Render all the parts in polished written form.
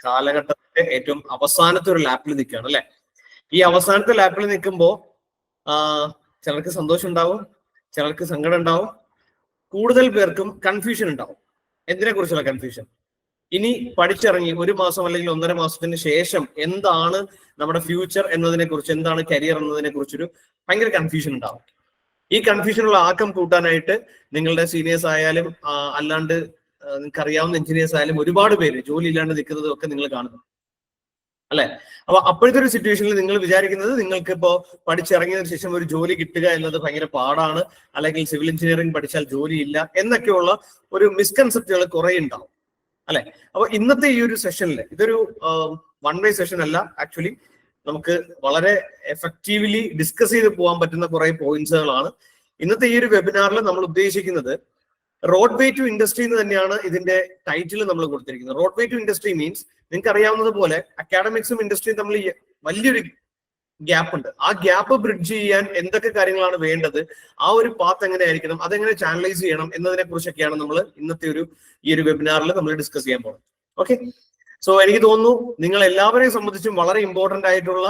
കാലഘട്ടത്തിന്റെ ഏറ്റവും അവസാനത്തെ ഒരു ലാപ്പിൽ നിൽക്കുകയാണ് അല്ലെ. ഈ അവസാനത്തെ ലാപ്പിൽ നിൽക്കുമ്പോൾ ചിലർക്ക് സന്തോഷം ഉണ്ടാവും, ചിലർക്ക് സങ്കടം ഉണ്ടാവും, കൂടുതൽ പേർക്കും കൺഫ്യൂഷൻ ഉണ്ടാവും. എന്തിനെ കുറിച്ചുള്ള കൺഫ്യൂഷൻ? ഇനി പഠിച്ചിറങ്ങി 1 മാസം അല്ലെങ്കിൽ 1.5 മാസത്തിന് ശേഷം എന്താണ് നമ്മുടെ ഫ്യൂച്ചർ എന്നതിനെ കുറിച്ച്, എന്താണ് കരിയർ എന്നതിനെ കുറിച്ചൊരു ഭയങ്കര കൺഫ്യൂഷൻ ഉണ്ടാവും. ഈ കൺഫ്യൂഷനുള്ള ആക്കം കൂട്ടാനായിട്ട് നിങ്ങളുടെ സീനിയേഴ്സ് ആയാലും അല്ലാണ്ട് നിങ്ങൾക്ക് അറിയാവുന്ന എഞ്ചിനീയേഴ്സ് ആയാലും ഒരുപാട് പേര് ജോലി ഇല്ലാണ്ട് നിൽക്കുന്നതും ഒക്കെ നിങ്ങൾ കാണുന്നു അല്ലെ. അപ്പൊ അപ്പോഴത്തെ ഒരു സിറ്റുവേഷനിൽ നിങ്ങൾ വിചാരിക്കുന്നത് നിങ്ങൾക്ക് ഇപ്പോ പഠിച്ചിറങ്ങിയതിനു ശേഷം ഒരു ജോലി കിട്ടുക എന്നത് ഭയങ്കര പാടാണ്, അല്ലെങ്കിൽ സിവിൽ എഞ്ചിനീയറിംഗ് പഠിച്ചാൽ ജോലി ഇല്ല എന്നൊക്കെയുള്ള ഒരു മിസ്കൺസെപ്റ്റുകൾ കുറെ ഉണ്ടാവും അല്ലെ. അപ്പൊ ഇന്നത്തെ ഈ ഒരു സെഷനിൽ ഇതൊരു 1 വേ സെഷൻ അല്ല, ആക്ച്വലി നമുക്ക് വളരെ എഫക്റ്റീവ്ലി ഡിസ്കസ് ചെയ്ത് പോകാൻ പറ്റുന്ന കുറെ പോയിന്റ്സുകളാണ് ഇന്നത്തെ ഈ ഒരു വെബിനാറിൽ നമ്മൾ ഉദ്ദേശിക്കുന്നത്. റോഡ് വേ ടു ഇൻഡസ്ട്രി എന്ന് തന്നെയാണ് ഇതിന്റെ ടൈറ്റിൽ നമ്മൾ കൊടുത്തിരിക്കുന്നത്. Road way to industry means നിങ്ങൾക്ക് അറിയാവുന്നത് പോലെ അക്കാഡമിക്സും ഇൻഡസ്ട്രിയും തമ്മിൽ വലിയൊരു ഗ്യാപ്പ് ഉണ്ട്. ആ ഗ്യാപ്പ് ബ്രിഡ്ജ് ചെയ്യാൻ എന്തൊക്കെ കാര്യങ്ങളാണ് വേണ്ടത്, ആ ഒരു പാത്ത് എങ്ങനെയായിരിക്കണം, അതെങ്ങനെ ചാനലൈസ് ചെയ്യണം എന്നതിനെ കുറിച്ചൊക്കെയാണ് നമ്മൾ ഇന്നത്തെ ഈ ഒരു വെബിനാറിൽ നമ്മൾ ഡിസ്കസ് ചെയ്യാൻ പോകുന്നത്. ഓക്കെ, സോ എനിക്ക് തോന്നുന്നു നിങ്ങൾ എല്ലാവരെയും സംബന്ധിച്ചും വളരെ ഇമ്പോർട്ടന്റ് ആയിട്ടുള്ള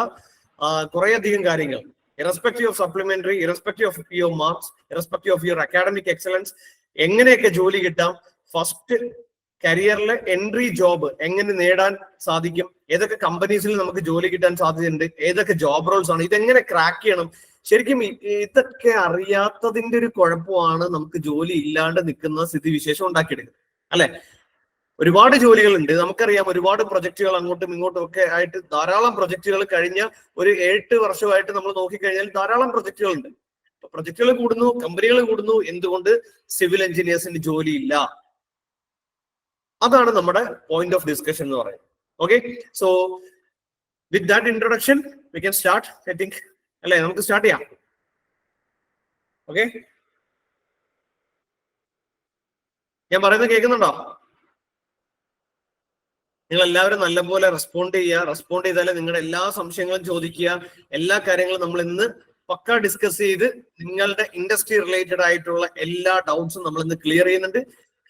കുറേയധികം കാര്യങ്ങൾ, irrespective of supplementary, irrespective of your marks, irrespective of your academic excellence, എങ്ങനെയൊക്കെ ജോലി കിട്ടാം, ഫസ്റ്റ് കരിയറിലെ എൻട്രി ജോബ് എങ്ങനെ നേടാൻ സാധിക്കും, ഏതൊക്കെ കമ്പനീസിൽ നമുക്ക് ജോലി കിട്ടാൻ സാധ്യതയുണ്ട്, ഏതൊക്കെ ജോബ് റോൾസ് ആണ്, ഇതെങ്ങനെ ക്രാക്ക് ചെയ്യണം. ശരിക്കും ഇതൊക്കെ അറിയാത്തതിന്റെ ഒരു കുഴപ്പമാണ് നമുക്ക് ജോലി ഇല്ലാണ്ട് നിൽക്കുന്ന സ്ഥിതിവിശേഷം ഉണ്ടാക്കിയെടുക്കുന്നത് അല്ലെ. ഒരുപാട് ജോലികളുണ്ട്, നമുക്കറിയാം. ഒരുപാട് പ്രൊജക്ടുകൾ അങ്ങോട്ടും ഇങ്ങോട്ടും ഒക്കെ ആയിട്ട് ധാരാളം പ്രൊജക്ടുകൾ കഴിഞ്ഞ ഒരു 8 വർഷമായിട്ട് നമ്മൾ നോക്കിക്കഴിഞ്ഞാൽ ധാരാളം പ്രൊജക്ടുകൾ ഉണ്ട്. പ്രൊജക്ടുകൾ കൂടുന്നു, കമ്പനികൾ കൂടുന്നു. എന്തുകൊണ്ട്? സിവിൽ എഞ്ചിനീയേഴ്സിന് ജോലിയില്ല. അതാണ് നമ്മുടെ പോയിന്റ് ഓഫ് ഡിസ്കഷൻ എന്ന് പറയുന്നത്. Okay, so with that introduction we can start. I think അല്ലെ, നമുക്ക് സ്റ്റാർട്ട് ചെയ്യാം. ഓക്കെ, ഞാൻ പറയുന്നത് കേൾക്കുന്നുണ്ടോ? നിങ്ങൾ എല്ലാവരും നല്ലപോലെ റെസ്പോണ്ട് ചെയ്യുക. റെസ്പോണ്ട് ചെയ്താലേ നിങ്ങളുടെ എല്ലാ സംശയങ്ങളും ചോദിക്കുക. എല്ലാ കാര്യങ്ങളും നമ്മൾ ഇന്ന് പക്ക ഡിസ്കസ് ചെയ്ത് നിങ്ങളുടെ ഇൻഡസ്ട്രി റിലേറ്റഡ് ആയിട്ടുള്ള എല്ലാ ഡൗട്ട്സും നമ്മൾ ഇന്ന് ക്ലിയർ ചെയ്യുന്നുണ്ട്.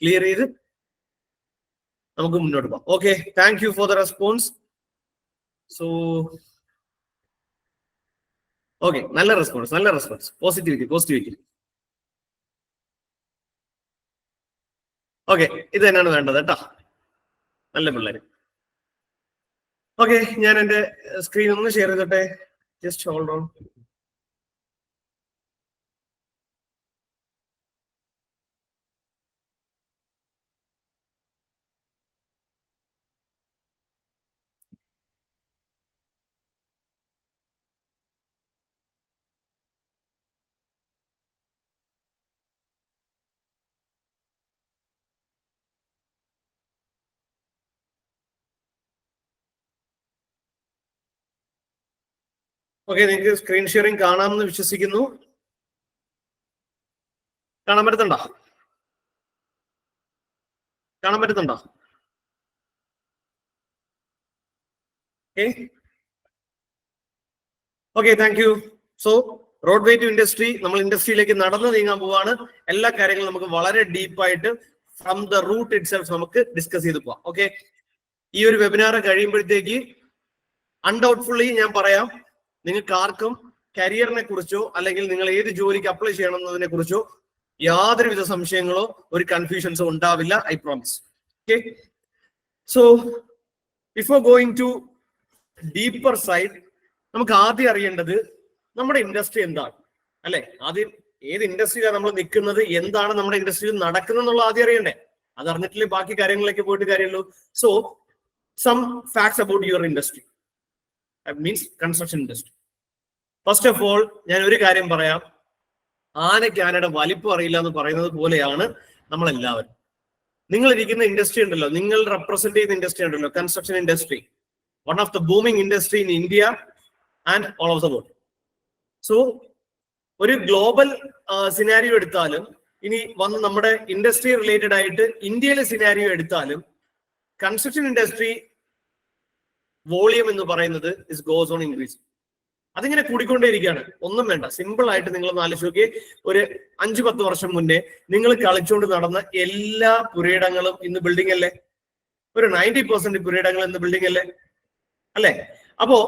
ക്ലിയർ ചെയ്ത് നമുക്ക് മുന്നോട്ട് പോകാം. Okay, thank you for the response. So okay, നല്ല റെസ്പോൺസ്, പോസിറ്റിവിറ്റി. ഓക്കെ, ഇത് തന്നെയാണ് വേണ്ടത് കേട്ടോ, നല്ല പിള്ളേര്. ഓക്കെ, ഞാൻ എന്റെ സ്ക്രീൻ ഒന്ന് ഷെയർ ചെയ്തോട്ടെ. Just hold on. ഓക്കെ, നിങ്ങൾക്ക് സ്ക്രീൻ ഷെയറിംഗ് കാണാമെന്ന് വിശ്വസിക്കുന്നു. കാണാൻ പറ്റുന്നുണ്ടോ? Okay, thank you. So road way to industry, നമ്മൾ ഇൻഡസ്ട്രിയിലേക്ക് നടന്നു നീങ്ങാൻ പോവാണ്. എല്ലാ കാര്യങ്ങളും നമുക്ക് വളരെ ഡീപ്പായിട്ട് ഫ്രം ദ റൂട്ട് ഇറ്റ്സെൽഫ് നമുക്ക് ഡിസ്കസ് ചെയ്ത് പോവാം. ഓക്കെ, ഈ ഒരു വെബിനാർ കഴിയുമ്പോഴത്തേക്ക് അൺഡൗട്ട്ഫുള്ളി ഞാൻ പറയാം, നിങ്ങൾക്ക് ആർക്കും കരിയറിനെ കുറിച്ചോ അല്ലെങ്കിൽ നിങ്ങൾ ഏത് ജോലിക്ക് അപ്ലൈ ചെയ്യണം എന്നതിനെ കുറിച്ചോ യാതൊരുവിധ സംശയങ്ങളോ ഒരു കൺഫ്യൂഷൻസോ ഉണ്ടാവില്ല. I promise. Okay, so before going to deeper side, നമുക്ക് ആദ്യം അറിയേണ്ടത് നമ്മുടെ ഇൻഡസ്ട്രി എന്താണ് അല്ലെ. ആദ്യം ഏത് ഇൻഡസ്ട്രിയിലാണ് നമ്മൾ നിൽക്കുന്നത്, എന്താണ് നമ്മുടെ ഇൻഡസ്ട്രിയിൽ നടക്കുന്നത് എന്നുള്ള ആദ്യം അറിയണ്ടേ. അത് അറിഞ്ഞിട്ടില്ലേ ബാക്കി കാര്യങ്ങളിലേക്ക് പോയിട്ട് കാര്യമുള്ളൂ. So some facts about your industry, means construction industry. First of all ഞാൻ ഒരു കാര്യം പറയാം, ആനയ്ക്ക് ആനയുടെ വലിപ്പം അറിയില്ല എന്ന് പറയുന്നത് പോലെയാണ് നമ്മളെല്ലാവരും. നിങ്ങൾ ഇരിക്കുന്ന ഇൻഡസ്ട്രി ഉണ്ടല്ലോ, നിങ്ങൾ റെപ്രസെന്റ് ചെയ്യുന്ന ഇൻഡസ്ട്രി ഉണ്ടല്ലോ, construction industry, one of the booming industry in India and all of the world. So ഒരു ഗ്ലോബൽ സിനാരിയോ എടുത്താലും, ഇനി വന്ന് നമ്മുടെ ഇൻഡസ്ട്രി റിലേറ്റഡ് ആയിട്ട് ഇന്ത്യയിലെ സിനാരിയോ എടുത്താലും, കൺസ്ട്രക്ഷൻ ഇൻഡസ്ട്രി വോളിയം എന്ന് പറയുന്നത് ഇസ് ഗോസ് ഓൺ ഇൻക്രീസ്. അതിങ്ങനെ കൂടിക്കൊണ്ടേയിരിക്കുകയാണ്. ഒന്നും വേണ്ട, സിമ്പിൾ ആയിട്ട് നിങ്ങൾ ആലോചിച്ച് ഒരു 5-10 വർഷം മുന്നേ നിങ്ങൾ കളിച്ചുകൊണ്ട് നടന്ന എല്ലാ പുരയിടങ്ങളും ഇന്ന് ബിൽഡിംഗ് അല്ലേ. ഒരു 90% പുരയിടങ്ങൾ എന്ന ബിൽഡിംഗ് അല്ലേ? അപ്പോ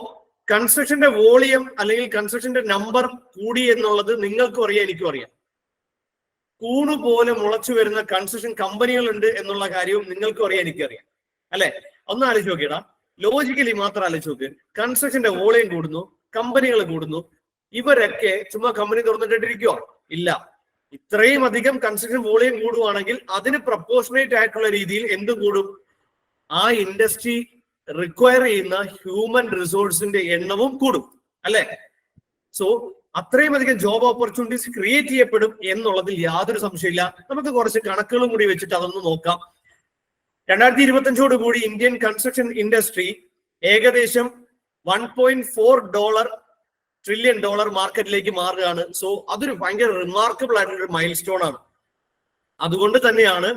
കൺസ്ട്രക്ഷന്റെ വോളിയം അല്ലെങ്കിൽ കൺസ്ട്രക്ഷന്റെ നമ്പർ കൂടി എന്നുള്ളത് നിങ്ങൾക്കും അറിയാം, എനിക്കും അറിയാം. കൂണ് പോലെ മുളച്ചു വരുന്ന കൺസ്ട്രക്ഷൻ കമ്പനികൾ ഉണ്ട് എന്നുള്ള കാര്യവും നിങ്ങൾക്കും അറിയാം, എനിക്കറിയാം, അല്ലെ? ഒന്ന് ആലോചിച്ച് നോക്കിയടാ, ലോജിക്കലി മാത്രം ആലോചിച്ച് നോക്ക്. കൺസ്ട്രക്ഷന്റെ വോളിയം കൂടുന്നു, കമ്പനികൾ കൂടുന്നു, ഇവരൊക്കെ ചുമ്മാ കമ്പനി തുറന്നിട്ടിരിക്കുവോ? ഇല്ല. ഇത്രയും അധികം കൺസ്ട്രക്ഷൻ വോളിയം കൂടുവാണെങ്കിൽ അതിന് പ്രപ്പോർഷനേറ്റ് ആയിട്ടുള്ള രീതിയിൽ എന്ത് കൂടും? ആ ഇൻഡസ്ട്രി റിക്വയർ ചെയ്യുന്ന ഹ്യൂമൻ റിസോഴ്സിന്റെ എണ്ണവും കൂടും, അല്ലെ? സോ അത്രയും അധികം ജോബ് ഓപ്പർച്യൂണിറ്റീസ് ക്രിയേറ്റ് ചെയ്യപ്പെടും എന്നുള്ളതിൽ യാതൊരു സംശയമില്ല. നമുക്ക് കുറച്ച് കണക്കുകളും കൂടി വെച്ചിട്ട് അതൊന്ന് നോക്കാം. 2025 കൂടി ഇന്ത്യൻ കൺസ്ട്രക്ഷൻ ഇൻഡസ്ട്രി ഏകദേശം $1.4 ട്രില്യൺ മാർക്കറ്റിലേക്ക് മാറുകയാണ്. സോ അതൊരു ഭയങ്കര റിമാർക്കബിൾ ആയിട്ടുള്ള ഒരു മൈൽ സ്റ്റോൺ ആണ്. അതുകൊണ്ട് തന്നെയാണ്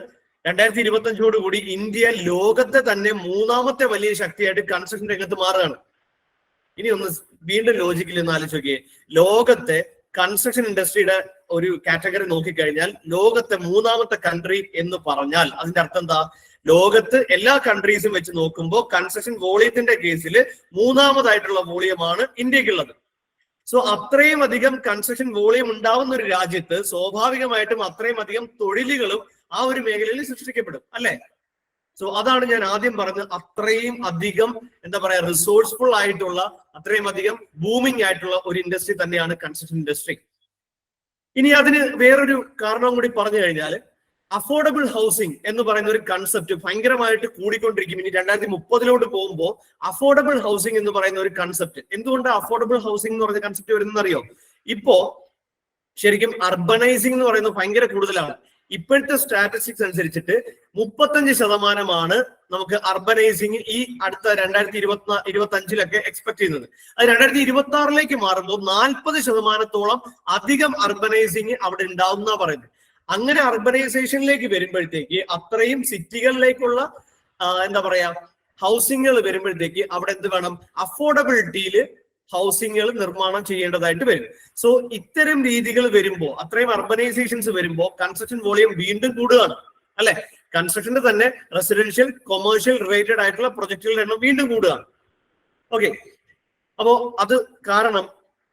2025 കൂടി ഇന്ത്യ ലോകത്തെ തന്നെ 3ാമത്തെ വലിയ ശക്തിയായിട്ട് കൺസ്ട്രക്ഷൻ രംഗത്ത് മാറുകയാണ്. ഇനി ഒന്ന് വീണ്ടും ലോജിക്കലി ഒന്ന് ആലോചിച്ച് നോക്കിയേ. ലോകത്തെ കൺസ്ട്രക്ഷൻ ഇൻഡസ്ട്രിയുടെ ഒരു കാറ്റഗറി നോക്കിക്കഴിഞ്ഞാൽ ലോകത്തെ 3ാമത്തെ കൺട്രി എന്ന് പറഞ്ഞാൽ അതിന്റെ അർത്ഥം എന്താ? ലോകത്ത് എല്ലാ കൺട്രീസും വെച്ച് നോക്കുമ്പോൾ കൺസ്ട്രക്ഷൻ വോളിയത്തിന്റെ കേസിൽ 3ാമതായിട്ടുള്ള വോളിയമാണ് ഇന്ത്യക്കുള്ളത്. സോ അത്രയും അധികം കൺസ്ട്രക്ഷൻ വോളിയം ഉണ്ടാവുന്ന ഒരു രാജ്യത്ത് സ്വാഭാവികമായിട്ടും അത്രയും അധികം തൊഴിലുകളും ആ ഒരു മേഖലയിൽ സൃഷ്ടിക്കപ്പെടും, അല്ലെ? സോ അതാണ് ഞാൻ ആദ്യം പറഞ്ഞത്. അത്രയും അധികം എന്താ പറയാ റിസോഴ്സ്ഫുൾ ആയിട്ടുള്ള, അത്രയും അധികം ബൂമിംഗ് ആയിട്ടുള്ള ഒരു ഇൻഡസ്ട്രി തന്നെയാണ് കൺസ്ട്രക്ഷൻ ഇൻഡസ്ട്രി. ഇനി അതിന് വേറൊരു കാരണവും കൂടി പറഞ്ഞു കഴിഞ്ഞാൽ അഫോർഡബിൾ ഹൗസിംഗ് എന്ന് പറയുന്ന ഒരു കൺസെപ്റ്റ് ഭയങ്കരമായിട്ട് കൂടിക്കൊണ്ടിരിക്കും. ഇനി 2030 പോകുമ്പോൾ അഫോർഡബിൾ ഹൗസിംഗ് എന്ന് പറയുന്ന ഒരു കൺസെപ്റ്റ്, എന്തുകൊണ്ട് അഫോർഡബിൾ ഹൗസിംഗ് എന്ന് പറഞ്ഞ കൺസെപ്റ്റ് വരുന്നത് അറിയോ? ഇപ്പോ ശരിക്കും അർബനൈസിംഗ് എന്ന് പറയുന്നത് ഭയങ്കര കൂടുതലാണ്. ഇപ്പോഴത്തെ സ്റ്റാറ്റിസ്റ്റിക്സ് അനുസരിച്ചിട്ട് 35% നമുക്ക് അർബനൈസിംഗ് ഈ അടുത്ത 2025 എക്സ്പെക്ട് ചെയ്യുന്നത്. അത് 2026 മാറുമ്പോൾ 40% അധികം അർബനൈസിംഗ് അവിടെ ഉണ്ടാവും എന്നാ പറയുന്നത്. അങ്ങനെ അർബനൈസേഷനിലേക്ക് വരുമ്പോഴത്തേക്ക് അത്രയും സിറ്റികളിലേക്കുള്ള എന്താ പറയാ ഹൗസിങ്ങുകൾ വരുമ്പോഴത്തേക്ക് അവിടെ എന്ത് വേണം? അഫോർഡബിലിറ്റിയിൽ ഹൗസിങ്ങുകൾ നിർമ്മാണം ചെയ്യേണ്ടതായിട്ട് വരും. സോ ഇത്തരം രീതികൾ വരുമ്പോൾ, അത്രയും അർബനൈസേഷൻസ് വരുമ്പോൾ കൺസ്ട്രക്ഷൻ വോളിയം വീണ്ടും കൂടുകയാണ്, അല്ലെ? കൺസ്ട്രക്ഷന്റെ തന്നെ റെസിഡൻഷ്യൽ കൊമേഴ്ഷ്യൽ റിലേറ്റഡ് ആയിട്ടുള്ള പ്രൊജക്ടുകളുടെ എണ്ണം വീണ്ടും കൂടുകയാണ്. ഓക്കെ, അപ്പോ അത് കാരണം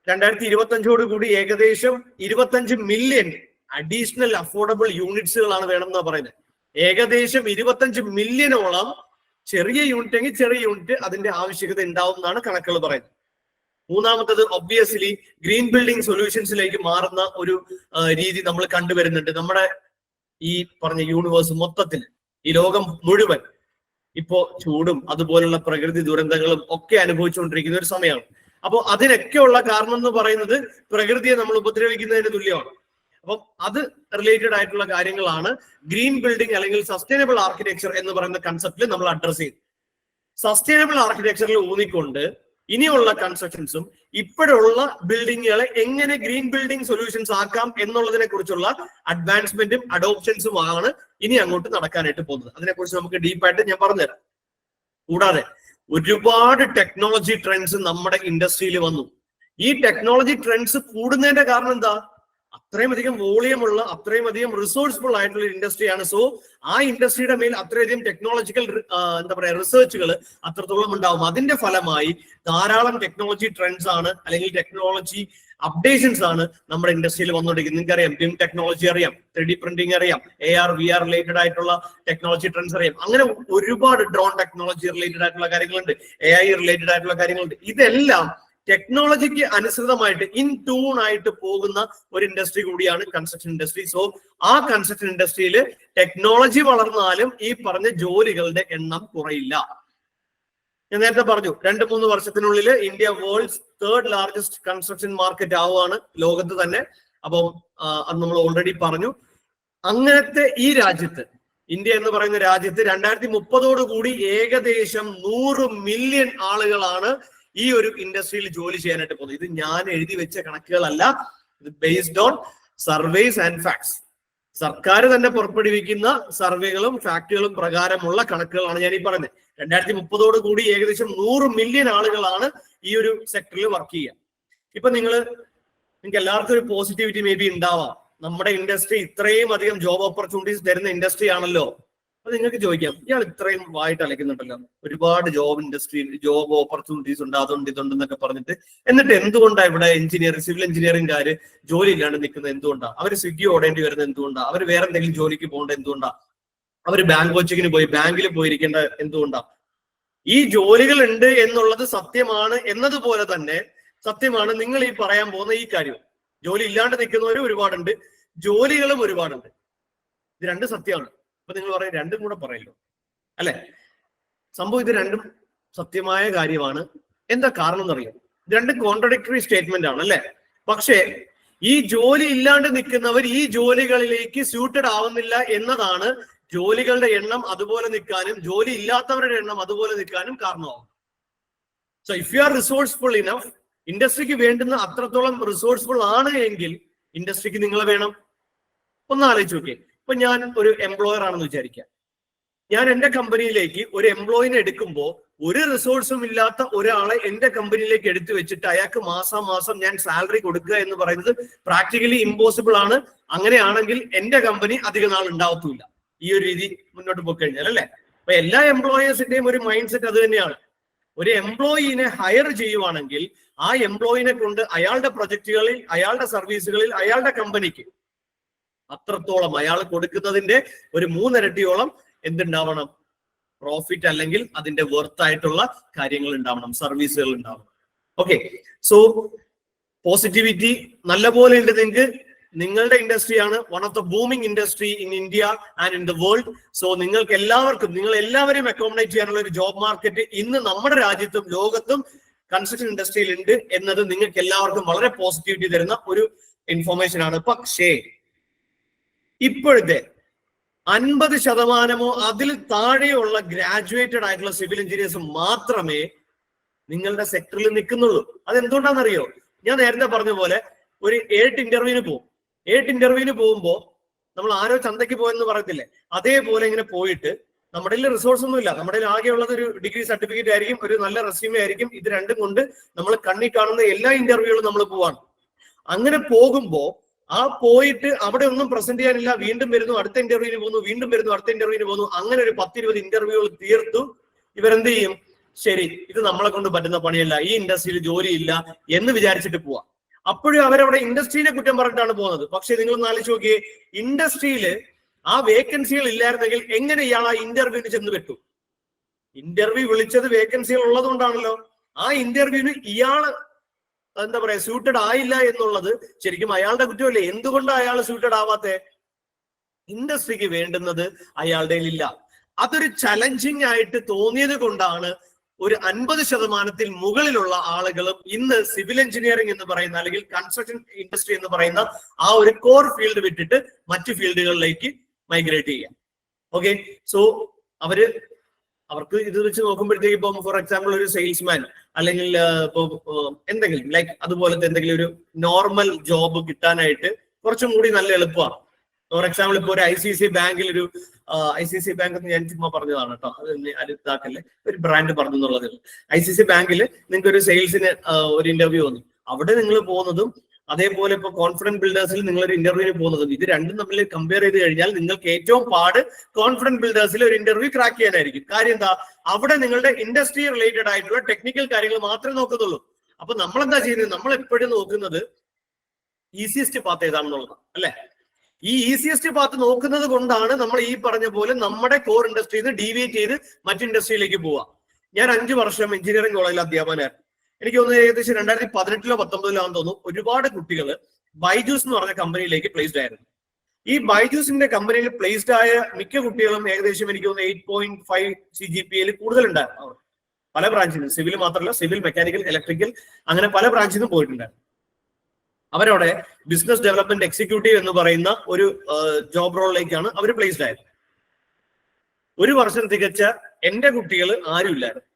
2025 കൂടി ഏകദേശം 25 മില്യൺ അഡീഷണൽ അഫോർഡബിൾ യൂണിറ്റ്സുകളാണ് വേണമെന്നാണ് പറയുന്നത്. ഏകദേശം 25 മില്യണോളം ചെറിയ യൂണിറ്റ് എങ്കിൽ ചെറിയ യൂണിറ്റ് അതിന്റെ ആവശ്യകത ഉണ്ടാവും എന്നാണ് കണക്കുകൾ പറയുന്നത്. മൂന്നാമത്തത് ഒബ്വിയസ്ലി ഗ്രീൻ ബിൽഡിംഗ് സൊല്യൂഷൻസിലേക്ക് മാറുന്ന ഒരു രീതി നമ്മൾ കണ്ടുവരുന്നുണ്ട്. നമ്മുടെ ഈ പറഞ്ഞ യൂണിവേഴ്സ് മൊത്തത്തിൽ, ഈ ലോകം മുഴുവൻ ഇപ്പോ ചൂടും അതുപോലുള്ള പ്രകൃതി ദുരന്തങ്ങളും ഒക്കെ അനുഭവിച്ചുകൊണ്ടിരിക്കുന്ന ഒരു സമയമാണ്. അപ്പോൾ അതിനൊക്കെയുള്ള കാരണം എന്ന് പറയുന്നത് പ്രകൃതിയെ നമ്മൾ ഉപദ്രവിക്കുന്നതിന് തുല്യമാണ്. അപ്പം അത് റിലേറ്റഡ് ആയിട്ടുള്ള കാര്യങ്ങളാണ് ഗ്രീൻ ബിൽഡിംഗ് അല്ലെങ്കിൽ സസ്റ്റൈനബിൾ ആർക്കിടെക്ചർ എന്ന് പറയുന്ന കൺസെപ്റ്റിൽ നമ്മൾ അഡ്രസ് ചെയ്തു. സസ്റ്റൈനബിൾ ആർക്കിടെക്ചറിൽ ഊന്നിക്കൊണ്ട് ഇനിയുള്ള കൺസ്ട്രക്ഷൻസും ഇപ്പോഴുള്ള ബിൽഡിങ്ങുകളെ എങ്ങനെ ഗ്രീൻ ബിൽഡിംഗ് സൊല്യൂഷൻസ് ആക്കാം എന്നുള്ളതിനെ കുറിച്ചുള്ള അഡ്വാൻസ്മെന്റും അഡോപ്ഷൻസും ആണ് ഇനി അങ്ങോട്ട് നടക്കാനായിട്ട് പോകുന്നത്. അതിനെക്കുറിച്ച് നമുക്ക് ഡീപ്പായിട്ട് ഞാൻ പറഞ്ഞുതരാം. കൂടാതെ ഒരുപാട് ടെക്നോളജി ട്രെൻഡ്സ് നമ്മുടെ ഇൻഡസ്ട്രിയിൽ വന്നു. ഈ ടെക്നോളജി ട്രെൻഡ്സ് കൂടുന്നതിന്റെ കാരണം എന്താ? അത്രയും അധികം വോളിയമുള്ള, അത്രയും അധികം റിസോഴ്സ്ഫുൾ ആയിട്ടുള്ള ഇൻഡസ്ട്രിയാണ്. സോ ആ ഇൻഡസ്ട്രിയുടെ മേൽ അത്രയധികം ടെക്നോളജിക്കൽ എന്താ പറയാ റിസർച്ചുകൾ അത്രത്തോളം ഉണ്ടാവും. അതിന്റെ ഫലമായി ധാരാളം ടെക്നോളജി ട്രെൻഡ്സ് ആണ് അല്ലെങ്കിൽ ടെക്നോളജി അപ്ഡേഷൻസ് ആണ് നമ്മുടെ ഇൻഡസ്ട്രിയിൽ വന്നുകൊണ്ടിരിക്കുന്നത്. നിങ്ങൾക്ക് അറിയാം, BIM ടെക്നോളജി അറിയാം, 3D പ്രിന്റിംഗ് അറിയാം, AR VR റിലേറ്റഡ് ആയിട്ടുള്ള ടെക്നോളജി ട്രെൻഡ്സ് അറിയാം. അങ്ങനെ ഒരുപാട് ഡ്രോൺ ടെക്നോളജി റിലേറ്റഡ് ആയിട്ടുള്ള കാര്യങ്ങളുണ്ട്, AI റിലേറ്റഡ് ആയിട്ടുള്ള കാര്യങ്ങളുണ്ട്. ഇതെല്ലാം ടെക്നോളജിക്ക് അനുസൃതമായിട്ട് ഇൻ ട്യൂൺ ആയിട്ട് പോകുന്ന ഒരു ഇൻഡസ്ട്രി കൂടിയാണ് കൺസ്ട്രക്ഷൻ ഇൻഡസ്ട്രി. സോ ആ കൺസ്ട്രക്ഷൻ ഇൻഡസ്ട്രിയിൽ ടെക്നോളജി വളർന്നാലും ഈ പറഞ്ഞ ജോലികളുടെ എണ്ണം കുറയില്ല. ഞാൻ നേരത്തെ പറഞ്ഞു 2-3 വർഷത്തിനുള്ളിൽ India world's 3rd largest construction market ആവുകയാണ് ലോകത്ത് തന്നെ. അപ്പം അത് നമ്മൾ ഓൾറെഡി പറഞ്ഞു. അങ്ങനത്തെ ഈ രാജ്യത്ത്, ഇന്ത്യ എന്ന് പറയുന്ന രാജ്യത്ത് 2030 കൂടി ഏകദേശം 100 മില്യൺ ആളുകളാണ് ഈ ഒരു ഇൻഡസ്ട്രിയിൽ ജോലി ചെയ്യാനായിട്ട് പോകുന്നത്. ഇത് ഞാൻ എഴുതി വെച്ച കണക്കുകളല്ല, ഇത് based on surveys and facts. സർക്കാർ തന്നെ പുറപ്പെടുവിക്കുന്ന സർവേകളും ഫാക്ടുകളും പ്രകാരമുള്ള കണക്കുകളാണ് ഞാൻ ഈ പറയുന്നത്. 2030 കൂടി ഏകദേശം 100 മില്യൺ ആളുകളാണ് ഈ ഒരു സെക്ടറിൽ വർക്ക് ചെയ്യുക. ഇപ്പൊ നിങ്ങൾക്ക് എല്ലാവർക്കും ഒരു പോസിറ്റിവിറ്റി മേ ബി ഉണ്ടാവാം. നമ്മുടെ ഇൻഡസ്ട്രി ഇത്രയും അധികം ജോബ് ഓപ്പർച്യൂണിറ്റീസ് തരുന്ന ഇൻഡസ്ട്രി ആണല്ലോ. അപ്പൊ നിങ്ങൾക്ക് ചോദിക്കാം, ഇയാൾ ഇത്രയും വായിട്ട് അലക്കുന്നുണ്ടല്ലോ, ഒരുപാട് ജോബ് ഓപ്പർച്യൂണിറ്റീസ് ഉണ്ട്, അതുണ്ട് ഇതുണ്ടെന്നൊക്കെ പറഞ്ഞിട്ട്, എന്നിട്ട് എന്തുകൊണ്ടാണ് ഇവിടെ സിവിൽ എഞ്ചിനീയറിംഗുകാര് ജോലി ഇല്ലാണ്ട് നിൽക്കുന്നത്? എന്തുകൊണ്ടാണ് അവർ സ്വിഗ്ഗി ഓടേണ്ടി വരുന്നത്? എന്തുകൊണ്ടാണ് അവർ വേറെ എന്തെങ്കിലും ജോലിക്ക് പോകേണ്ടത്? എന്തുകൊണ്ടാണ് അവർ ബാങ്ക് കോച്ചിങ്ങിന് പോയി ബാങ്കിൽ പോയിരിക്കേണ്ട? എന്തുകൊണ്ടാണ്? ഈ ജോലികൾ ഉണ്ട് എന്നുള്ളത് സത്യമാണ്. എന്നതുപോലെ തന്നെ സത്യമാണ് നിങ്ങൾ ഈ പറയാൻ പോകുന്ന ഈ കാര്യം. ജോലി ഇല്ലാണ്ട് നിൽക്കുന്നവരും ഒരുപാടുണ്ട്, ജോലികളും ഒരുപാടുണ്ട്. ഇത് രണ്ട് സത്യമാണ്. അപ്പൊ നിങ്ങൾ പറയും രണ്ടും കൂടെ പറയല്ലോ, അല്ലെ? സംഭവം ഇത് രണ്ടും സത്യമായ കാര്യമാണ്. എന്താ കാരണം എന്നറിയാം? രണ്ടും കോൺട്രഡിക്ടറി സ്റ്റേറ്റ്മെന്റ് ആണ്, അല്ലെ? പക്ഷേ ഈ ജോലി ഇല്ലാണ്ട് നിൽക്കുന്നവർ ഈ ജോലികളിലേക്ക് സ്യൂട്ടഡ് ആവുന്നില്ല എന്നതാണ് ജോലികളുടെ എണ്ണം അതുപോലെ നിൽക്കാനും ജോലി ഇല്ലാത്തവരുടെ എണ്ണം അതുപോലെ നിൽക്കാനും കാരണമാവും. So if you are resourceful enough, ഇൻഡസ്ട്രിക്ക് വേണ്ടുന്ന അത്രത്തോളം റിസോഴ്സ്ഫുൾ ആണ് എങ്കിൽ ഇൻഡസ്ട്രിക്ക് നിങ്ങളെ വേണം. ഒന്ന് ആലോചിച്ച് നോക്കിയേ. ഇപ്പൊ ഞാൻ ഒരു എംപ്ലോയർ ആണെന്ന് വിചാരിക്കാം. ഞാൻ എന്റെ കമ്പനിയിലേക്ക് ഒരു എംപ്ലോയിനെ എടുക്കുമ്പോൾ ഒരു റിസോഴ്സും ഇല്ലാത്ത ഒരാളെ എന്റെ കമ്പനിയിലേക്ക് എടുത്തു വെച്ചിട്ട് അയാൾക്ക് മാസം ഞാൻ സാലറി കൊടുക്കുക എന്ന് പറയുന്നത് പ്രാക്ടിക്കലി ഇമ്പോസിബിൾ ആണ്. അങ്ങനെയാണെങ്കിൽ എന്റെ കമ്പനി അധിക നാൾ ഉണ്ടാവത്തുമില്ല, ഈ ഒരു രീതി മുന്നോട്ട് പോയി കഴിഞ്ഞാൽ, അല്ലെ? അപ്പൊ എല്ലാ എംപ്ലോയേഴ്സിന്റെയും ഒരു മൈൻഡ് സെറ്റ് അത് തന്നെയാണ്. ഒരു എംപ്ലോയിനെ ഹയർ ചെയ്യുവാണെങ്കിൽ ആ എംപ്ലോയിനെ കൊണ്ട് അയാളുടെ പ്രൊജക്ടുകളിൽ, അയാളുടെ സർവീസുകളിൽ, അയാളുടെ കമ്പനിക്ക് അത്രത്തോളം അയാൾ കൊടുക്കുന്നതിന്റെ ഒരു 3 ഇരട്ടിയോളം എന്തുണ്ടാവണം? പ്രോഫിറ്റ് അല്ലെങ്കിൽ അതിന്റെ വർത്ത് ആയിട്ടുള്ള കാര്യങ്ങൾ ഉണ്ടാവണം, സർവീസുകൾ ഉണ്ടാവണം. ഓക്കെ, സോ പോസിറ്റിവിറ്റി നല്ലപോലെ ഉണ്ട് നിങ്ങൾക്ക്. നിങ്ങളുടെ ഇൻഡസ്ട്രിയാണ് one of the booming industry in India and in the world. So നിങ്ങൾക്ക് എല്ലാവർക്കും, നിങ്ങൾ എല്ലാവരെയും അക്കോമഡേറ്റ് ചെയ്യാനുള്ള ഒരു ജോബ് മാർക്കറ്റ് ഇന്ന് നമ്മുടെ രാജ്യത്തും ലോകത്തും കൺസ്ട്രക്ഷൻ ഇൻഡസ്ട്രിയിൽ ഉണ്ട് എന്നത് നിങ്ങൾക്ക് എല്ലാവർക്കും വളരെ പോസിറ്റിവിറ്റി തരുന്ന ഒരു ഇൻഫോർമേഷൻ ആണ്. പക്ഷേ ഇപ്പോഴത്തെ 50% അതിൽ താഴെയുള്ള ഗ്രാജുവേറ്റഡ് ആയിട്ടുള്ള സിവിൽ എഞ്ചിനീയേഴ്സ് മാത്രമേ നിങ്ങളുടെ സെക്ടറിൽ നിൽക്കുന്നുള്ളൂ. അതെന്തുകൊണ്ടാണെന്നറിയോ? ഞാൻ നേരത്തെ പറഞ്ഞ പോലെ ഒരു 8 ഇന്റർവ്യൂവിന് പോകും. 8 ഇന്റർവ്യൂവിന് പോകുമ്പോൾ നമ്മൾ ആരോ ചന്തയ്ക്ക് പോയെന്ന് പറയത്തില്ലേ, അതേപോലെ ഇങ്ങനെ പോയിട്ട് നമ്മുടെ കയ്യിൽ റിസോഴ്സ് ഒന്നും ഇല്ല, നമ്മുടെ കയ്യിൽ ആകെയുള്ളത് ഒരു ഡിഗ്രി സർട്ടിഫിക്കറ്റ് ആയിരിക്കും, ഒരു നല്ല റെസ്യൂമേ ആയിരിക്കും. ഇത് രണ്ടും കൊണ്ട് നമ്മൾ കണ്ണിൽ കാണുന്ന എല്ലാ ഇന്റർവ്യൂകളും നമ്മൾ പോവാണ്. അങ്ങനെ പോകുമ്പോൾ ആ പോയിട്ട് അവിടെ ഒന്നും പ്രസന്റ് ചെയ്യാനില്ല, വീണ്ടും വരുന്നു, അടുത്ത ഇന്റർവ്യൂവിന് പോകുന്നു, വീണ്ടും വരുന്നു, അടുത്ത ഇന്റർവ്യൂവിന് പോകുന്നു. അങ്ങനെ ഒരു 10-20 ഇന്റർവ്യൂകൾ തീർത്തു ഇവരെന്ത് ചെയ്യും? ശരി, ഇത് നമ്മളെ കൊണ്ട് പറ്റുന്ന പണിയല്ല, ഈ ഇൻഡസ്ട്രിയിൽ ജോലിയില്ല എന്ന് വിചാരിച്ചിട്ട് പോവാം. അപ്പോഴും അവരവിടെ ഇൻഡസ്ട്രീനെ കുറ്റം പറഞ്ഞിട്ടാണ് പോകുന്നത്. പക്ഷെ നിങ്ങളൊന്ന് ആലോചിച്ച് നോക്കിയേ, ഇൻഡസ്ട്രിയില് ആ വേക്കൻസികൾ ഇല്ലായിരുന്നെങ്കിൽ എങ്ങനെ ഇയാൾ ആ ഇന്റർവ്യൂവിന് ചെന്ന് പറ്റും? ഇന്റർവ്യൂ വിളിച്ചത് വേക്കൻസികൾ ഉള്ളത് കൊണ്ടാണല്ലോ. ആ ഇന്റർവ്യൂവിന് ഇയാള് എന്താ പറയാ സ്യൂട്ടഡ് ആയില്ല എന്നുള്ളത് ശരിക്കും അയാളുടെ കുറ്റമല്ലേ? എന്തുകൊണ്ടാണ് അയാൾ സ്യൂട്ടഡ് ആവാത്തെ? ഇൻഡസ്ട്രിക്ക് വേണ്ടുന്നത് അയാളുടെ ഇല്ല. അതൊരു ചലഞ്ചിങ് ആയിട്ട് തോന്നിയത് കൊണ്ടാണ് ഒരു 50% മുകളിലുള്ള ആളുകളും ഇന്ന് സിവിൽ എഞ്ചിനീയറിംഗ് എന്ന് പറയുന്ന അല്ലെങ്കിൽ കൺസ്ട്രക്ഷൻ ഇൻഡസ്ട്രി എന്ന് പറയുന്ന ആ ഒരു കോർ ഫീൽഡ് വിട്ടിട്ട് മറ്റു ഫീൽഡുകളിലേക്ക് മൈഗ്രേറ്റ് ചെയ്യാം. ഓക്കെ, സോ അവർക്ക് ഇത് വെച്ച് നോക്കുമ്പോഴത്തേക്ക് ഇപ്പം ഫോർ എക്സാമ്പിൾ ഒരു സെയിൽസ്മാൻ അല്ലെങ്കിൽ ഇപ്പൊ എന്തെങ്കിലും ലൈക്ക് അതുപോലത്തെ എന്തെങ്കിലും ഒരു നോർമൽ ജോബ് കിട്ടാനായിട്ട് കുറച്ചും കൂടി നല്ല എളുപ്പമാണ്. ഫോർ എക്സാമ്പിൾ ഇപ്പൊ ഒരു ICICI ബാങ്കിൽ ഒരു ICICI ബാങ്ക് എന്ന് ഞാൻ ചുമ്മാ പറഞ്ഞതാണ് കേട്ടോ, അത് അടുത്താക്കല്ലേ, ഒരു ബ്രാൻഡ് പറഞ്ഞു എന്നുള്ളത്. ICICI ബാങ്കിൽ നിങ്ങൾക്ക് ഒരു സെയിൽസിന് ഒരു ഇന്റർവ്യൂ വന്നു, അവിടെ നിങ്ങൾ പോകുന്നതും അതേപോലെ ഇപ്പൊ കോൺഫിഡൻസ് ബിൽഡേഴ്സിൽ നിങ്ങൾ ഒരു ഇന്റർവ്യൂവിന് പോകുന്നതും ഇത് രണ്ടും തമ്മിൽ കമ്പയർ ചെയ്ത് കഴിഞ്ഞാൽ നിങ്ങൾക്ക് ഏറ്റവും പാട് കോൺഫിഡൻസ് ബിൽഡേഴ്സിൽ ഒരു ഇന്റർവ്യൂ ക്രാക്ക് ചെയ്യാനായിരിക്കും. കാര്യം എന്താ? അവിടെ നിങ്ങളുടെ ഇൻഡസ്ട്രി റിലേറ്റഡ് ആയിട്ടുള്ള ടെക്നിക്കൽ കാര്യങ്ങൾ മാത്രമേ നോക്കുന്നുള്ളൂ. അപ്പൊ നമ്മൾ എന്താ ചെയ്യുന്നത്? നമ്മൾ എപ്പോഴും നോക്കുന്നത് ഈസിയസ്റ്റ് പാത്ത് ഏതാണെന്നുള്ളതാണ്, അല്ലെ? ഈ ഈസിയസ്റ്റ് പാത്ത് നോക്കുന്നത് കൊണ്ടാണ് നമ്മൾ ഈ പറഞ്ഞ പോലെ നമ്മുടെ കോർ ഇൻഡസ്ട്രിയിൽ നിന്ന് ഡീവിയേറ്റ് ചെയ്ത് മറ്റു ഇൻഡസ്ട്രിയിലേക്ക് പോവാം. ഞാൻ 5 വർഷം എഞ്ചിനീയറിംഗ് കോളേജിൽ അധ്യാപകനായിരുന്നു. എനിക്ക് തോന്നുന്നു ഏകദേശം 2018-ലോ 19-ലോ ആണെന്ന് തോന്നുന്നു ഒരുപാട് കുട്ടികൾ ബൈജൂസ് എന്ന് പറഞ്ഞ കമ്പനിയിലേക്ക് പ്ലേസ്ഡ് ആയിരുന്നു. ഈ ബൈജൂസിന്റെ കമ്പനിയിൽ പ്ലേസ്ഡ് ആയ മിക്ക കുട്ടികളും ഏകദേശം എനിക്ക് തോന്നുന്നു 8.5 CGPA കൂടുതലുണ്ടായിരുന്നു. പല ബ്രാഞ്ചിൽ നിന്ന്, സിവിൽ മാത്രമല്ല, സിവിൽ, മെക്കാനിക്കൽ, ഇലക്ട്രിക്കൽ, അങ്ങനെ പല ബ്രാഞ്ചിൽ നിന്നും പോയിട്ടുണ്ടായിരുന്നു. അവരവിടെ ബിസിനസ് ഡെവലപ്മെന്റ് എക്സിക്യൂട്ടീവ് എന്ന് പറയുന്ന ഒരു ജോബ് റോളിലേക്കാണ് അവർ പ്ലേസ്ഡ് ആയത്. 1 വർഷം തികച്ച എന്റെ കുട്ടികൾ ആരും ഇല്ലായിരുന്നു.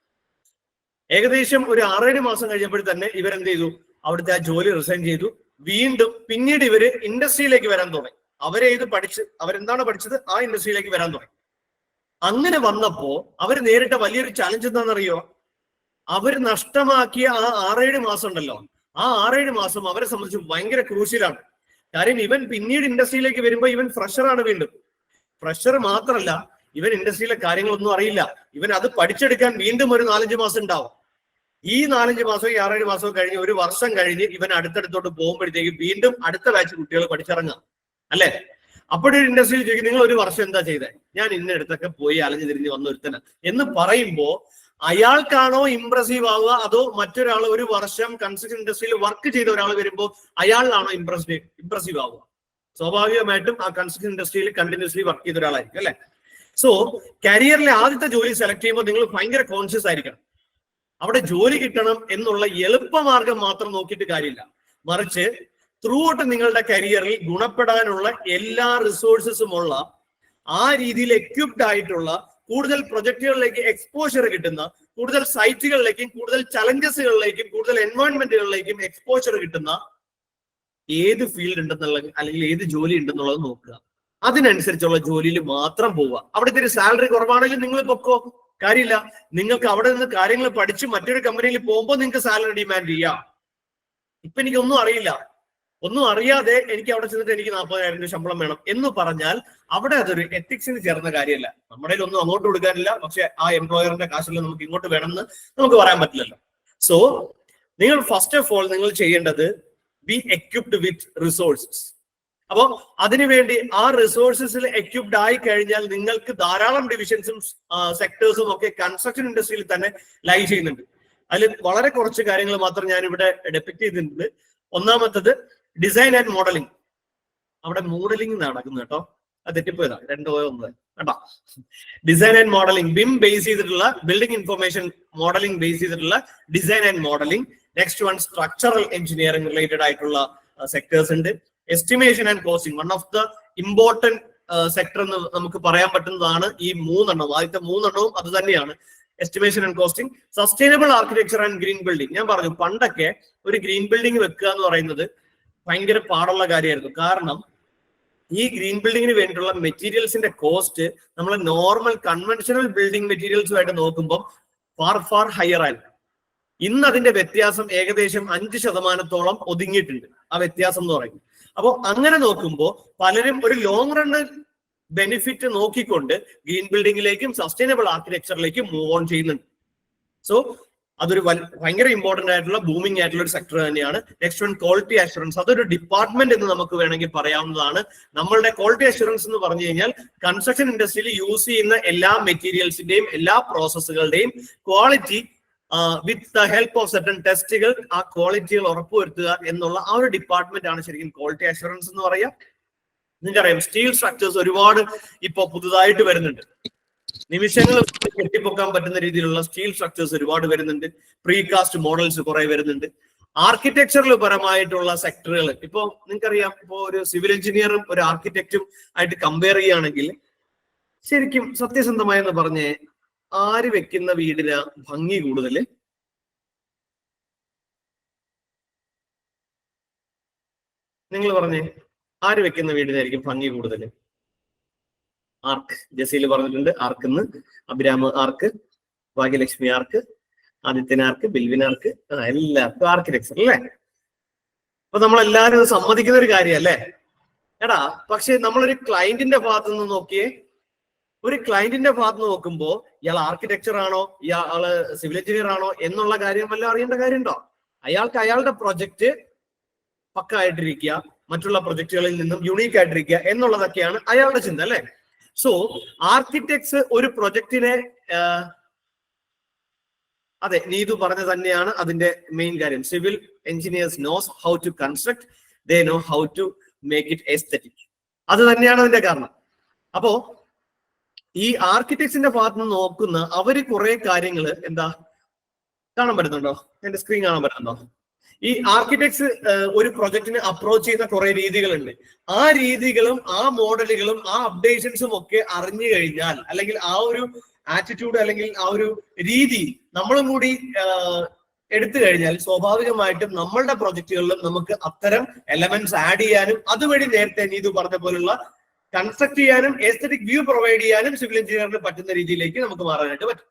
ഏകദേശം ഒരു 6-7 മാസം കഴിഞ്ഞപ്പോൾ തന്നെ ഇവരെന്ത് ചെയ്തു? അവിടുത്തെ ആ ജോലി റിസൈൻ ചെയ്തു. വീണ്ടും പിന്നീട് ഇവര് ഇൻഡസ്ട്രിയിലേക്ക് വരാൻ തുടങ്ങി. അവരെന്താണ് പഠിച്ചത് ആ ഇൻഡസ്ട്രിയിലേക്ക് വരാൻ തുടങ്ങി. അങ്ങനെ വന്നപ്പോ അവർ നേരിട്ട വലിയൊരു ചലഞ്ച് എന്താണെന്നറിയോ? അവർ നഷ്ടമാക്കിയ ആ 6-7 മാസം ഉണ്ടല്ലോ, ആ 6-7 മാസം അവരെ സംബന്ധിച്ച് ഭയങ്കര ക്രൂഷ്യലാണ്. കാര്യം ഇവൻ പിന്നീട് ഇൻഡസ്ട്രിയിലേക്ക് വരുമ്പോൾ ഇവൻ ഫ്രഷറാണ്. വീണ്ടും ഫ്രഷർ മാത്രമല്ല, ഇവൻ ഇൻഡസ്ട്രിയിലെ കാര്യങ്ങളൊന്നും അറിയില്ല. ഇവൻ അത് പഠിച്ചെടുക്കാൻ വീണ്ടും ഒരു 4-5 മാസം ഉണ്ടാവും. ഈ 4-5 മാസവും 6-7 മാസവും കഴിഞ്ഞ് ഒരു വർഷം കഴിഞ്ഞ് ഇവൻ അടുത്തടുത്തോട്ട് പോകുമ്പോഴത്തേക്ക് വീണ്ടും അടുത്ത ബാച്ച് കുട്ടികൾ പഠിച്ചിറങ്ങാം അല്ലെ. അപ്പോഴൊരു ഇൻഡസ്ട്രിയിൽ ചോദിക്കും, നിങ്ങൾ ഒരു വർഷം എന്താ ചെയ്തേ? ഞാൻ ഇന്നടുത്തൊക്കെ പോയി അലഞ്ഞു തിരിഞ്ഞ് വന്ന ഒരുത്തന എന്ന് പറയുമ്പോ അയാൾക്കാണോ ഇംപ്രസീവ് ആവുക, അതോ മറ്റൊരാൾ ഒരു വർഷം കൺസ്ട്രക്ഷൻ ഇൻഡസ്ട്രിയിൽ വർക്ക് ചെയ്ത ഒരാൾ വരുമ്പോൾ അയാളിലാണോ ഇംപ്രസീവ് ആവുക? സ്വാഭാവികമായിട്ടും ആ കൺസ്ട്രക്ഷൻ ഇൻഡസ്ട്രിയിൽ കണ്ടിന്യൂസ്ലി വർക്ക് ചെയ്ത ഒരാളായിരിക്കും അല്ലെ. സോ കരിയറിലെ ആദ്യത്തെ ജോലി സെലക്ട് ചെയ്യുമ്പോൾ നിങ്ങൾ ഭയങ്കര കോൺഷ്യസ് ആയിരിക്കണം. അവിടെ ജോലി കിട്ടണം എന്നുള്ള എളുപ്പമാർഗം മാത്രം നോക്കിയിട്ട് കാര്യമില്ല, മറിച്ച് ത്രൂ ഔട്ട് നിങ്ങളുടെ കരിയറിൽ ഗുണപ്പെടാനുള്ള എല്ലാ റിസോഴ്സസും ഉള്ള, ആ രീതിയിൽ എക്വിപ്ഡ് ആയിട്ടുള്ള, കൂടുതൽ പ്രൊജക്ടുകളിലേക്ക് എക്സ്പോഷർ കിട്ടുന്ന, കൂടുതൽ സൈറ്റുകളിലേക്കും കൂടുതൽ ചലഞ്ചസുകളിലേക്കും കൂടുതൽ എൻവയോൺമെന്റുകളിലേക്കും എക്സ്പോഷർ കിട്ടുന്ന ഏത് ഫീൽഡ് ഉണ്ടെന്നുള്ളത് അല്ലെങ്കിൽ ഏത് ജോലി ഉണ്ടെന്നുള്ളത് നോക്കുക. അതിനനുസരിച്ചുള്ള ജോലിയിൽ മാത്രം പോവുക. അവിടുത്തെ ഒരു സാലറി കുറവാണെങ്കിൽ നിങ്ങൾ പൊക്കോ, കാര്യമില്ല. നിങ്ങൾക്ക് അവിടെ നിന്ന് കാര്യങ്ങൾ പഠിച്ച് മറ്റൊരു കമ്പനിയിൽ പോകുമ്പോൾ നിങ്ങൾക്ക് സാലറി ഡിമാൻഡ് ചെയ്യാം. ഇപ്പൊ എനിക്കൊന്നും അറിയില്ല, ഒന്നും അറിയാതെ എനിക്ക് അവിടെ ചെന്നിട്ട് എനിക്ക് 40,000 രൂപ ശമ്പളം വേണം എന്ന് പറഞ്ഞാൽ അവിടെ അതൊരു എത്തിക്സിന് ചേർന്ന കാര്യമല്ല. നമ്മുടെ ഒന്നും അങ്ങോട്ട് കൊടുക്കാനില്ല, പക്ഷെ ആ എംപ്ലോയറിന്റെ കാശിൽ നമുക്ക് ഇങ്ങോട്ട് വേണമെന്ന് നമുക്ക് പറയാൻ പറ്റില്ലല്ലോ. സോ നിങ്ങൾ ഫസ്റ്റ് ഓഫ് ഓൾ നിങ്ങൾ ചെയ്യേണ്ടത് ബി എക്വിപ്ഡ് വിത്ത് റിസോഴ്സസ്. അപ്പോ അതിനുവേണ്ടി ആ റിസോഴ്സസിൽ എക്വിപ്ഡ് ആയി കഴിഞ്ഞാൽ നിങ്ങൾക്ക് ധാരാളം ഡിവിഷൻസും സെക്ടേഴ്സും ഒക്കെ കൺസ്ട്രക്ഷൻ ഇൻഡസ്ട്രിയിൽ തന്നെ ലൈ ചെയ്യുന്നുണ്ട്. അതിൽ വളരെ കുറച്ച് കാര്യങ്ങൾ മാത്രം ഞാൻ ഇവിടെ ഡെപിക്ട് ചെയ്തിട്ടുണ്ട്. ഒന്നാമത്തത് ഡിസൈൻ ആൻഡ് മോഡലിംഗ്. അവിടെ മോഡലിംഗ് നടക്കുന്നു കേട്ടോ, അത് തെറ്റിപ്പോയതാ, 2-1 കേട്ടോ. Design and modelling, BHIM base ചെയ്തിട്ടുള്ള ബിൽഡിംഗ് ഇൻഫർമേഷൻ മോഡലിംഗ് ബേസ് ചെയ്തിട്ടുള്ള design and modelling. Next one structural engineering related ആയിട്ടുള്ള സെക്ടേഴ്സ് ഉണ്ട്. Estimation and costing, one of the important sector എന്ന് നമുക്ക് പറയാൻ പറ്റുന്നതാണ് ഈ 3 എണ്ണം. ആദ്യത്തെ 3 എണ്ണവും അത് തന്നെയാണ്, estimation and costing. Sustainable architecture and green building. ഞാൻ പറഞ്ഞു പണ്ടൊക്കെ ഒരു ഗ്രീൻ ബിൽഡിംഗ് വെക്കുക എന്ന് പറയുന്നത് ഭയങ്കര പാടുള്ള കാര്യമായിരുന്നു. കാരണം ഈ ഗ്രീൻ ബിൽഡിങ്ങിന് വേണ്ടിയിട്ടുള്ള മെറ്റീരിയൽസിന്റെ കോസ്റ്റ് നമ്മൾ നോർമൽ കൺവെൻഷണൽ ബിൽഡിംഗ് മെറ്റീരിയൽസുമായിട്ട് നോക്കുമ്പോൾ ഫാർ ഹയർ ആയിരുന്നു. ഇന്ന് അതിന്റെ വ്യത്യാസം ഏകദേശം 5% ഒതുങ്ങിയിട്ടുണ്ട്, ആ വ്യത്യാസം എന്ന് പറയുന്നത്. അപ്പോൾ അങ്ങനെ നോക്കുമ്പോൾ പലരും ഒരു ലോങ് റൺ ബെനിഫിറ്റ് നോക്കിക്കൊണ്ട് ഗ്രീൻ ബിൽഡിങ്ങിലേക്കും സസ്റ്റൈനബിൾ ആർക്കിടെക്ചറിലേക്കും മൂവ് ഓൺ ചെയ്യുന്നുണ്ട്. സോ അതൊരു ഭയങ്കര ഇമ്പോർട്ടന്റ് ആയിട്ടുള്ള ബൂമിംഗ് ആയിട്ടുള്ള ഒരു സെക്ടർ തന്നെയാണ്. Next one quality assurance. അതൊരു ഡിപ്പാർട്ട്മെന്റ് എന്ന് നമുക്ക് വേണമെങ്കിൽ പറയാവുന്നതാണ്. നമ്മളുടെ ക്വാളിറ്റി അഷുറൻസ് എന്ന് പറഞ്ഞു കഴിഞ്ഞാൽ കൺസ്ട്രക്ഷൻ ഇൻഡസ്ട്രിയിൽ യൂസ് ചെയ്യുന്ന എല്ലാ മെറ്റീരിയൽസിന്റെയും എല്ലാ പ്രോസസ്സുകളുടെയും quality with the help of certain ടെസ്റ്റുകൾ ആ ക്വാളിറ്റികൾ ഉറപ്പുവരുത്തുക എന്നുള്ള ആ ഒരു ഡിപ്പാർട്ട്മെന്റ് ആണ് ശരിക്കും ക്വാളിറ്റി അഷുറൻസ് എന്ന് പറയാം. നിങ്ങൾക്കറിയാം സ്റ്റീൽ സ്ട്രക്ചേഴ്സ് ഒരുപാട് ഇപ്പൊ പുതുതായിട്ട് വരുന്നുണ്ട്. നിമിഷങ്ങൾ കെട്ടിപ്പൊക്കാൻ പറ്റുന്ന രീതിയിലുള്ള സ്റ്റീൽ സ്ട്രക്ചേഴ്സ് ഒരുപാട് വരുന്നുണ്ട്. പ്രീകാസ്റ്റ് മോഡൽസ് കുറെ വരുന്നുണ്ട്. ആർക്കിടെക്ചറിൽ പരമായിട്ടുള്ള സെക്ടറുകൾ ഇപ്പൊ നിങ്ങൾക്കറിയാം, ഇപ്പോ ഒരു സിവിൽ എഞ്ചിനീയറും ഒരു ആർക്കിടെക്റ്റും ആയിട്ട് കമ്പയർ ചെയ്യുകയാണെങ്കിൽ ശരിക്കും സത്യസന്ധമായെന്ന് പറഞ്ഞേ ആര് വെക്കുന്ന വീടിന് ഭംഗി കൂടുതൽ? നിങ്ങൾ പറഞ്ഞേ, ആര് വെക്കുന്ന വീടിനായിരിക്കും ഭംഗി കൂടുതൽ? ആർക്ക്. ജസീൽ പറഞ്ഞിട്ടുണ്ട് ആർക്കെന്ന്. അഭിരാമ ആർക്ക്, ഭാഗ്യലക്ഷ്മി ആർക്ക്, ആദിത്യൻ ആർക്ക്, ബിൽവിൻ ആർക്ക്, എല്ലാവർക്കും ആർക്കിടെക്ചർ അല്ലേ? അപ്പൊ നമ്മളെല്ലാരും സമ്മതിക്കുന്ന ഒരു കാര്യം അല്ലേ എടാ. പക്ഷെ നമ്മളൊരു ക്ലയന്റിന്റെ ഭാഗത്ത് നിന്ന് നോക്കിയേ, ഒരു ക്ലയന്റിന്റെ ഭാഗത്ത് നിന്ന് നോക്കുമ്പോ ഇയാൾ ആർക്കിടെക്ചർ ആണോ ഇയാള് സിവിൽ എഞ്ചിനീയർ ആണോ എന്നുള്ള കാര്യം വല്ല അറിയേണ്ട കാര്യമുണ്ടോ? അയാൾക്ക് അയാളുടെ പ്രൊജക്ട് പക്ക ആയിട്ടിരിക്കുക, മറ്റുള്ള പ്രൊജക്ടുകളിൽ നിന്നും യുണീക്ക് ആയിട്ടിരിക്കുക എന്നുള്ളതൊക്കെയാണ് അയാളുടെ ചിന്ത അല്ലെ. സോ ആർക്കിടെക്ട്സ് ഒരു പ്രൊജക്ടിനെ അതെ നീതു പറഞ്ഞ തന്നെയാണ് അതിന്റെ മെയിൻ കാര്യം. Civil engineers knows how to construct, they know how to make it aesthetic. അത് തന്നെയാണ് അതിന്റെ കാരണം. അപ്പോ ഈ ആർക്കിടെക്ട്സിന്റെ ഭാഗത്ത് നിന്ന് നോക്കുന്ന അവര് കുറെ കാര്യങ്ങൾ എന്താ കാണാൻ പറ്റുന്നുണ്ടോ? എന്റെ സ്ക്രീൻ കാണാൻ പറ്റുന്നുണ്ടോ? ഈ ആർക്കിടെക്ട്സ് ഒരു പ്രൊജക്ടിനെ അപ്രോച്ച് ചെയ്യുന്ന കുറെ രീതികളുണ്ട്. ആ രീതികളും ആ മോഡലുകളും ആ അപ്ഡേഷൻസും ഒക്കെ അറിഞ്ഞു കഴിഞ്ഞാൽ, അല്ലെങ്കിൽ ആ ഒരു ആറ്റിറ്റ്യൂഡ് അല്ലെങ്കിൽ ആ ഒരു രീതി നമ്മളും കൂടി എടുത്തു കഴിഞ്ഞാൽ സ്വാഭാവികമായിട്ടും നമ്മളുടെ പ്രൊജക്ടുകളിലും നമുക്ക് അത്തരം എലമെന്റ്സ് ആഡ് ചെയ്യാനും അതുവഴി നേരത്തെ നീതു പറഞ്ഞ പോലുള്ള കൺസ്ട്രക്ട് ചെയ്യാനും എസ്തെറ്റിക് വ്യൂ പ്രൊവൈഡ് ചെയ്യാനും സിവിൽ എഞ്ചിനീയറിന് പറ്റുന്ന രീതിയിലേക്ക് നമുക്ക് മാറാനായിട്ട് പറ്റും.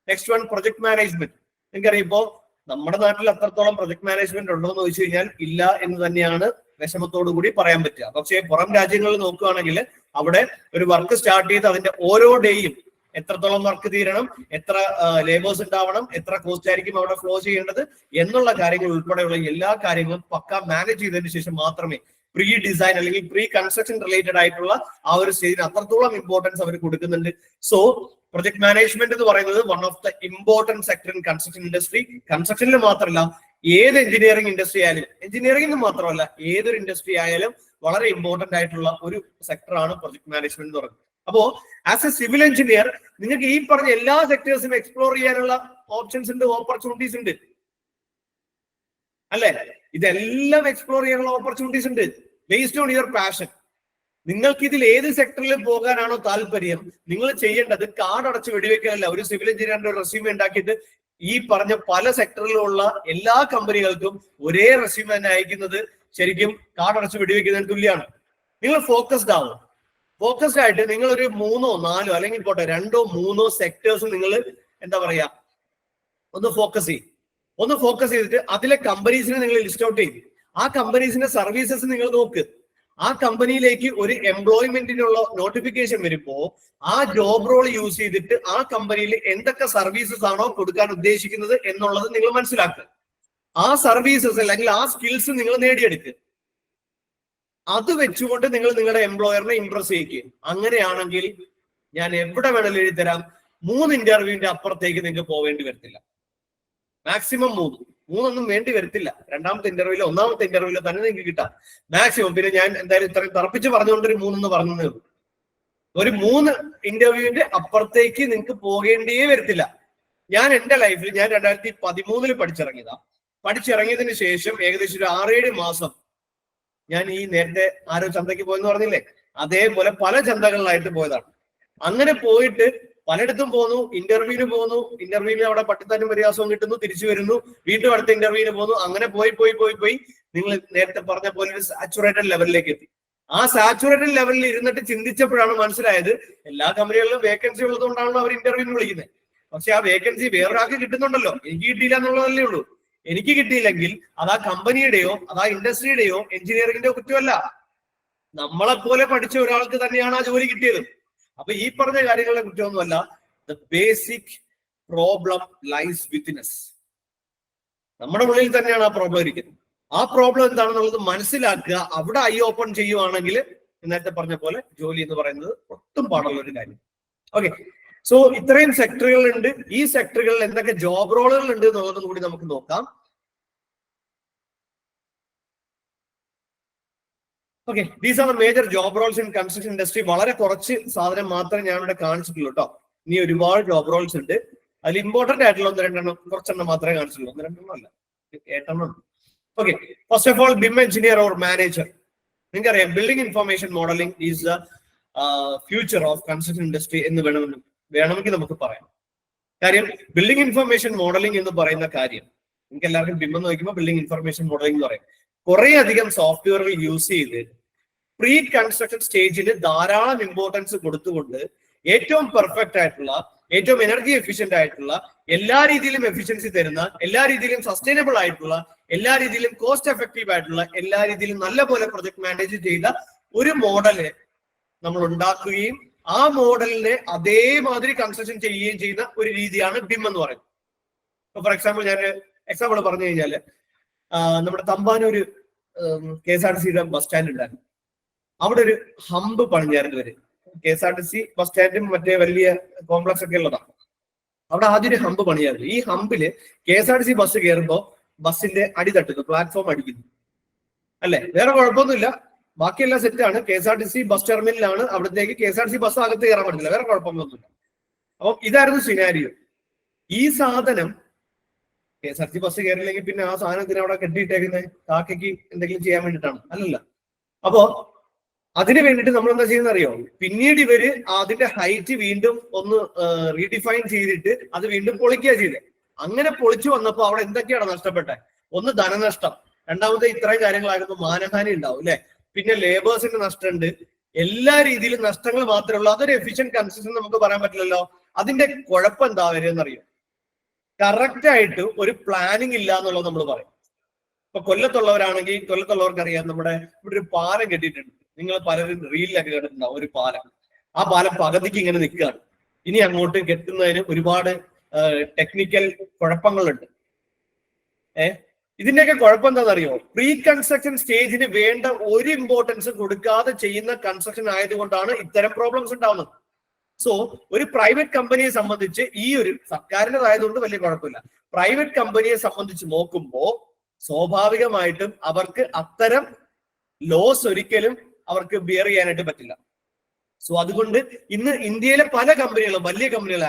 Next one project management. എനിക്കറിയാം ഇപ്പോ നമ്മുടെ നാട്ടിൽ അത്രത്തോളം പ്രൊജക്ട് മാനേജ്മെന്റ് ഉണ്ടോ എന്ന് ചോദിച്ചു കഴിഞ്ഞാൽ ഇല്ല എന്ന് തന്നെയാണ് വിഷമത്തോടു കൂടി പറയാൻ പറ്റുക. പക്ഷേ പുറം രാജ്യങ്ങളിൽ നോക്കുകയാണെങ്കിൽ അവിടെ ഒരു വർക്ക് സ്റ്റാർട്ട് ചെയ്ത് അതിന്റെ ഓരോ ഡേയും എത്രത്തോളം വർക്ക് തീരണം, എത്ര ലേബേഴ്സ് ഉണ്ടാവണം, എത്ര കോസ്റ്റ് ആയിരിക്കും അവിടെ ഫ്ലോ ചെയ്യേണ്ടത് എന്നുള്ള കാര്യങ്ങൾ ഉൾപ്പെടെയുള്ള എല്ലാ കാര്യങ്ങളും പക്ക മാനേജ് ചെയ്തതിനു ശേഷം മാത്രമേ പ്രീ ഡിസൈൻ അല്ലെങ്കിൽ പ്രീ കൺസ്ട്രക്ഷൻ റിലേറ്റഡ് ആയിട്ടുള്ള ആ ഒരു സ്റ്റേജിന് അത്രത്തോളം ഇമ്പോർട്ടൻസ് അവർ കൊടുക്കുന്നുണ്ട്. സോ പ്രൊജക്ട് മാനേജ്മെന്റ് എന്ന് പറയുന്നത് one of the important sector in construction industry. കൺസ്ട്രക്ഷനിൽ മാത്രമല്ല, ഏത് എഞ്ചിനീയറിംഗ് ഇൻഡസ്ട്രി ആയാലും, എഞ്ചിനീയറിംഗിന് മാത്രമല്ല ഏതൊരു ഇൻഡസ്ട്രി ആയാലും വളരെ ഇമ്പോർട്ടന്റ് ആയിട്ടുള്ള ഒരു സെക്ടറാണ് പ്രൊജക്ട് മാനേജ്മെന്റ് എന്ന് പറയുന്നത്. അപ്പോ ആസ് എ സിവിൽ എഞ്ചിനീയർ നിങ്ങൾക്ക് ഈ പറഞ്ഞ എല്ലാ സെക്ടേഴ്സും എക്സ്പ്ലോർ ചെയ്യാനുള്ള ഓപ്ഷൻസ് ഉണ്ട്, ഓപ്പർച്യൂണിറ്റീസ് ഉണ്ട് അല്ലെ? ഇതെല്ലാം എക്സ്പ്ലോർ ചെയ്യാനുള്ള ഓപ്പർച്യൂണിറ്റീസ് ഉണ്ട് ബേസ്ഡ് ഓൺ യുവർ പാഷൻ. നിങ്ങൾക്ക് ഇതിൽ ഏത് സെക്ടറിൽ പോകാനാണോ താല്പര്യം, നിങ്ങൾ ചെയ്യേണ്ടത് കാർഡ് അടച്ച് വെടിവെക്കാനല്ല. ഒരു സിവിൽ എഞ്ചിനീയറിന്റെ റെസ്യൂമെ ഉണ്ടാക്കിയിട്ട് ഈ പറഞ്ഞ പല സെക്ടറിലുള്ള എല്ലാ കമ്പനികൾക്കും ഒരേ റെസ്യൂമെ തന്നെ അയക്കുന്നത് ശരിക്കും കാർഡ് അടച്ച് വെടിവെക്കുന്നതിന് തുല്യമാണ്. നിങ്ങൾ ഫോക്കസ്ഡ് ആവും. ഫോക്കസ്ഡ് ആയിട്ട് നിങ്ങൾ ഒരു 3 or 4 അല്ലെങ്കിൽ പോട്ടെ 2 or 3 സെക്ടേഴ്സ് നിങ്ങൾ എന്താ പറയാ ഒന്ന് ഫോക്കസ് ചെയ്തിട്ട് അതിലെ കമ്പനീസിനെ നിങ്ങൾ ലിസ്റ്റ് ഔട്ട് ചെയ്യും. ആ കമ്പനീസിന്റെ സർവീസസ് നിങ്ങൾ നോക്ക്. ആ കമ്പനിയിലേക്ക് ഒരു എംപ്ലോയ്മെന്റിനുള്ള നോട്ടിഫിക്കേഷൻ വരുമ്പോ ആ ജോബ് റോൾ യൂസ് ചെയ്തിട്ട് ആ കമ്പനിയിൽ എന്തൊക്കെ സർവീസസ് ആണോ കൊടുക്കാൻ ഉദ്ദേശിക്കുന്നത് എന്നുള്ളത് നിങ്ങൾ മനസ്സിലാക്കുക. ആ സർവീസസ് അല്ലെങ്കിൽ ആ സ്കിൽസ് നിങ്ങൾ നേടിയെടുക്കുക. അത് വെച്ചുകൊണ്ട് നിങ്ങൾ നിങ്ങളുടെ എംപ്ലോയറിനെ ഇംപ്രസ് ചെയ്യിക്കുക. അങ്ങനെയാണെങ്കിൽ ഞാൻ എവിടെ വേണമെങ്കിലും എഴുതി തരാം, 3 ഇന്റർവ്യൂവിന്റെ അപ്പുറത്തേക്ക് നിങ്ങൾക്ക് പോവേണ്ടി വരത്തില്ല. മാക്സിമം 3 വേണ്ടി വരത്തില്ല. 2ാമത്തെ ഇന്റർവ്യൂവിലോ 1ാമത്തെ ഇന്റർവ്യൂവിലോ തന്നെ നിങ്ങൾക്ക് കിട്ടാം മാക്സിമം. പിന്നെ ഞാൻ എന്തായാലും ഇത്രയും തറപ്പിച്ച് പറഞ്ഞുകൊണ്ട് ഒരു 3 പറഞ്ഞതേ ഉള്ളൂ. ഒരു 3 ഇന്റർവ്യൂവിന്റെ അപ്പുറത്തേക്ക് നിങ്ങൾക്ക് പോകേണ്ടിയേ വരത്തില്ല. ഞാൻ എന്റെ ലൈഫിൽ ഞാൻ 2013 പഠിച്ചിറങ്ങിയതാ. പഠിച്ചിറങ്ങിയതിന് ശേഷം ഏകദേശം ഒരു 6-7 മാസം ഞാൻ ഈ നേരത്തെ ആരോ ചന്തയ്ക്ക് പോയെന്ന് പറഞ്ഞില്ലേ, അതേപോലെ പല ചന്തകളിലായിട്ട് പോയതാണ്. അങ്ങനെ പോയിട്ട് പലയിടത്തും പോന്നു, ഇന്റർവ്യൂവിന് പോന്നു, ഇന്റർവ്യൂവിന് അവിടെ പട്ടിത്താനും പരിഹാസവും കിട്ടുന്നു, തിരിച്ചു വരുന്നു, വീണ്ടും അടുത്ത ഇന്റർവ്യൂവിന് പോന്നു. അങ്ങനെ പോയി നിങ്ങൾ നേരത്തെ പറഞ്ഞ പോലെ ഒരു സാച്ചുറേറ്റഡ് ലെവലിലേക്ക് എത്തി. ആ സാച്ചുറേറ്റഡ് ലെവലിൽ ഇരുന്നിട്ട് ചിന്തിച്ചപ്പോഴാണ് മനസ്സിലായത് എല്ലാ കമ്പനികളിലും വേക്കൻസി ഉള്ളതുകൊണ്ടാണല്ലോ അവർ ഇന്റർവ്യൂവിന് വിളിക്കുന്നത്. പക്ഷെ ആ വേക്കൻസി വേറൊരാൾക്ക് കിട്ടുന്നുണ്ടല്ലോ, എനിക്ക് കിട്ടിയില്ല എന്നുള്ളതല്ലേ ഉള്ളൂ. എനിക്ക് കിട്ടിയില്ലെങ്കിൽ അത് ആ കമ്പനിയുടെയോ അത് ആ ഇൻഡസ്ട്രിയുടെയോ എഞ്ചിനീയറിംഗിന്റെയോ കുറ്റമല്ല, നമ്മളെപ്പോലെ പഠിച്ച ഒരാൾക്ക് തന്നെയാണ് ആ ജോലി കിട്ടിയത്. അപ്പൊ ഈ പറഞ്ഞ കാര്യങ്ങളുടെ കുറ്റമൊന്നുമല്ല. The basic problem lies within us. നമ്മുടെ ഉള്ളിൽ തന്നെയാണ് ആ പ്രോബ്ലം ഇരിക്കുന്നത്. ആ പ്രോബ്ലം എന്താണെന്നുള്ളത് മനസ്സിലാക്കുക. അവിടെ ഐ ഓപ്പൺ ചെയ്യുവാണെങ്കിൽ നേരത്തെ പറഞ്ഞ പോലെ ജോലി എന്ന് പറയുന്നത് ഒട്ടും പാടുള്ള ഒരു കാര്യം. ഓക്കെ, സോ ഇത്രയും സെക്ടറുകളുണ്ട്. ഈ സെക്ടറുകളിൽ എന്തൊക്കെ ജോബ് റോളുകൾ ഉണ്ട് എന്നുള്ളതും കൂടി നമുക്ക് നോക്കാം. Okay, these are the major job Rolls in construction industry. വളരെ കുറച്ച് സാധനം മാത്രമേ ഞാൻ ഇവിടെ കാണിച്ചിട്ടുള്ളൂ കേട്ടോ. ഇനി ഒരുപാട് ജോബ് റോൾസ് ഉണ്ട്. അതിൽ ഇമ്പോർട്ടന്റ് ആയിട്ടുള്ള 1-2 കുറച്ചെണ്ണം മാത്രമേ കാണിച്ചിട്ടുള്ളൂ. 1-2 അല്ല, 8 okay, first of all BIM engineer or manager. നിങ്ങൾക്കറിയാം building information modeling is the future of construction industry എന്ന് വേണമെങ്കിൽ നമുക്ക് പറയാം. കാര്യം ബിൽഡിംഗ് ഇൻഫർമേഷൻ മോഡലിംഗ് എന്ന് പറയുന്ന കാര്യം നിങ്ങൾക്ക് എല്ലാവർക്കും ബിം എന്ന് നോക്കുമ്പോൾ ബിൽഡിംഗ് ഇൻഫർമേഷൻ മോഡലിംഗ് എന്ന് പറയും. കുറെ അധികം സോഫ്റ്റ്വെയറുകൾ യൂസ് ചെയ്ത് പ്രീ കൺസ്ട്രക്ഷൻ സ്റ്റേജിന് ധാരാളം ഇമ്പോർട്ടൻസ് കൊടുത്തുകൊണ്ട് ഏറ്റവും പെർഫെക്റ്റ് ആയിട്ടുള്ള, ഏറ്റവും എനർജി എഫിഷ്യന്റ് ആയിട്ടുള്ള, എല്ലാ രീതിയിലും എഫിഷ്യൻസി തരുന്ന, എല്ലാ രീതിയിലും സസ്റ്റൈനബിൾ ആയിട്ടുള്ള, എല്ലാ രീതിയിലും കോസ്റ്റ് എഫക്റ്റീവ് ആയിട്ടുള്ള, എല്ലാ രീതിയിലും നല്ലപോലെ പ്രൊജക്ട് മാനേജ് ചെയ്ത ഒരു മോഡല് നമ്മൾ ഉണ്ടാക്കുകയും ആ മോഡലിനെ അതേമാതിരി കൺസ്ട്രക്ഷൻ ചെയ്യുകയും ചെയ്യുന്ന ഒരു രീതിയാണ് ബിം എന്ന് പറയുന്നത്. ഫോർ എക്സാമ്പിൾ ഞാൻ എക്സാമ്പിൾ പറഞ്ഞു കഴിഞ്ഞാല് നമ്മുടെ തമ്പാനൂര് KSRTC ബസ് സ്റ്റാൻഡ് ഉണ്ടായിരുന്നു. അവിടെ ഒരു ഹമ്പ് പണിഞ്ഞായിരുന്നു വരും. KSRTC ബസ് സ്റ്റാൻഡും മറ്റേ വലിയ കോംപ്ലക്സ് ഒക്കെ ഉള്ളതാണ്. അവിടെ ആദ്യം ഒരു ഹമ്പ് പണിയായിരുന്നു. ഈ ഹമ്പില് KSRTC ബസ് കയറുമ്പോൾ ബസ്സിന്റെ അടി തട്ടുന്നു, പ്ലാറ്റ്ഫോം അടിക്കുന്നു അല്ലെ, വേറെ കുഴപ്പമൊന്നുമില്ല, ബാക്കിയെല്ലാം സെറ്റാണ്. KSRTC ബസ് ടെർമിനലാണ്, അവിടത്തേക്ക് KSRTC ബസ് അകത്ത് കയറാൻ പറ്റില്ല, വേറെ കുഴപ്പമൊന്നുമില്ല. അപ്പം ഇതായിരുന്നു സിനാരിയോ. ഈ സാധനം KSRTC ബസ് കയറില്ലെങ്കിൽ പിന്നെ ആ സാധനത്തിന് അവിടെ കെട്ടിയിട്ടേക്കുന്നത് കാക്കയ്ക്ക് എന്തെങ്കിലും ചെയ്യാൻ വേണ്ടിയിട്ടാണ്? അല്ലല്ല. അപ്പോ അതിന് വേണ്ടിയിട്ട് നമ്മൾ എന്താ ചെയ്യുന്ന അറിയോ? പിന്നീട് ഇവര് അതിന്റെ ഹൈറ്റ് വീണ്ടും ഒന്ന് റീഡിഫൈൻ ചെയ്തിട്ട് അത് വീണ്ടും പൊളിക്കുക ചെയ്തേ. അങ്ങനെ പൊളിച്ചു വന്നപ്പോ അവിടെ എന്തൊക്കെയാണ് നഷ്ടപ്പെട്ടെ? ഒന്ന് ധനനഷ്ടം, രണ്ടാമത്തെ ഇത്രയും കാര്യങ്ങളായിരുന്നു, മാനഹാനി ഉണ്ടാവും അല്ലെ, പിന്നെ ലേബേഴ്സിന്റെ നഷ്ടമുണ്ട്, എല്ലാ രീതിയിലും നഷ്ടങ്ങൾ മാത്രമേ ഉള്ളൂ. അതൊരു എഫിഷ്യന്റ് കൺസ്ട്രക്ഷൻ നമുക്ക് പറയാൻ പറ്റില്ലല്ലോ. അതിന്റെ കുഴപ്പം എന്താ വരുന്നറിയോ? കറക്റ്റ് ആയിട്ട് ഒരു പ്ലാനിങ് ഇല്ല എന്നുള്ളത് നമ്മൾ പറയും. ഇപ്പൊ കൊല്ലത്തുള്ളവരാണെങ്കിൽ കൊല്ലത്തുള്ളവർക്ക് അറിയാം, നമ്മുടെ ഇവിടെ ഒരു പാലം കെട്ടിയിട്ടുണ്ട്. നിങ്ങൾ പലരും റീലിലൊക്കെ കണ്ടിട്ടുണ്ടാവും ഒരു പാലം. ആ പാലം പകുതിക്ക് ഇങ്ങനെ നിൽക്കുകയാണ്. ഇനി അങ്ങോട്ട് കെട്ടുന്നതിന് ഒരുപാട് ടെക്നിക്കൽ കുഴപ്പങ്ങളുണ്ട്. ഇതിന്റെയൊക്കെ കുഴപ്പം എന്താണെന്നറിയോ? പ്രീ കൺസ്ട്രക്ഷൻ സ്റ്റേജിന് വേണ്ട ഒരു ഇമ്പോർട്ടൻസും കൊടുക്കാതെ ചെയ്യുന്ന കൺസ്ട്രക്ഷൻ ആയതുകൊണ്ടാണ് ഇത്തരം പ്രോബ്ലംസ് ഉണ്ടാവുന്നത്. സോ ഒരു പ്രൈവറ്റ് കമ്പനിയെ സംബന്ധിച്ച് ഈ ഒരു സർക്കാരിൻ്റെതായതുകൊണ്ട് വലിയ കുഴപ്പമില്ല. പ്രൈവറ്റ് കമ്പനിയെ സംബന്ധിച്ച് നോക്കുമ്പോൾ സ്വാഭാവികമായിട്ടും അവർക്ക് അത്തരം ലോസ് ഒരിക്കലും അവർക്ക് ബിയർ ചെയ്യാനായിട്ട് പറ്റില്ല. സോ അതുകൊണ്ട് ഇന്ന് ഇന്ത്യയിലെ പല കമ്പനികളും, വലിയ കമ്പനികൾ,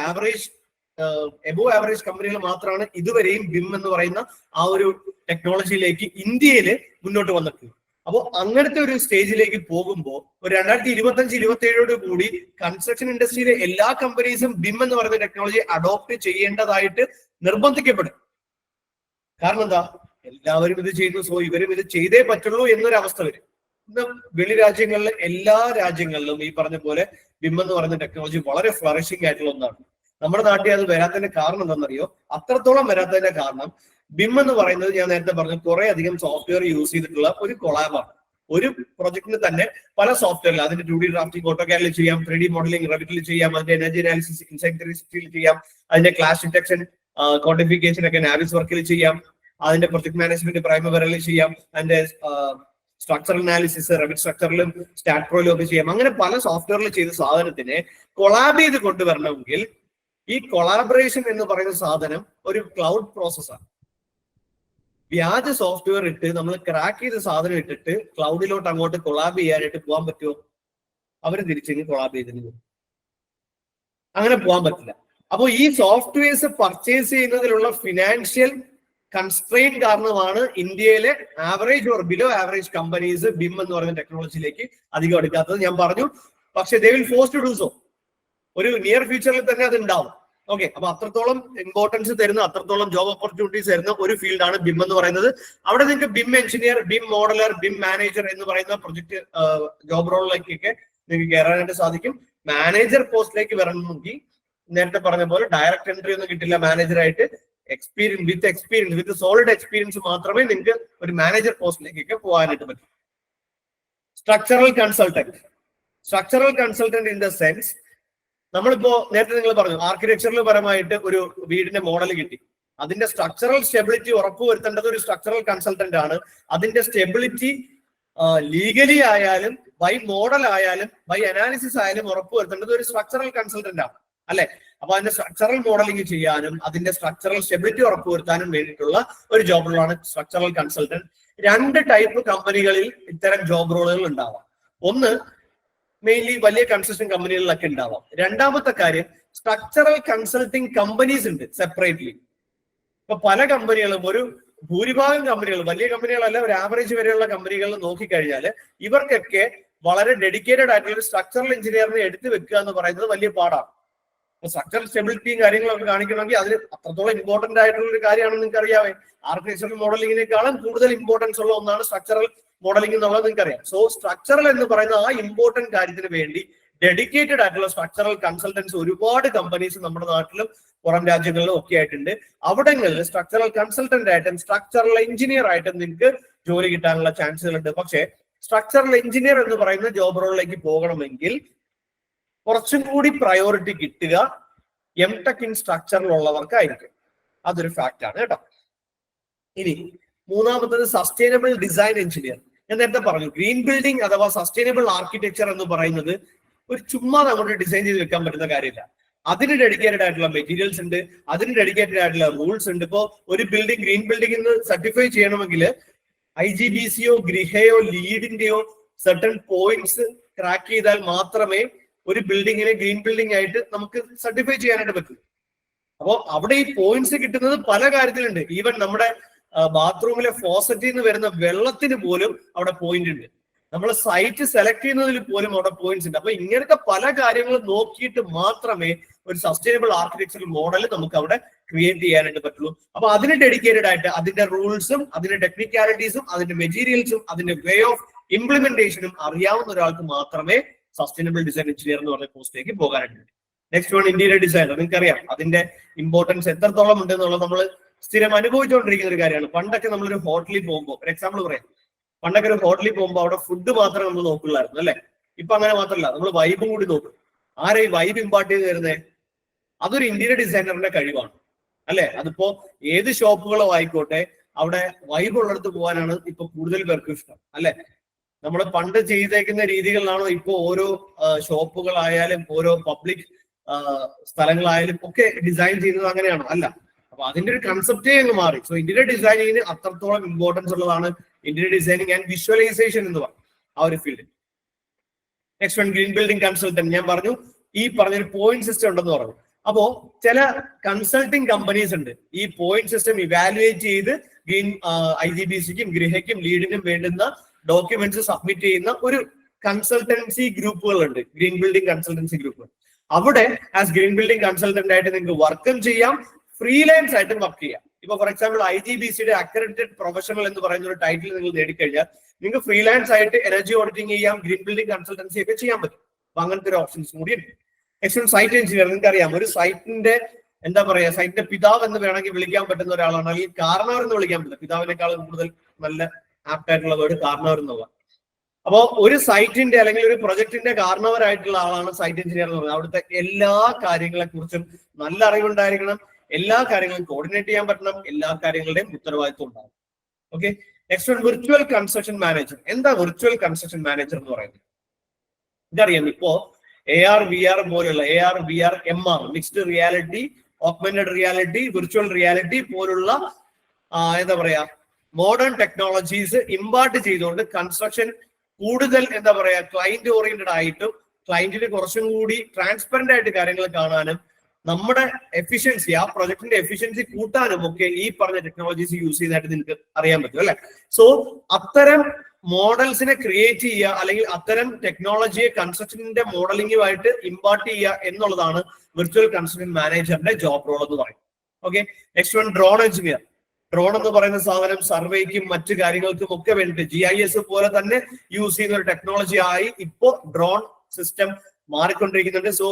എബോവ് ആവറേജ് കമ്പനികൾ മാത്രമാണ് ഇതുവരെയും BIM എന്ന് പറയുന്ന ആ ഒരു ടെക്നോളജിയിലേക്ക് ഇന്ത്യയിൽ മുന്നോട്ട് വന്നിട്ടുള്ളത്. അപ്പോൾ അങ്ങനത്തെ ഒരു സ്റ്റേജിലേക്ക് പോകുമ്പോൾ ഒരു 2025-27 കൂടി കൺസ്ട്രക്ഷൻ ഇൻഡസ്ട്രിയിലെ എല്ലാ കമ്പനീസും BIM എന്ന് പറയുന്ന ടെക്നോളജി അഡോപ്റ്റ് ചെയ്യേണ്ടതായിട്ട് നിർബന്ധിക്കപ്പെടും. കാരണം എന്താ? എല്ലാവരും ഇത് ചെയ്യുന്നു, സോ ഇവരും ഇത് ചെയ്തേ പറ്റുള്ളൂ എന്നൊരു അവസ്ഥ വരും. ഇന്ന് വെളി രാജ്യങ്ങളിലെ എല്ലാ രാജ്യങ്ങളിലും ഈ പറഞ്ഞ പോലെ BIM എന്ന് പറയുന്ന ടെക്നോളജി വളരെ ഫ്ലറിഷിംഗ് ആയിട്ടുള്ള ഒന്നാണ്. നമ്മുടെ നാട്ടിൽ അത് വരാത്തതിന്റെ കാരണം എന്താണെന്നറിയോ? അത്രത്തോളം വരാത്തതിന്റെ കാരണം BIM എന്ന് പറയുന്നത് ഞാൻ നേരത്തെ പറഞ്ഞു കുറെ അധികം സോഫ്റ്റ്വെയർ യൂസ് ചെയ്തിട്ടുള്ള ഒരു കൊളാബാണ്. ഒരു പ്രൊജക്ടിന് തന്നെ പല സോഫ്റ്റ്വെയറിൽ അതിന്റെ 2D ഡ്രാഫ്റ്റിംഗ് ഓട്ടോകാഡിൽ ചെയ്യാം, 3D മോഡലിംഗ് റെവിറ്റിൽ ചെയ്യാം, അതിന്റെ എനർജി അനാലിസിസ് ഇൻസൈറ്റ് 360 ചെയ്യാം, അതിന്റെ ക്ലാഷ് ഡിറ്റക്ഷൻ ക്വാണ്ടിഫിക്കേഷൻ ഒക്കെ നാവിസ് വർക്കിൽ ചെയ്യാം, അതിന്റെ പ്രൊജക്ട് മാനേജ്മെന്റ് പ്രൈമറിയിൽ ചെയ്യാം, അതിന്റെ സ്ട്രക്ചറൽ അനാലിസിസ് റെവിറ്റ് സ്ട്രക്ചറിലും സ്റ്റാറ്റ്പ്രോയിലും ഒക്കെ ചെയ്യാം. അങ്ങനെ പല സോഫ്റ്റ്വെയറിൽ ചെയ്ത സാധനത്തിനെ കൊളാബ് ചെയ്ത് കൊണ്ടുവരണമെങ്കിൽ ഈ കൊളാബറേഷൻ എന്ന് പറയുന്ന സാധനം ഒരു ക്ലൗഡ് പ്രോസസ്സാണ്. വ്യാജ സോഫ്റ്റ്വെയർ ഇട്ട് നമ്മൾ ക്രാക്ക് ചെയ്ത സാധനം ഇട്ടിട്ട് ക്ലൗഡിലോട്ട് അങ്ങോട്ട് കൊളാബ് ചെയ്യാനായിട്ട് പോകാൻ പറ്റുമോ? അവർ തിരിച്ചു കൊളാബ് ചെയ്തിട്ട് പോകും. അങ്ങനെ പോകാൻ പറ്റില്ല. അപ്പോൾ ഈ സോഫ്റ്റ്വെയർസ് പർച്ചേസ് ചെയ്യുന്നതിലുള്ള ഫിനാൻഷ്യൽ കൺസ്ട്രെയിൻ കാരണമാണ് ഇന്ത്യയിലെ average or below average companies BIM എന്ന് പറയുന്ന ടെക്നോളജിയിലേക്ക് അധികം എടുക്കാത്തത്. ഞാൻ പറഞ്ഞു, പക്ഷെ they will force to do so. ഒരു നിയർ ഫ്യൂച്ചറിൽ തന്നെ അത് ഉണ്ടാവും. ഓക്കെ, അപ്പൊ അത്രത്തോളം ഇമ്പോർട്ടൻസ് തരുന്ന, അത്രത്തോളം ജോബ് ഓപ്പർച്യൂണിറ്റീസ് തരുന്ന ഒരു ഫീൽഡാണ് BIM എന്ന് പറയുന്നത്. അവിടെ നിങ്ങൾക്ക് BIM engineer, BIM modeller, BIM manager എന്ന് പറയുന്ന പ്രൊജക്ട് ജോബ് റോളിലേക്കൊക്കെ നിങ്ങൾക്ക് കയറാനായിട്ട് സാധിക്കും. മാനേജർ പോസ്റ്റിലേക്ക് വരണമെങ്കിൽ നേരത്തെ പറഞ്ഞ പോലെ ഡയറക്റ്റ് എൻട്രി ഒന്നും കിട്ടില്ല. മാനേജറായിട്ട് വിത്ത് സോളിഡ് എക്സ്പീരിയൻസ് മാത്രമേ നിങ്ങൾക്ക് ഒരു മാനേജർ പോസ്റ്റിലേക്കൊക്കെ പോകാനായിട്ട് പറ്റും. Structural consultant in the sense, നമ്മളിപ്പോ നേരത്തെ നിങ്ങൾ പറഞ്ഞു ആർക്കിടെക്ചറൽ പരമായിട്ട് ഒരു വീടിന്റെ മോഡൽ കിട്ടി, അതിന്റെ സ്ട്രക്ചറൽ സ്റ്റെബിലിറ്റി ഉറപ്പുവരുത്തേണ്ടത് ഒരു സ്ട്രക്ചറൽ കൺസൾട്ടന്റ് ആണ്. അതിന്റെ സ്റ്റെബിലിറ്റി ലീഗലി ആയാലും ബൈ മോഡൽ ആയാലും ബൈ അനാലിസിസ് ആയാലും ഉറപ്പുവരുത്തേണ്ടത് ഒരു സ്ട്രക്ചറൽ കൺസൾട്ടന്റ് ആണ്, അല്ലെ? അപ്പൊ അതിന്റെ സ്ട്രക്ചറൽ മോഡലിംഗ് ചെയ്യാനും അതിന്റെ സ്ട്രക്ചറൽ സ്റ്റെബിലിറ്റി ഉറപ്പുവരുത്താനും വേണ്ടിയിട്ടുള്ള ഒരു ജോബ് റോളാണ് സ്ട്രക്ചറൽ കൺസൾട്ടന്റ്. 2 ടൈപ്പ് കമ്പനികളിൽ ഇത്തരം ജോബ് റോളുകൾ ഉണ്ടാവാം. ഒന്ന് മെയിൻലി വലിയ കൺസ്ട്രക്ഷൻ കമ്പനികളിലൊക്കെ ഉണ്ടാവാം. രണ്ടാമത്തെ കാര്യം, സ്ട്രക്ചറൽ കൺസൾട്ടിങ് കമ്പനീസ് ഉണ്ട് സെപ്പറേറ്റ്ലി. ഇപ്പൊ പല കമ്പനികളും, ഒരു ഭൂരിഭാഗം കമ്പനികൾ, വലിയ കമ്പനികളല്ല, ഒരു ആവറേജ് വരെയുള്ള കമ്പനികൾ നോക്കിക്കഴിഞ്ഞാൽ ഇവർക്കൊക്കെ വളരെ ഡെഡിക്കേറ്റഡ് ആയിട്ടുള്ള ഒരു സ്ട്രക്ചറൽ എഞ്ചിനീയറിനെ എടുത്തു വെക്കുക എന്ന് പറയുന്നത് വലിയ പാടാണ്. സ്ട്രക്ചറൽ സ്റ്റെബിലിറ്റിയും കാര്യങ്ങളൊക്കെ കാണിക്കണമെങ്കിൽ അതിന് അത്രത്തോളം ഇമ്പോർട്ടന്റ് ആയിട്ടുള്ള ഒരു കാര്യമാണെന്ന് നിങ്ങൾക്ക് അറിയാമേ. ആർക്കിടെക്ചറൽ മോഡലിങ്ങിനേക്കാളും കൂടുതൽ ഇമ്പോർട്ടൻസ് ഉള്ള ഒന്നാണ് സ്ട്രക്ചറൽ മോഡലിംഗ് എന്നുള്ളത് നിങ്ങൾക്ക് അറിയാം. സോ സ്ട്രക്ചറൽ എന്ന് പറയുന്ന ആ ഇമ്പോർട്ടന്റ് കാര്യത്തിന് വേണ്ടി ഡെഡിക്കേറ്റഡ് ആയിട്ടുള്ള സ്ട്രക്ചറൽ കൺസൾട്ടൻസ് ഒരുപാട് കമ്പനീസ് നമ്മുടെ നാട്ടിലും പുറം രാജ്യങ്ങളിലും ഒക്കെ ആയിട്ടുണ്ട്. അവിടങ്ങളിൽ സ്ട്രക്ചറൽ കൺസൾട്ടന്റ് ആയിട്ടും സ്ട്രക്ചറൽ എഞ്ചിനീയർ ആയിട്ടും നിങ്ങൾക്ക് ജോലി കിട്ടാനുള്ള ചാൻസുകളുണ്ട്. പക്ഷേ സ്ട്രക്ചറൽ എഞ്ചിനീയർ എന്ന് പറയുന്ന ജോബ് റോളിലേക്ക് പോകണമെങ്കിൽ കുറച്ചും കൂടി പ്രയോറിറ്റി കിട്ടുക MTech ഇൻ സ്ട്രക്ചറിലുള്ളവർക്കായിരിക്കും. അതൊരു ഫാക്റ്റ് ആണ് കേട്ടോ. ഇനി മൂന്നാമത്തത് സസ്റ്റൈനബിൾ ഡിസൈൻ എഞ്ചിനീയർ. ഞാൻ നേരത്തെ പറഞ്ഞു, ഗ്രീൻ ബിൽഡിംഗ് അഥവാ സസ്റ്റൈനബിൾ ആർക്കിടെക്ചർ എന്ന് പറയുന്നത് ഒരു ചുമ്മാ അങ്ങോട്ട് ഡിസൈൻ ചെയ്ത് വെക്കാൻ പറ്റുന്ന കാര്യമില്ല. അതിന് ഡെഡിക്കേറ്റഡ് ആയിട്ടുള്ള മെറ്റീരിയൽസ് ഉണ്ട്, അതിന് ഡെഡിക്കേറ്റഡ് ആയിട്ടുള്ള റൂൾസ് ഉണ്ട്. ഇപ്പോ ഒരു ബിൽഡിംഗ് ഗ്രീൻ ബിൽഡിംഗ് എന്ന് സർട്ടിഫൈ ചെയ്യണമെങ്കിൽ IGBCയോ ഗൃഹയോ ലീഡിന്റെയോ സർട്ടൺ പോയിന്റ്സ് ക്രാക്ക് ചെയ്താൽ മാത്രമേ ഒരു ബിൽഡിങ്ങിനെ ഗ്രീൻ ബിൽഡിംഗ് ആയിട്ട് നമുക്ക് സർട്ടിഫൈ ചെയ്യാനായിട്ട് പറ്റും. അപ്പോൾ അവിടെ ഈ പോയിന്റ്സ് കിട്ടുന്നത് പല കാര്യത്തിലുണ്ട്. ഈവൻ നമ്മുടെ ബാത്റൂമിലെ ഫോസറ്റിൽ നിന്ന് വരുന്ന വെള്ളത്തിന് പോലും അവിടെ പോയിന്റ് ഉണ്ട്. നമ്മൾ സൈറ്റ് സെലക്ട് ചെയ്യുന്നതിൽ പോലും അവിടെ പോയിന്റ്സ് ഉണ്ട്. അപ്പൊ ഇങ്ങനത്തെ പല കാര്യങ്ങളും നോക്കിയിട്ട് മാത്രമേ ഒരു സസ്റ്റൈനബിൾ ആർക്കിടെക്ചറൽ മോഡൽ നമുക്ക് അവിടെ ക്രിയേറ്റ് ചെയ്യാനായിട്ട് പറ്റുള്ളൂ. അപ്പൊ അതിന് ഡെഡിക്കേറ്റഡ് ആയിട്ട് അതിന്റെ റൂൾസും അതിന്റെ ടെക്നിക്കാലിറ്റീസും അതിന്റെ മെറ്റീരിയൽസും അതിന്റെ വേ ഓഫ് ഇംപ്ലിമെന്റേഷനും അറിയാവുന്ന ഒരാൾക്ക് മാത്രമേ സസ്റ്റൈനബിൾ ഡിസൈൻ എഞ്ചിനീയർ എന്ന് പറഞ്ഞ പോസ്റ്റിലേക്ക് പോകാനായിട്ട്. Next one interior designer. നിങ്ങൾക്കറിയാം അതിന്റെ ഇമ്പോർട്ടൻസ് എത്രത്തോളം ഉണ്ട് എന്നുള്ളത് നമ്മൾ സ്ഥിരം അനുഭവിച്ചുകൊണ്ടിരിക്കുന്ന ഒരു കാര്യമാണ്. പണ്ടൊക്കെ നമ്മളൊരു ഹോട്ടലിൽ പോകുമ്പോൾ, ഒരു എക്സാമ്പിൾ പറയാം, പണ്ടൊക്കെ ഒരു ഹോട്ടലിൽ പോകുമ്പോൾ അവിടെ ഫുഡ് മാത്രമേ നമ്മൾ നോക്കുള്ളായിരുന്നു അല്ലെ. ഇപ്പൊ അങ്ങനെ മാത്രമല്ല, നമ്മൾ വൈബും കൂടി നോക്കും. ആരെ ഈ വൈബ് ഇമ്പാർട്ട് ചെയ്ത് തരുന്നേ? അതൊരു ഇന്റീരിയർ ഡിസൈനറിന്റെ കഴിവാണ് അല്ലെ. അതിപ്പോ ഏത് ഷോപ്പുകളോ ആയിക്കോട്ടെ, അവിടെ വൈബ് ഉള്ളിടത്ത് പോകാനാണ് ഇപ്പൊ കൂടുതൽ പേർക്കും ഇഷ്ടം അല്ലെ. നമ്മൾ പണ്ട് ചെയ്തേക്കുന്ന രീതികളിലാണോ ഇപ്പോ ഓരോ ഷോപ്പുകളായാലും ഓരോ പബ്ലിക് സ്ഥലങ്ങളായാലും ഒക്കെ ഡിസൈൻ ചെയ്യുന്നത് അങ്ങനെയാണോ? അല്ല. അപ്പൊ അതിന്റെ ഒരു കൺസെപ്റ്റേ അങ്ങ് മാറി. സോ ഇന്റീരിയർ ഡിസൈനിങ്ങിന് അത്രത്തോളം ഇമ്പോർട്ടൻസ് ഉള്ളതാണ് ഇന്റീരിയർ ഡിസൈനിങ് ആൻഡ് വിഷ്വലൈസേഷൻ എന്ന് പറയും ആ ഒരു field. Next one, green building consultant. ഞാൻ പറഞ്ഞു ഈ പറഞ്ഞൊരു പോയിന്റ് സിസ്റ്റം ഉണ്ടെന്ന് പറഞ്ഞു. അപ്പോ ചില കൺസൾട്ടിങ് കമ്പനീസ് ഉണ്ട് ഈ പോയിന്റ് സിസ്റ്റം ഇവാലുവേറ്റ് ചെയ്ത് ഗ്രീൻ IGBCക്കും ഗൃഹയ്ക്കും ലീഡിനും വേണ്ടുന്ന ഡോക്യുമെന്റ്സ് സബ്മിറ്റ് ചെയ്യുന്ന ഒരു കൺസൾട്ടൻസി ഗ്രൂപ്പുകളുണ്ട്, ഗ്രീൻ ബിൽഡിംഗ് കൺസൾട്ടൻസി ഗ്രൂപ്പുകൾ. അവിടെ ആസ് ഗ്രീൻ ബിൽഡിംഗ് കൺസൾട്ടന്റ് ആയിട്ട് നിങ്ങൾക്ക് വർക്കും ചെയ്യാം, ഫ്രീലാൻസ് ആയിട്ടും വർക്ക് ചെയ്യാം. ഇപ്പൊ ഫോർ എക്സാമ്പിൾ IGBCയുടെ അക്രഡിറ്റഡ് പ്രൊഫഷണൽ എന്ന് പറയുന്ന ഒരു ടൈറ്റിൽ നിങ്ങൾ നേടിക്കഴിഞ്ഞാൽ നിങ്ങൾക്ക് ഫ്രീലാൻസ് ആയിട്ട് എനർജി ഓഡിറ്റിംഗ് ചെയ്യാം, ഗ്രീൻ ബിൽഡിംഗ് കൺസൾട്ടൻസി ഒക്കെ ചെയ്യാൻ പറ്റും. അപ്പൊ അങ്ങനത്തെ ഒരു ഓപ്ഷൻസ് കൂടി ഉണ്ട്. Next site engineer. നിങ്ങൾക്ക് അറിയാം, ഒരു സൈറ്റിന്റെ എന്താ പറയാ, സൈറ്റിന്റെ പിതാവ് എന്ന് വേണമെങ്കിൽ വിളിക്കാൻ പറ്റുന്ന ഒരാളാണ്, അല്ലെങ്കിൽ കാരണവർ എന്ന് വിളിക്കാൻ പറ്റില്ല. പിതാവിനേക്കാളും കൂടുതൽ നല്ല ആപ്റ്റ് ആയിട്ടുള്ള വേർഡ് കാരണവർ എന്നുള്ള. അപ്പോ ഒരു സൈറ്റിന്റെ അല്ലെങ്കിൽ ഒരു പ്രൊജക്ടിന്റെ കാരണവരായിട്ടുള്ള ആളാണ് സൈറ്റ് എഞ്ചിനീയർ എന്ന് പറയുന്നത്. അവിടുത്തെ എല്ലാ കാര്യങ്ങളെ കുറിച്ചും നല്ല അറിവുണ്ടായിരിക്കണം, എല്ലാ കാര്യങ്ങളും കോർഡിനേറ്റ് ചെയ്യാൻ പറ്റണം, എല്ലാ കാര്യങ്ങളുടെയും ഉത്തരവാദിത്വം ഉണ്ടാകും. Okay. Next one, virtual construction manager. എന്താ വിർച്വൽ കൺസ്ട്രക്ഷൻ മാനേജർ എന്ന് പറയുന്നത്? ഇതറിയാം, ഇപ്പോ AR VR പോലുള്ള AR VR MR mixed reality, augmented reality, virtual reality പോലുള്ള എന്താ പറയാ മോഡേൺ ടെക്നോളജീസ് ഇമ്പാർട്ട് ചെയ്തുകൊണ്ട് കൺസ്ട്രക്ഷൻ കൂടുതൽ എന്താ പറയാ ക്ലയന്റ് ഓറിയന്റഡ് ആയിട്ടും ക്ലയന്റിന് കുറച്ചും കൂടി ട്രാൻസ്പെറന്റ് ആയിട്ട് കാര്യങ്ങൾ കാണാനും നമ്മുടെ എഫിഷ്യൻസി, ആ പ്രൊജക്ടിന്റെ എഫിഷ്യൻസി കൂട്ടാനും ഒക്കെ ഈ പറഞ്ഞ ടെക്നോളജീസ് യൂസ് ചെയ്തായിട്ട് നിങ്ങൾക്ക് അറിയാൻ പറ്റും അല്ലെ. സോ അത്തരം മോഡൽസിനെ ക്രിയേറ്റ് ചെയ്യുക അല്ലെങ്കിൽ അത്തരം ടെക്നോളജിയെ കൺസ്ട്രക്ഷന്റെ മോഡലിംഗുമായിട്ട് ഇമ്പാർട്ട് ചെയ്യുക എന്നുള്ളതാണ് വിർച്വൽ കൺസ്ട്രക്ഷൻ മാനേജറിന്റെ ജോബ് റോൾ എന്ന് പറയും. Okay. Next one, drone engineer. Drone എന്ന് പറയുന്ന സാധനം സർവേക്കും മറ്റു കാര്യങ്ങൾക്കും ഒക്കെ വേണ്ടിയിട്ട് GIS പോലെ തന്നെ യൂസ് ചെയ്യുന്ന ഒരു ടെക്നോളജി ആയി ഇപ്പോൾ ഡ്രോൺ സിസ്റ്റം മാറിക്കൊണ്ടിരിക്കുന്നുണ്ട്. സോ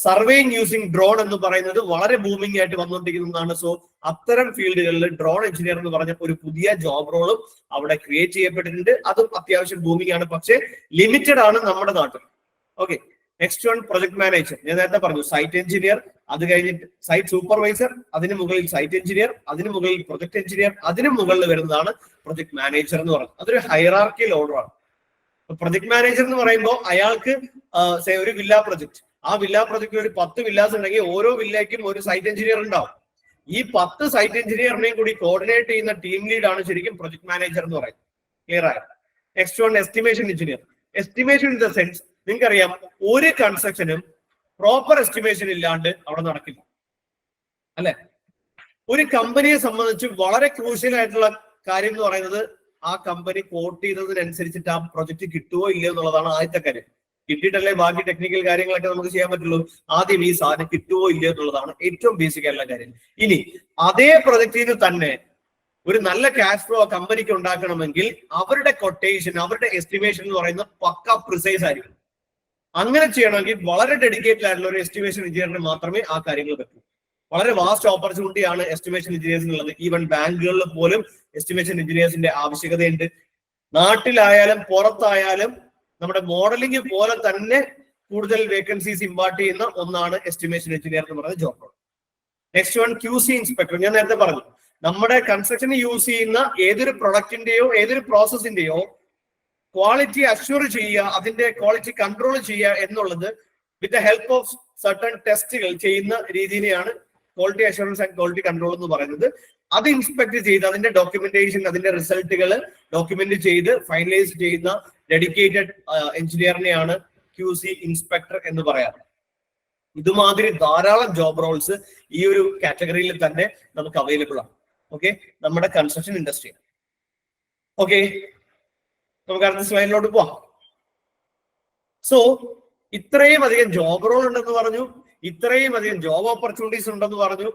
സർവേയിങ് യൂസിങ് ഡ്രോൺ എന്ന് പറയുന്നത് വളരെ ബൂമിംഗ് ആയിട്ട് വന്നുകൊണ്ടിരിക്കുന്നതാണ്. സോ അത്തരം ഫീൽഡുകളിൽ ഡ്രോൺ എഞ്ചിനീയർ എന്ന് പറഞ്ഞ ഒരു പുതിയ ജോബ് റോളും അവിടെ ക്രിയേറ്റ് ചെയ്യപ്പെട്ടിട്ടുണ്ട്. അതും അത്യാവശ്യം ബൂമിംഗ് ആണ്, പക്ഷേ ലിമിറ്റഡ് ആണ് നമ്മുടെ നാട്ടിൽ. Okay. Next one, project manager. ഞാൻ നേരത്തെ പറഞ്ഞു സൈറ്റ് എഞ്ചിനീയർ, അത് കഴിഞ്ഞിട്ട് സൈറ്റ് സൂപ്പർവൈസർ, അതിന് മുകളിൽ സൈറ്റ് എഞ്ചിനീയർ, അതിന് മുകളിൽ പ്രൊജക്ട് എഞ്ചിനീയർ, അതിന് മുകളിൽ വരുന്നതാണ് പ്രൊജക്ട് മാനേജർ എന്ന് പറയുന്നത്. അതൊരു ഹൈറാർക്കിയൽ ഓർഡർ ആണ്. പ്രൊജക്ട് മാനേജർ എന്ന് പറയുമ്പോൾ അയാൾക്ക് ഒരു വില്ല പ്രൊജക്ട്, ആ വില്ല പ്രൊജക്റ്റിൽ ഒരു 10 വില്ലാസ് ഉണ്ടെങ്കിൽ ഓരോ വില്ലയ്ക്കും ഒരു സൈറ്റ് എഞ്ചിനീയർ ഉണ്ടാവും. ഈ 10 സൈറ്റ് എഞ്ചിനീയറിനെയും കൂടി കോർഡിനേറ്റ് ചെയ്യുന്ന ടീം ലീഡ് ആണ് ശരിക്കും പ്രൊജക്ട് മാനേജർ എന്ന് പറയുന്നത്. ക്ലിയർ ആയോ? Next one, estimation engineer. Estimation in the sense, നിങ്ങൾക്കറിയാം ഒരു കൺസ്ട്രക്ഷനും പ്രോപ്പർ എസ്റ്റിമേഷൻ ഇല്ലാണ്ട് അവിടെ നടക്കില്ല അല്ലെ. ഒരു കമ്പനിയെ സംബന്ധിച്ച് വളരെ ക്രൂഷ്യൽ ആയിട്ടുള്ള കാര്യം എന്ന് പറയുന്നത് ആ കമ്പനി കോട്ട് ചെയ്തതിനനുസരിച്ചിട്ട് ആ പ്രൊജക്ട് കിട്ടുമോ ഇല്ലയോ എന്നുള്ളതാണ് ആദ്യത്തെ കാര്യം. കിട്ടിയിട്ടല്ലേ ബാക്കി ടെക്നിക്കൽ കാര്യങ്ങളൊക്കെ നമുക്ക് ചെയ്യാൻ പറ്റുള്ളൂ. ആദ്യം ഈ സാധനം കിട്ടുമോ ഇല്ലയോ എന്നുള്ളതാണ് ഏറ്റവും ബേസിക് ആയിട്ടുള്ള കാര്യം. ഇനി അതേ പ്രൊജക്റ്റിന് തന്നെ ഒരു നല്ല ക്യാഷ് ഫ്ലോ കമ്പനിക്ക് ഉണ്ടാക്കണമെങ്കിൽ അവരുടെ കൊട്ടേഷൻ, അവരുടെ എസ്റ്റിമേഷൻ എന്ന് പറയുന്നത് പക്ക പ്രിസൈസ് ആയിരിക്കും. അങ്ങനെ ചെയ്യണമെങ്കിൽ വളരെ ഡെഡിക്കേറ്റഡ് ആയിട്ടുള്ള ഒരു എസ്റ്റിമേഷൻ എഞ്ചിനീയറിന് മാത്രമേ ആ കാര്യങ്ങൾ പറ്റൂ. വളരെ വാസ്റ്റ് ഓപ്പർച്യൂണിറ്റിയാണ് എസ്റ്റിമേഷൻ എഞ്ചിനീയേഴ്സിനുള്ളത്. ഈവൻ ബാങ്കുകളിൽ പോലും എസ്റ്റിമേഷൻ എഞ്ചിനീയേഴ്സിന്റെ ആവശ്യകതയുണ്ട്. നാട്ടിലായാലും പുറത്തായാലും നമ്മുടെ മോഡലിംഗ് പോലെ തന്നെ കൂടുതൽ വേക്കൻസീസ് ഇമ്പാർട്ട് ചെയ്യുന്ന ഒന്നാണ് എസ്റ്റിമേഷൻ എഞ്ചിനീയർ എന്ന് പറയുന്ന job. Next one, QC inspector. ഞാൻ നേരത്തെ പറഞ്ഞു നമ്മുടെ കൺസ്ട്രക്ഷന് യൂസ് ചെയ്യുന്ന ഏതൊരു പ്രൊഡക്റ്റിന്റെയോ ഏതൊരു പ്രോസസ്സിന്റെയോ ക്വാളിറ്റി അഷ്യൂർ ചെയ്യുക, അതിന്റെ ക്വാളിറ്റി കൺട്രോൾ ചെയ്യുക എന്നുള്ളത് with the help of certain ടെസ്റ്റുകൾ ചെയ്യുന്ന രീതിയിലെയാണ് quality assurance and quality control എന്ന് പറയുന്നത്. അത് ഇൻസ്പെക്ട് ചെയ്ത് അതിന്റെ ഡോക്യുമെന്റേഷൻ, അതിന്റെ റിസൾട്ടുകൾ ഡോക്യുമെന്റ് ചെയ്ത് ഫൈനലൈസ് ചെയ്യുന്ന ഡെഡിക്കേറ്റഡ് എഞ്ചിനീയറിനെയാണ് QC ഇൻസ്പെക്ടർ എന്ന് പറയാറ്. ഇതുമാതിരി ധാരാളം ജോബ് റോൾസ് ഈ ഒരു കാറ്റഗറിയിൽ തന്നെ നമുക്ക് അവൈലബിൾ ആണ്. ഓക്കെ, നമ്മുടെ കൺസ്ട്രക്ഷൻ ഇൻഡസ്ട്രി. ഓക്കെ, നമുക്ക് അടുത്ത സ്ലൈഡിലോട്ട് പോവാം. സോ ഇത്രയും അധികം ജോബ് റോൾ ഉണ്ടെന്ന് പറഞ്ഞു, ഇത്രയും അധികം ജോബ് ഓപ്പർച്യൂണിറ്റീസ് ഉണ്ടെന്ന് പറഞ്ഞു.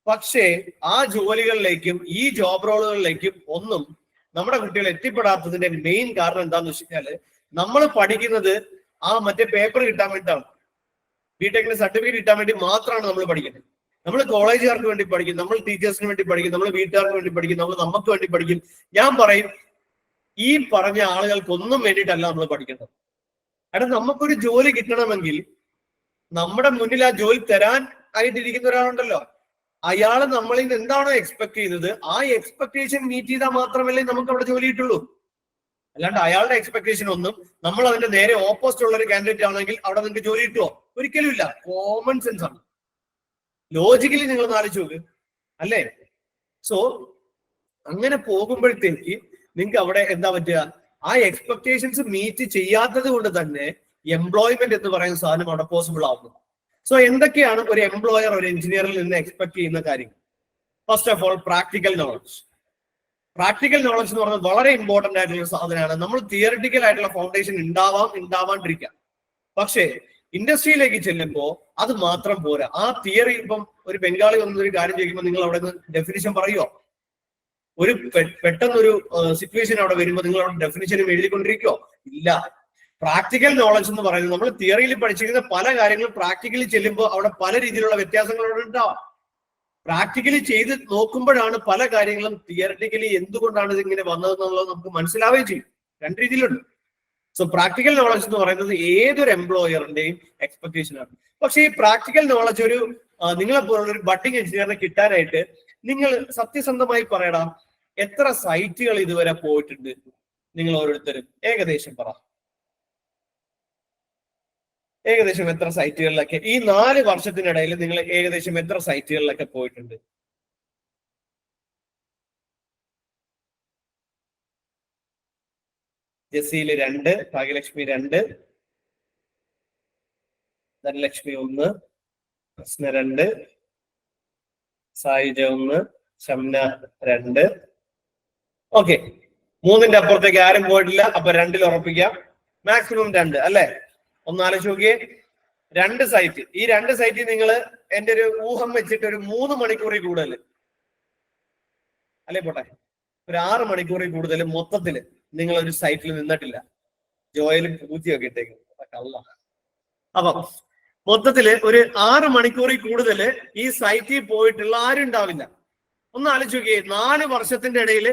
പക്ഷേ ആ ജോലികളിലേക്കും ഈ ജോബ് റോളുകളിലേക്കും ഒന്നും നമ്മുടെ കുട്ടികൾ എത്തിപ്പെടാത്തതിന്റെ മെയിൻ കാരണം എന്താണെന്ന് വെച്ച് കഴിഞ്ഞാല് നമ്മൾ പഠിക്കുന്നത് ആ മറ്റേ പേപ്പർ കിട്ടാൻ വേണ്ടിയിട്ടാണ്. ബിടെക്കിന് സർട്ടിഫിക്കറ്റ് കിട്ടാൻ വേണ്ടി മാത്രമാണ് നമ്മൾ പഠിക്കുന്നത്. നമ്മൾ കോളേജുകാർക്ക് വേണ്ടി പഠിക്കും, നമ്മൾ ടീച്ചേഴ്സിന് വേണ്ടി പഠിക്കും, നമ്മൾ വീട്ടുകാർക്ക് വേണ്ടി പഠിക്കും, നമ്മൾ നമുക്ക് വേണ്ടി പഠിക്കും. ഞാൻ പറയും ഈ പറഞ്ഞ ആളുകൾക്കൊന്നും വേണ്ടിയിട്ടല്ല നമ്മൾ പഠിക്കേണ്ടത്. കാരണം നമുക്കൊരു ജോലി കിട്ടണമെങ്കിൽ നമ്മുടെ മുന്നിൽ ആ ജോലി തരാൻ ആയിട്ടിരിക്കുന്ന ഒരാളുണ്ടല്ലോ, അയാൾ നമ്മളിൽ നിന്ന് എന്താണോ എക്സ്പെക്ട് ചെയ്യുന്നത് ആ എക്സ്പെക്ടേഷൻ മീറ്റ് ചെയ്താൽ മാത്രമല്ലേ നമുക്ക് അവിടെ ജോലി കിട്ടുള്ളൂ. അല്ലാണ്ട് അയാളുടെ എക്സ്പെക്ടേഷൻ ഒന്നും നമ്മൾ അതിന്റെ നേരെ ഓപ്പോസിറ്റ് ഉള്ള ഒരു കാൻഡിഡേറ്റ് ആണെങ്കിൽ അവിടെ നിങ്ങൾക്ക് ജോലി കിട്ടുമോ? ഒരിക്കലും ഇല്ല. കോമൺ സെൻസ് ആണ്, ലോജിക്കലി നിങ്ങൾ ആലോചിച്ച് നോക്ക് അല്ലേ? സോ അങ്ങനെ പോകുമ്പോഴത്തേക്ക് നിങ്ങൾക്ക് അവിടെ എന്താ പറ്റുക, ആ എക്സ്പെക്ടേഷൻസ് മീറ്റ് ചെയ്യാത്തത് കൊണ്ട് തന്നെ എംപ്ലോയ്മെന്റ് എന്ന് പറയുന്ന സാധനം അവിടെ പോസിബിൾ ആവുന്നു. സോ എന്തൊക്കെയാണ് ഒരു എംപ്ലോയർ ഒരു എഞ്ചിനീയറിൽ നിന്ന് എക്സ്പെക്ട് ചെയ്യുന്ന കാര്യങ്ങൾ? First of all practical knowledge. Practical knowledge എന്ന് പറയുന്നത് വളരെ ഇമ്പോർട്ടന്റ് ആയിട്ടുള്ള സാധനമാണ്. നമ്മൾ തിയറിറ്റിക്കൽ ആയിട്ടുള്ള ഫൗണ്ടേഷൻ ഉണ്ടാവാണ്ടിരിക്കാം, പക്ഷേ ഇൻഡസ്ട്രിയിലേക്ക് ചെല്ലുമ്പോൾ അത് മാത്രം പോരാ. ആ തിയറി ഇപ്പം ഒരു ബംഗാളി വന്നൊരു കാര്യം ചോദിക്കുമ്പോൾ നിങ്ങൾ അവിടെ നിന്ന് ഡെഫിനിഷൻ പറയുമോ? ഒരു പെട്ടെന്നൊരു സിറ്റുവേഷൻ അവിടെ വരുമ്പോൾ നിങ്ങൾ അവിടെ ഡെഫിനിഷനും എഴുതിക്കൊണ്ടിരിക്കുമോ? ഇല്ല. പ്രാക്ടിക്കൽ നോളജ് എന്ന് പറയുന്നത് നമ്മൾ തിയറിയിൽ പഠിച്ചിരിക്കുന്ന പല കാര്യങ്ങളും പ്രാക്ടിക്കലി ചെല്ലുമ്പോൾ അവിടെ പല രീതിയിലുള്ള വ്യത്യാസങ്ങളോട് ഉണ്ടാവാം. പ്രാക്ടിക്കലി ചെയ്ത് നോക്കുമ്പോഴാണ് പല കാര്യങ്ങളും തിയറിറ്റിക്കലി എന്തുകൊണ്ടാണ് ഇതിങ്ങനെ വന്നതെന്നുള്ളത് നമുക്ക് മനസ്സിലാവുകയും ചെയ്യും. രണ്ട് രീതിയിലുണ്ട്. സോ പ്രാക്ടിക്കൽ നോളജ് എന്ന് പറയുന്നത് ഏതൊരു എംപ്ലോയറിന്റെയും എക്സ്പെക്ടേഷൻ ആണ്. പക്ഷെ ഈ പ്രാക്ടിക്കൽ നോളജ് ഒരു നിങ്ങളെ പോലുള്ള ഒരു ബഡ്ഡിംഗ് എഞ്ചിനീയറിനെ കിട്ടാനായിട്ട് നിങ്ങൾ സത്യസന്ധമായി പറയണം, എത്ര സൈറ്റുകൾ ഇതുവരെ പോയിട്ടുണ്ട് നിങ്ങൾ ഓരോരുത്തരും? ഏകദേശം പറ, ഏകദേശം എത്ര സൈറ്റുകളിലൊക്കെ ഈ 4 വർഷത്തിനിടയിൽ നിങ്ങൾ ഏകദേശം എത്ര സൈറ്റുകളിലൊക്കെ പോയിട്ടുണ്ട്? ജസീല് 2, ഭാഗ്യലക്ഷ്മി 2, ധനലക്ഷ്മി 1, കൃഷ്ണ 2, സായിജ 1, ഷംന 2. ഓക്കെ, 3ന്റെ അപ്പുറത്തേക്ക് ആരും പോയിട്ടില്ല. അപ്പൊ 2ൽ ഉറപ്പിക്കാം. മാക്സിമം 2 അല്ലെ? ഒന്ന് ആലോചിച്ച് നോക്കിയേ, 2 സൈറ്റ്. ഈ 2 സൈറ്റിൽ നിങ്ങൾ എന്റെ ഒരു ഊഹം വെച്ചിട്ട് ഒരു 3 മണിക്കൂറിൽ കൂടുതൽ അല്ലെ പോട്ടെ, ഒരു 6 മണിക്കൂറിൽ കൂടുതൽ മൊത്തത്തില് നിങ്ങൾ ഒരു സൈറ്റിൽ നിന്നിട്ടില്ല. ജോയിലും പൂജ്യമൊക്കെ ഇട്ടേക്കും കള്ള. അപ്പൊ മൊത്തത്തില് ഒരു 6 മണിക്കൂറിൽ കൂടുതൽ ഈ സൈറ്റിൽ പോയിട്ടുള്ള ആരും ഉണ്ടാവില്ല. ഒന്ന് ആലോചിച്ച് നോക്കിയേ, 4 വർഷത്തിന്റെ ഇടയിൽ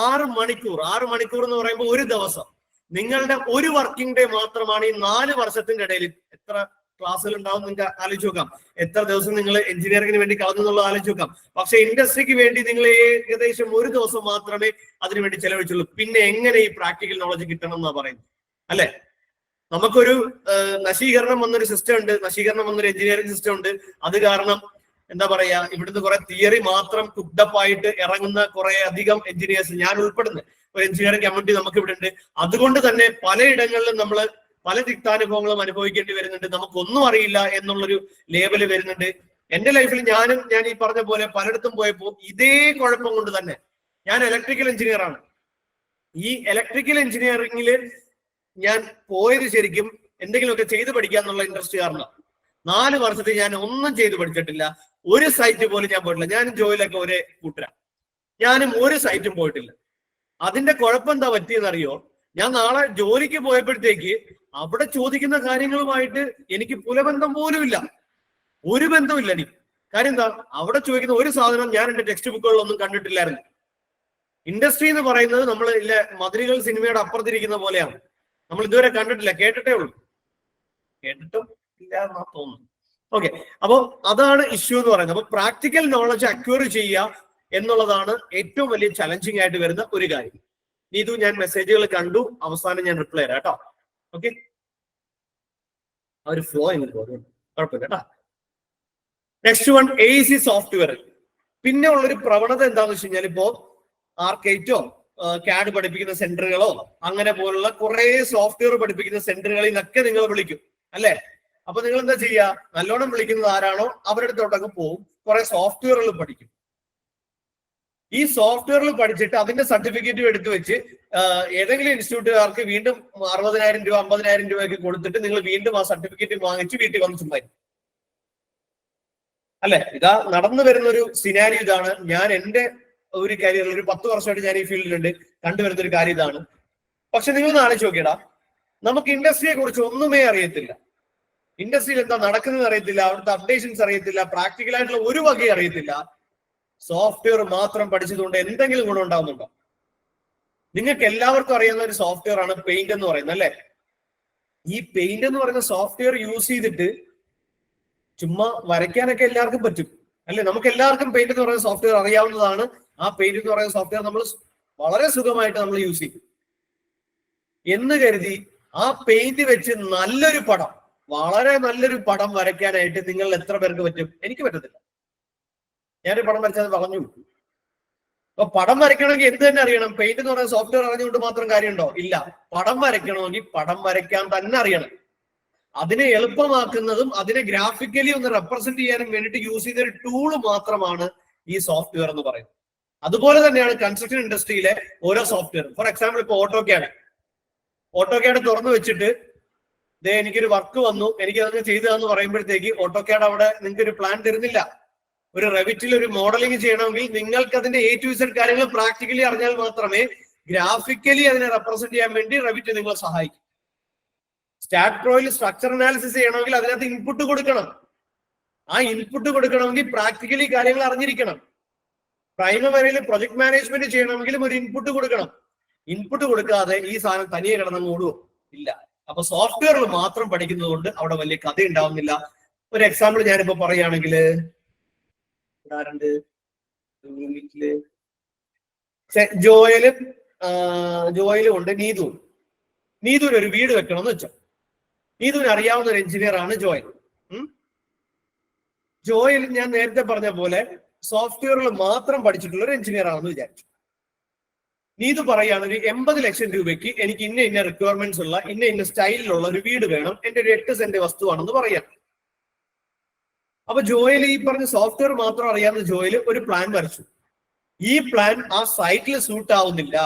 6 മണിക്കൂർ എന്ന് പറയുമ്പോൾ ഒരു ദിവസം. നിങ്ങളുടെ ഒരു വർക്കിംഗ് ഡേ മാത്രമാണ് ഈ 4 വർഷത്തിന്റെ ഇടയിൽ. എത്ര ക്ലാസ്സുകൾ ഉണ്ടാവും നിങ്ങൾക്ക് ആലോചിച്ച് നോക്കാം. എത്ര ദിവസം നിങ്ങൾ എഞ്ചിനീയറിംഗിന് വേണ്ടി കളഞ്ഞു എന്നുള്ളത് ആലോചിച്ച് നോക്കാം. പക്ഷെ ഇൻഡസ്ട്രിക്ക് വേണ്ടി നിങ്ങൾ ഏകദേശം ഒരു ദിവസം മാത്രമേ അതിനുവേണ്ടി ചെലവഴിച്ചുള്ളൂ. പിന്നെ എങ്ങനെ ഈ പ്രാക്ടിക്കൽ നോളജ് കിട്ടണം എന്നാ പറയുന്നത് അല്ലെ? നമുക്കൊരു നശീകരണം വന്നൊരു സിസ്റ്റം ഉണ്ട്, നശീകരണം വന്നൊരു എഞ്ചിനീയറിംഗ് സിസ്റ്റം ഉണ്ട്. അത് കാരണം എന്താ പറയാ, ഇവിടുന്ന് കുറെ തിയറി മാത്രം കുക്ഡപ്പ് ആയിട്ട് ഇറങ്ങുന്ന കുറെ അധികം എഞ്ചിനീയേഴ്സ്, ഞാൻ ഉൾപ്പെടുന്ന ഒരു എഞ്ചിനീയറിംഗ് കമ്മ്യൂണിറ്റി നമുക്ക് ഇവിടെ ഉണ്ട്. അതുകൊണ്ട് തന്നെ പലയിടങ്ങളിലും നമ്മൾ പല തിക്താനുഭവങ്ങളും അനുഭവിക്കേണ്ടി വരുന്നുണ്ട്. നമുക്കൊന്നും അറിയില്ല എന്നുള്ളൊരു ലേബല് വരുന്നുണ്ട്. എന്റെ ലൈഫിൽ ഞാൻ ഈ പറഞ്ഞ പോലെ പലയിടത്തും പോയപ്പോൾ ഇതേ കുഴപ്പം കൊണ്ട് തന്നെ, ഞാൻ ഇലക്ട്രിക്കൽ എഞ്ചിനീയർ ആണ്. ഈ ഇലക്ട്രിക്കൽ എഞ്ചിനീയറിംഗിൽ ഞാൻ പോയത് ശരിക്കും എന്തെങ്കിലുമൊക്കെ ചെയ്ത് പഠിക്കാന്നുള്ള ഇൻട്രസ്റ്റ് കാരണം. 4 വർഷത്തിൽ ഞാൻ ഒന്നും ചെയ്ത് പഠിച്ചിട്ടില്ല. ഒരു സൈറ്റ് പോലും ഞാൻ പോയിട്ടില്ല. ഞാനും ജോയിലൊക്കെ ഒരേ കൂട്ടരാ. ഞാനും ഒരു സൈറ്റും പോയിട്ടില്ല. അതിന്റെ കുഴപ്പം എന്താ പറ്റിയെന്നറിയോ? ഞാൻ നാളെ ജോലിക്ക് പോയപ്പോഴത്തേക്ക് അവിടെ ചോദിക്കുന്ന കാര്യങ്ങളുമായിട്ട് എനിക്ക് പുലബന്ധം പോലും ഇല്ല. ഒരു ബന്ധമില്ല എനിക്ക്. കാര്യം എന്താ, അവിടെ ചോദിക്കുന്ന ഒരു സാധനം ഞാൻ എന്റെ ടെക്സ്റ്റ് ബുക്കുകളിലൊന്നും കണ്ടിട്ടില്ലായിരുന്നു. ഇൻഡസ്ട്രി എന്ന് പറയുന്നത് നമ്മൾ ഇല്ല മതിലുകൾ സിനിമയുടെ അപ്പുറത്തിരിക്കുന്ന പോലെയാണ്. നമ്മൾ ഇതുവരെ കണ്ടിട്ടില്ല, കേട്ടിട്ടേ ഉള്ളൂ. കേട്ടിട്ടും ഇല്ല എന്നാ തോന്നുന്നു. ഓക്കെ, അപ്പൊ അതാണ് ഇഷ്യൂ എന്ന് പറയുന്നത്. അപ്പൊ പ്രാക്ടിക്കൽ നോളജ് അക്വയർ ചെയ്യുക എന്നുള്ളതാണ് ഏറ്റവും വലിയ ചലഞ്ചിങ് ആയിട്ട് വരുന്ന ഒരു കാര്യം. ഇത് ഞാൻ മെസ്സേജുകൾ കണ്ടു, അവസാനം ഞാൻ റിപ്ലൈ തരാം കേട്ടോ. ഓക്കെ, ആ ഒരു ഫ്ലോ എങ്ങനെ പോകും, കുഴപ്പമില്ല കേട്ടോ. Next one, AEC software. പിന്നെ ഉള്ളൊരു പ്രവണത എന്താന്ന് വെച്ച് കഴിഞ്ഞാൽ, ഇപ്പോ ആർക്കൈറ്റോ CAD പഠിപ്പിക്കുന്ന സെന്ററുകളോ അങ്ങനെ പോലുള്ള കുറെ സോഫ്റ്റ്വെയർ പഠിപ്പിക്കുന്ന സെന്ററുകളിൽ നിന്നൊക്കെ നിങ്ങൾ വിളിക്കും അല്ലെ? അപ്പൊ നിങ്ങൾ എന്താ ചെയ്യുക, നല്ലോണം വിളിക്കുന്നത് ആരാണോ അവരുടെ അടുത്തോട്ടൊക്കെ പോകും, കുറെ സോഫ്റ്റ്വെയറുകൾ പഠിക്കും. ഈ സോഫ്റ്റ്വെയറിൽ പഠിച്ചിട്ട് അതിന്റെ സർട്ടിഫിക്കറ്റും എടുത്തു വെച്ച് ഏതെങ്കിലും ഇൻസ്റ്റിറ്റ്യൂട്ടുകാർക്ക് വീണ്ടും 60,000 രൂപ 50,000 രൂപയ്ക്ക് കൊടുത്തിട്ട് നിങ്ങൾ വീണ്ടും ആ സർട്ടിഫിക്കറ്റ് വാങ്ങിച്ച് വീട്ടിൽ വന്ന് ചുമ്മാരും അല്ലെ? ഇതാ നടന്നു വരുന്ന ഒരു സിനാരി ഇതാണ്. ഞാൻ എന്റെ ഒരു കരിയറിൽ ഒരു 10 വർഷമായിട്ട് ഞാൻ ഈ ഫീൽഡിലുണ്ട്, കണ്ടുവരുന്ന ഒരു കാര്യം ഇതാണ്. പക്ഷെ നിങ്ങൾ ആലോചിച്ച് നോക്കിയടാ, നമുക്ക് ഇൻഡസ്ട്രിയെ കുറിച്ച് ഒന്നുമേ അറിയത്തില്ല. ഇൻഡസ്ട്രിയിൽ എന്താ നടക്കുന്നത് അറിയത്തില്ല, അവിടുത്തെ അപ്ഡേഷൻസ് അറിയത്തില്ല, പ്രാക്ടിക്കൽ ആയിട്ടുള്ള ഒരു വകയും അറിയത്തില്ല. സോഫ്റ്റ്വെയർ മാത്രം പഠിച്ചതുകൊണ്ട് എന്തെങ്കിലും ഗുണം ഉണ്ടാവുന്നുണ്ടോ? നിങ്ങൾക്ക് എല്ലാവർക്കും അറിയുന്ന ഒരു സോഫ്റ്റ്വെയർ ആണ് പെയിന്റ് എന്ന് പറയുന്നത് അല്ലെ. ഈ പെയിന്റ് എന്ന് പറയുന്ന സോഫ്റ്റ്വെയർ യൂസ് ചെയ്തിട്ട് ചുമ്മാ വരയ്ക്കാനൊക്കെ എല്ലാവർക്കും പറ്റും അല്ലെ. നമുക്ക് എല്ലാവർക്കും പെയിന്റ് എന്ന് പറയുന്ന സോഫ്റ്റ്വെയർ അറിയാവുന്നതാണ്. ആ പെയിന്റ് എന്ന് പറയുന്ന സോഫ്റ്റ്വെയർ നമ്മൾ വളരെ സുഖമായിട്ട് നമ്മൾ യൂസ് ചെയ്യും എന്ന് കരുതി ആ പെയിന്റ് വെച്ച് നല്ലൊരു പടം, വളരെ നല്ലൊരു പടം വരയ്ക്കാനായിട്ട് നിങ്ങൾ എത്ര പേർക്ക് പറ്റും? എനിക്ക് പറ്റത്തില്ല. ഞാനൊരു പടം വരച്ചത് പറഞ്ഞു. അപ്പൊ പടം വരയ്ക്കണമെങ്കിൽ എന്ത് തന്നെ അറിയണം? പെയിന്റ് എന്ന് പറയുന്ന സോഫ്റ്റ്വെയർ അറിഞ്ഞുകൊണ്ട് മാത്രം കാര്യമുണ്ടോ? ഇല്ല. പടം വരയ്ക്കണമെങ്കിൽ പടം വരയ്ക്കാൻ തന്നെ അറിയണം. അതിനെ എളുപ്പമാക്കുന്നതും അതിനെ ഗ്രാഫിക്കലി ഒന്ന് റെപ്രസെന്റ് ചെയ്യാനും വേണ്ടിയിട്ട് യൂസ് ചെയ്ത ഒരു ടൂള് മാത്രമാണ് ഈ സോഫ്റ്റ്വെയർ എന്ന് പറയുന്നത്. അതുപോലെ തന്നെയാണ് കൺസ്ട്രക്ഷൻ ഇൻഡസ്ട്രിയിലെ ഓരോ സോഫ്റ്റ്വെയർ. ഫോർ എക്സാമ്പിൾ ഇപ്പൊ ഓട്ടോക്യാഡ് തുറന്നു വെച്ചിട്ട് എനിക്കൊരു വർക്ക് വന്നു, എനിക്ക് അതൊക്കെ ചെയ്തതെന്ന് പറയുമ്പോഴത്തേക്ക് ഓട്ടോക്യാഡ് അവിടെ നിങ്ങൾക്ക് ഒരു പ്ലാൻ തരുന്നില്ല. ഒരു റെവിറ്റിൽ ഒരു മോഡലിംഗ് ചെയ്യണമെങ്കിൽ നിങ്ങൾക്ക് അതിന്റെ A to Z കാര്യങ്ങൾ പ്രാക്ടിക്കലി അറിഞ്ഞാൽ മാത്രമേ ഗ്രാഫിക്കലി അതിനെ റെപ്രസെന്റ് ചെയ്യാൻ വേണ്ടി റെവിറ്റ് നിങ്ങളെ സഹായിക്കും. സ്റ്റാറ്റ് പ്രോയിൽ സ്ട്രക്ചർ അനാലിസിസ് ചെയ്യണമെങ്കിൽ അതിനകത്ത് ഇൻപുട്ട് കൊടുക്കണം. ആ ഇൻപുട്ട് കൊടുക്കണമെങ്കിൽ പ്രാക്ടിക്കലി കാര്യങ്ങൾ അറിഞ്ഞിരിക്കണം. പ്രൈമറിയിൽ പ്രൊജക്ട് മാനേജ്മെന്റ് ചെയ്യണമെങ്കിലും ഒരു ഇൻപുട്ട് കൊടുക്കണം. ഇൻപുട്ട് കൊടുക്കാതെ ഈ സാധനം തനിയെ കിടന്നങ്ങ് ഓടുവോ? ഇല്ല. അപ്പൊ സോഫ്റ്റ്വെയറിൽ മാത്രം പഠിക്കുന്നത് കൊണ്ട് അവിടെ വലിയ കഥ ഉണ്ടാവുന്നില്ല. ഒരു എക്സാമ്പിൾ ഞാനിപ്പോ പറയുകയാണെങ്കിൽ ജോയലും ഉണ്ട്, നീതുവിന് ഒരു വീട് വെക്കണമെന്ന് വെച്ചോ. നീതുവിന് അറിയാവുന്ന ഒരു എഞ്ചിനീയർ ആണ് ജോയൽ ഞാൻ നേരത്തെ പറഞ്ഞ പോലെ സോഫ്റ്റ്വെയറിൽ മാത്രം പഠിച്ചിട്ടുള്ള ഒരു എഞ്ചിനീയർ ആണെന്ന് വിചാരിച്ചു. നീതു പറയാണ് ഒരു 80 ലക്ഷം രൂപയ്ക്ക് എനിക്ക് ഇന്ന റിക്വയർമെന്റ്സ് ഉള്ള ഇന്ന സ്റ്റൈലിലുള്ള ഒരു വീട് വേണം, എന്റെ ഒരു 8 സെന്റ് വസ്തുവാണെന്ന് പറയാം. അപ്പൊ ജോയൽ ഈ പറഞ്ഞ സോഫ്റ്റ്വെയർ മാത്രം അറിയാവുന്ന ജോയൽ ഒരു പ്ലാൻ വരച്ചു. ഈ പ്ലാൻ ആ സൈറ്റിൽ സൂട്ട് ആവുന്നില്ല,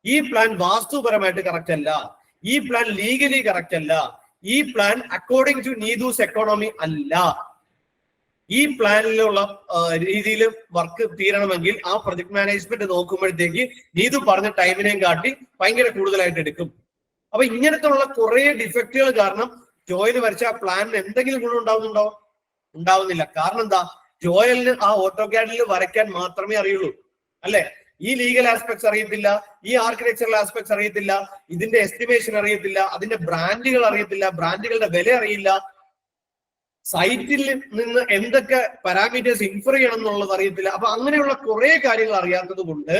ഈ പ്ലാൻ വാസ്തുപരമായിട്ട് കറക്റ്റ് അല്ല, ഈ പ്ലാൻ ലീഗലി കറക്റ്റ് അല്ല, ഈ പ്ലാൻ അക്കോർഡിംഗ് ടു നീതുസ് എക്കോണമി അല്ല. ഈ പ്ലാനിലുള്ള രീതിയിൽ വർക്ക് തീരണമെങ്കിൽ ആ പ്രൊജക്ട് മാനേജ്മെന്റ് നോക്കുമ്പോഴത്തേക്ക് നീതു പറഞ്ഞ ടൈമിനെയും കാട്ടി ഭയങ്കര കൂടുതലായിട്ട് എടുക്കും. അപ്പൊ ഇങ്ങനത്തെ ഉള്ള കുറെ ഡിഫക്റ്റുകൾ കാരണം ജോയൽ വരച്ച ആ പ്ലാനിന് എന്തെങ്കിലും ഗുണം ഉണ്ടാവുന്നില്ല. കാരണം എന്താ? ജോയലിന് ആ ഓട്ടോക്യാഡിൽ വരയ്ക്കാൻ മാത്രമേ അറിയുള്ളൂ അല്ലെ. ഈ ലീഗൽ ആസ്പെക്ട്സ് അറിയത്തില്ല, ഈ ആർക്കിടെക്ചറൽ ആസ്പെക്ട്സ് അറിയത്തില്ല, ഇതിന്റെ എസ്റ്റിമേഷൻ അറിയത്തില്ല, അതിന്റെ ബ്രാൻഡുകൾ അറിയത്തില്ല, ബ്രാൻഡുകളുടെ വില അറിയില്ല, സൈറ്റിൽ നിന്ന് എന്തൊക്കെ പാരാമീറ്റേഴ്സ് ഇൻഫർ ചെയ്യണം എന്നുള്ളത് അറിയത്തില്ല. അപ്പൊ അങ്ങനെയുള്ള കുറെ കാര്യങ്ങൾ അറിയാത്തത് കൊണ്ട്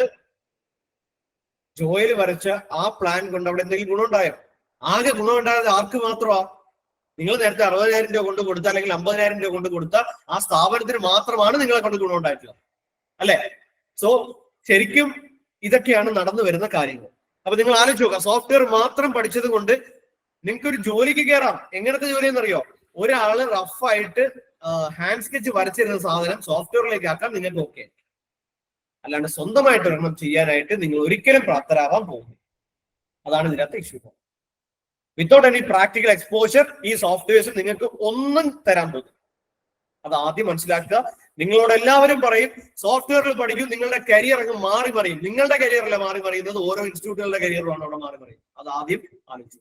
ജോയൽ വരച്ച ആ പ്ലാൻ കൊണ്ട് അവിടെ എന്തെങ്കിലും ഗുണമുണ്ടായോ? ആകെ ഗുണമുണ്ടായത് ആർക്ക് മാത്രമാ? നിങ്ങൾ നേരത്തെ 60,000 രൂപ കൊണ്ട് കൊടുത്ത അല്ലെങ്കിൽ 50,000 രൂപ കൊണ്ട് കൊടുത്ത ആ സ്ഥാപനത്തിന് മാത്രമാണ് നിങ്ങളെ കൊണ്ട് ഗുണമുണ്ടായിട്ടുള്ളത് അല്ലെ. സോ ശരിക്കും ഇതൊക്കെയാണ് നടന്നു വരുന്ന കാര്യങ്ങൾ. അപ്പൊ നിങ്ങൾ ആലോചിച്ച് നോക്കുക, സോഫ്റ്റ്വെയർ മാത്രം പഠിച്ചത് കൊണ്ട് നിങ്ങൾക്ക് ഒരു ജോലിക്ക് കയറാം. എങ്ങനത്തെ ജോലി എന്നറിയോ? ഒരാള് റഫായിട്ട് ഹാൻഡ് സ്കെച്ച് വരച്ചിരുന്ന സാധനം സോഫ്റ്റ്വെയറിലേക്ക് ആക്കാൻ നിങ്ങൾക്ക് ഓക്കെ. അല്ലാണ്ട് സ്വന്തമായിട്ട് ഒരെണ്ണം ചെയ്യാനായിട്ട് നിങ്ങൾ ഒരിക്കലും പ്രാപ്തരാവാൻ പോകുന്നു. അതാണ് ഇതിനകത്ത് issue. Without any practical exposure ഈ സോഫ്റ്റ്വെയർസ് നിങ്ങൾക്ക് ഒന്നും തരാൻ പോകും. അത് ആദ്യം മനസ്സിലാക്കുക. നിങ്ങളോട് എല്ലാവരും പറയും സോഫ്റ്റ്വെയറിൽ പഠിക്കും, നിങ്ങളുടെ കരിയർ അങ്ങ് മാറി മറിയും. നിങ്ങളുടെ കരിയറല്ല മാറി മറിയുന്നത്, ഓരോ ഇൻസ്റ്റിറ്റ്യൂട്ടുകളുടെ കരിയറുമാണ് അവിടെ മാറി മറിയും. അത് ആദ്യം ആലോചിച്ചു.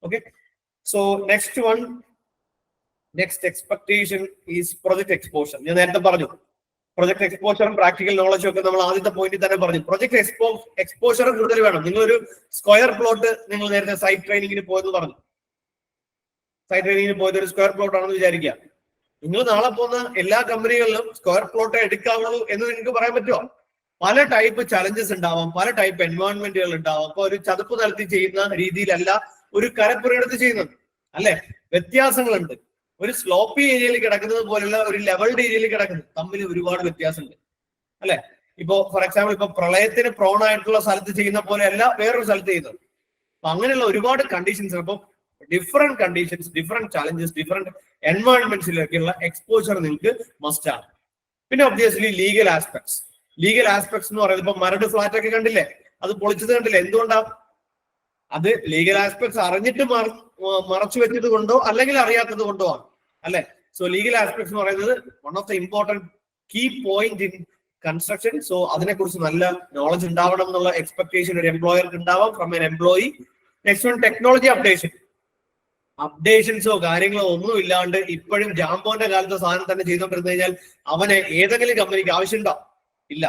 Okay, so next expectation is project exposure. ഞാൻ നേരത്തെ പറഞ്ഞു പ്രൊജക്ട് എക്സ്പോഷറും പ്രാക്ടിക്കൽ നോളജും ഒക്കെ നമ്മൾ ആദ്യത്തെ പോയിന്റിൽ തന്നെ പറഞ്ഞു. പ്രൊജക്ട് എക്സ്പോഷർ കൂടുതൽ വേണം. നിങ്ങളൊരു സ്ക്വയർ പ്ലോട്ട് നിങ്ങൾ നേരത്തെ സൈറ്റ് ട്രെയിനിങ്ങിന് പോയെന്ന് പറഞ്ഞു. സൈറ്റ് ട്രെയിനിങ്ങിന് പോയത് ഒരു സ്ക്വയർ പ്ലോട്ട് ആണെന്ന് വിചാരിക്കുക. നിങ്ങൾ നാളെ പോകുന്ന എല്ലാ കമ്പനികളിലും സ്ക്വയർ പ്ലോട്ട് എടുക്കാവുള്ളൂ എന്ന് നിങ്ങൾക്ക് പറയാൻ പറ്റുമോ? പല ടൈപ്പ് ചലഞ്ചസ് ഉണ്ടാവാം, പല ടൈപ്പ് എൻവയോൺമെന്റുകൾ ഉണ്ടാവാം. അപ്പൊ ഒരു ചതുപ്പ് നിലത്തിൽ ചെയ്യുന്ന രീതിയിലല്ല ഒരു കരപ്പുരയെടുത്ത് ചെയ്യുന്നത് അല്ലെ. വ്യത്യാസങ്ങളുണ്ട്. ഒരു സ്ലോപ്പി ഏരിയയിൽ കിടക്കുന്നത് പോലുള്ള ഒരു ലെവൽഡ് ഏരിയയിൽ കിടക്കുന്നത് തമ്മിൽ ഒരുപാട് വ്യത്യാസമുണ്ട് അല്ലെ. ഇപ്പോ ഫോർ എക്സാമ്പിൾ ഇപ്പൊ പ്രളയത്തിന് പ്രോൺ ആയിട്ടുള്ള സ്ഥലത്ത് ചെയ്യുന്ന പോലെയല്ല വേറൊരു സ്ഥലത്ത് ചെയ്യുന്നത്. അപ്പൊ അങ്ങനെയുള്ള ഒരുപാട് കണ്ടീഷൻസ്. അപ്പൊ different conditions, different challenges, different എൻവയോൺമെന്റ്സിലേക്കുള്ള എക്സ്പോഷർ നിങ്ങൾക്ക് മസ്റ്റ് ആണ്. പിന്നെ ഒബ്വിയസ്ലി ലീഗൽ ആസ്പെക്ട്സ് എന്ന് പറയുന്നത് ഇപ്പൊ മരട് ഫ്ലാറ്റ് ഒക്കെ കണ്ടില്ലേ, അത് പൊളിച്ചത് കണ്ടില്ലേ? എന്തുകൊണ്ടാ? അത് ലീഗൽ ആസ്പെക്ട്സ് അറിഞ്ഞിട്ട് മറച്ചു വെച്ചത് കൊണ്ടോ അല്ലെങ്കിൽ അറിയാത്തത് കൊണ്ടോ ആണ് അല്ലെ. സോ ലീഗൽ ആസ്പെക്ട്സ് എന്ന് പറയുന്നത് one of the important key point in construction. So അതിനെക്കുറിച്ച് നല്ല നോളജ് ഉണ്ടാവണം എന്നുള്ള എക്സ്പെക്ടേഷൻ ഒരു എംപ്ലോയർക്ക് ഉണ്ടാവാം from an employee. Next one technology അപ്ഡേഷൻസോ കാര്യങ്ങളോ ഒന്നും ഇല്ലാണ്ട് ഇപ്പോഴും ജാംബോന്റെ കാലത്തെ സാധനം തന്നെ ചെയ്തോണ്ടിരുന്നു കഴിഞ്ഞാൽ അവന് ഏതെങ്കിലും കമ്പനിക്ക് ആവശ്യമുണ്ടോ? ഇല്ല.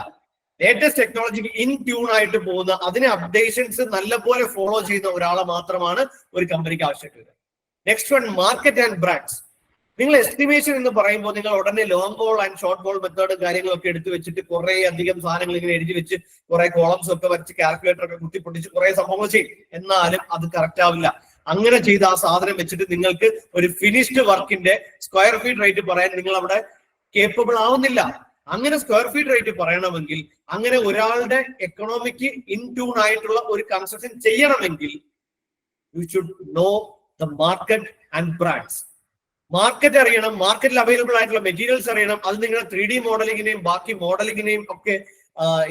ലേറ്റസ്റ്റ് ടെക്നോളജിക്ക് ഇൻ ട്യൂൺ ആയിട്ട് പോകുന്ന, അതിനെ അപ്ഡേഷൻസ് നല്ലപോലെ ഫോളോ ചെയ്യുന്ന ഒരാളെ മാത്രമാണ് ഒരു കമ്പനിക്ക് ആവശ്യമുള്ളത്. Next one, market and brands. നിങ്ങൾ എസ്റ്റിമേഷൻ എന്ന് പറയുമ്പോൾ നിങ്ങൾ ഉടനെ long ball and short ball method കാര്യങ്ങളൊക്കെ എടുത്തു വെച്ചിട്ട് കുറെ അധികം സാധനങ്ങൾ ഇങ്ങനെ എഴുതി വെച്ച് കുറെ കോളംസ് ഒക്കെ വരച്ച് കാൽക്കുലേറ്റർ ഒക്കെ കുത്തിപ്പൊട്ടിച്ച് കുറെ സംഭവങ്ങൾ ചെയ്യും. എന്നാലും അത് കറക്റ്റ് ആവില്ല. അങ്ങനെ ചെയ്ത ആ സാധനം വെച്ചിട്ട് നിങ്ങൾക്ക് ഒരു ഫിനിഷ്ഡ് വർക്കിന്റെ സ്ക്വയർ ഫീറ്റ് റേറ്റ് പറയാൻ നിങ്ങൾ അവിടെ കേപ്പബിൾ ആവുന്നില്ല. അങ്ങനെ സ്ക്വയർ ഫീറ്റ് റേറ്റ് പറയണമെങ്കിൽ, അങ്ങനെ ഒരാളുടെ എക്കണോമിക്ക് ഇൻ ട്യൂൺ ആയിട്ടുള്ള ഒരു കൺസ്ട്രക്ഷൻ ചെയ്യണമെങ്കിൽ you should know the market and brands. Market അറിയണം, മാർക്കറ്റിൽ അവൈലബിൾ ആയിട്ടുള്ള മെറ്റീരിയൽസ് അറിയണം. അത് നിങ്ങളുടെ 3D മോഡലിങ്ങിനെയും ബാക്കി മോഡലിങ്ങിനെയും ഒക്കെ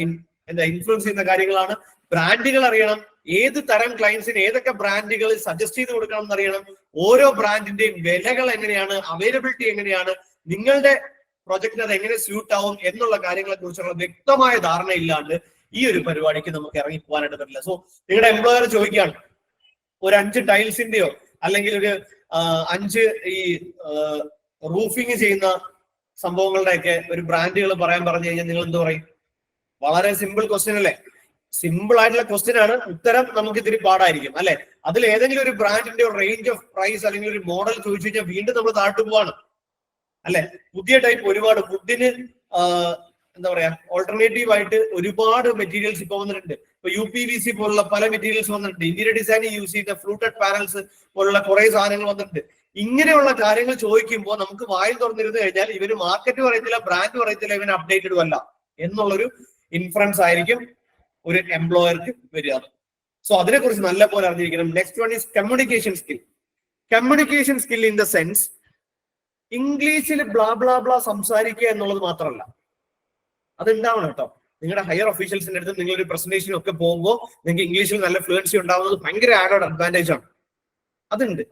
ഇൻഫ്ലുവൻസ് ചെയ്യുന്ന കാര്യങ്ങളാണ്. ബ്രാൻഡുകൾ അറിയണം, ഏത് തരം ക്ലയൻസിന് ഏതൊക്കെ ബ്രാൻഡുകൾ സജസ്റ്റ് ചെയ്ത് കൊടുക്കണം എന്നറിയണം. ഓരോ ബ്രാൻഡിന്റെയും വിലകൾ എങ്ങനെയാണ്, അവൈലബിലിറ്റി എങ്ങനെയാണ്, നിങ്ങളുടെ പ്രൊജക്റ്റിന് അത് എങ്ങനെ സ്യൂട്ട് ആവും എന്നുള്ള കാര്യങ്ങളെ കുറിച്ചുള്ള വ്യക്തമായ ധാരണ ഇല്ലാണ്ട് ഈ ഒരു പരിപാടിക്ക് നമുക്ക് ഇറങ്ങി പോകാനായിട്ട് പറ്റില്ല. സോ നിങ്ങളുടെ എംപ്ലോയർ ചോദിക്കുകയാണ്, ഒരു 5 ടൈൽസിന്റെയോ അല്ലെങ്കിൽ ഒരു 5 ഈ റൂഫിങ് ചെയ്യുന്ന സംഭവങ്ങളുടെയൊക്കെ ഒരു ബ്രാൻഡുകൾ പറയാൻ പറഞ്ഞു കഴിഞ്ഞാൽ നിങ്ങൾ എന്ത് പറയും? വളരെ സിമ്പിൾ ക്വസ്റ്റ്യൻ അല്ലേ? സിമ്പിൾ ആയിട്ടുള്ള ക്വസ്റ്റ്യൻ ആണ്, ഉത്തരം നമുക്ക് ഇത്തിരി പാടായിരിക്കും അല്ലെ? അതിൽ ഏതെങ്കിലും ഒരു ബ്രാൻഡിന്റെ ഒരു റേഞ്ച് ഓഫ് പ്രൈസ് അല്ലെങ്കിൽ ഒരു മോഡൽ ചോദിച്ചു കഴിഞ്ഞാൽ വീണ്ടും നമ്മൾ താഴ്ത്തു പോവാണ് അല്ലെ? പുതിയ ടൈപ്പ് ഒരുപാട് ഫുഡിന് എന്താ പറയാ ഓൾട്ടർനേറ്റീവ് ആയിട്ട് ഒരുപാട് മെറ്റീരിയൽസ് ഇപ്പൊ വന്നിട്ടുണ്ട്. ഇപ്പൊ UPVC പോലുള്ള പല മെറ്റീരിയൽസ് വന്നിട്ടുണ്ട്. ഇന്റീരിയർ ഡിസൈനിൽ യൂസ് ചെയ്യുന്ന ഫ്ലൂട്ടഡ് പാനൽസ് പോലുള്ള കുറെ സാധനങ്ങൾ വന്നിട്ടുണ്ട്. ഇങ്ങനെയുള്ള കാര്യങ്ങൾ ചോദിക്കുമ്പോൾ നമുക്ക് വായിൽ തുറന്നിരുന്നു കഴിഞ്ഞാൽ ഇവര് മാർക്കറ്റ് പറയത്തില്ല, ബ്രാൻഡ് പറയത്തില്ല, ഇവന് അപ്ഡേറ്റഡ് അല്ല എന്നുള്ളൊരു ഇൻഫറൻസ് ആയിരിക്കും ഒരു എംപ്ലോയർക്ക് വരിക. സോ അതിനെക്കുറിച്ച് നല്ല പോലെ അറിഞ്ഞിരിക്കണം. Next one is communication skill. Communication skill in the sense ഇംഗ്ലീഷിൽ ബ്ലാ ബ്ലാ ബ്ലാ സംസാരിക്കുക എന്നുള്ളത് മാത്രമല്ല, അതുണ്ടാവണം കേട്ടോ. നിങ്ങളുടെ ഹയർ ഒഫീഷ്യൽസിന്റെ അടുത്ത് നിങ്ങളൊരു പ്രസന്റേഷനും ഒക്കെ പോകുമ്പോൾ നിങ്ങൾക്ക് ഇംഗ്ലീഷിൽ നല്ല ഫ്ലുവൻസി ഉണ്ടാവുന്നത് ഭയങ്കര ആഡഡ് അഡ്വാൻറ്റേജ് ആണ്. അതുണ്ട്.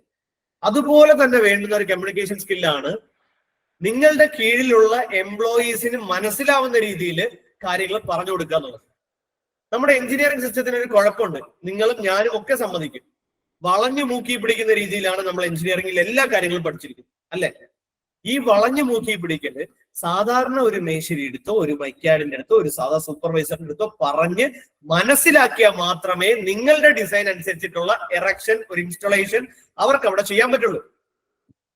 അതുപോലെ തന്നെ വേണ്ടുന്ന ഒരു കമ്മ്യൂണിക്കേഷൻ സ്കില്ലാണ് നിങ്ങളുടെ കീഴിലുള്ള എംപ്ലോയീസിന് മനസ്സിലാവുന്ന രീതിയിൽ കാര്യങ്ങൾ പറഞ്ഞു കൊടുക്കുക എന്നുള്ളത്. നമ്മുടെ എഞ്ചിനീയറിംഗ് സിസ്റ്റത്തിന് ഒരു കുഴപ്പമുണ്ട്, നിങ്ങളും ഞാനും ഒക്കെ സമ്മതിക്കും. വളഞ്ഞു മൂക്കി പിടിക്കുന്ന രീതിയിലാണ് നമ്മൾ എഞ്ചിനീയറിംഗിൽ എല്ലാ കാര്യങ്ങളും പഠിച്ചിരിക്കുന്നത് അല്ലെ? ഈ വളഞ്ഞു മൂക്കി പിടിക്കല് സാധാരണ ഒരു മേശരി എടുത്തോ ഒരു മൈക്കാഡിന്റെ അടുത്തോ ഒരു സാധാ സൂപ്പർവൈസറിന്റെ അടുത്തോ പറഞ്ഞ് മനസ്സിലാക്കിയാൽ മാത്രമേ നിങ്ങളുടെ ഡിസൈൻ അനുസരിച്ചിട്ടുള്ള എറക്ഷൻ, ഒരു ഇൻസ്റ്റലേഷൻ അവർക്ക് അവിടെ ചെയ്യാൻ പറ്റുള്ളൂ.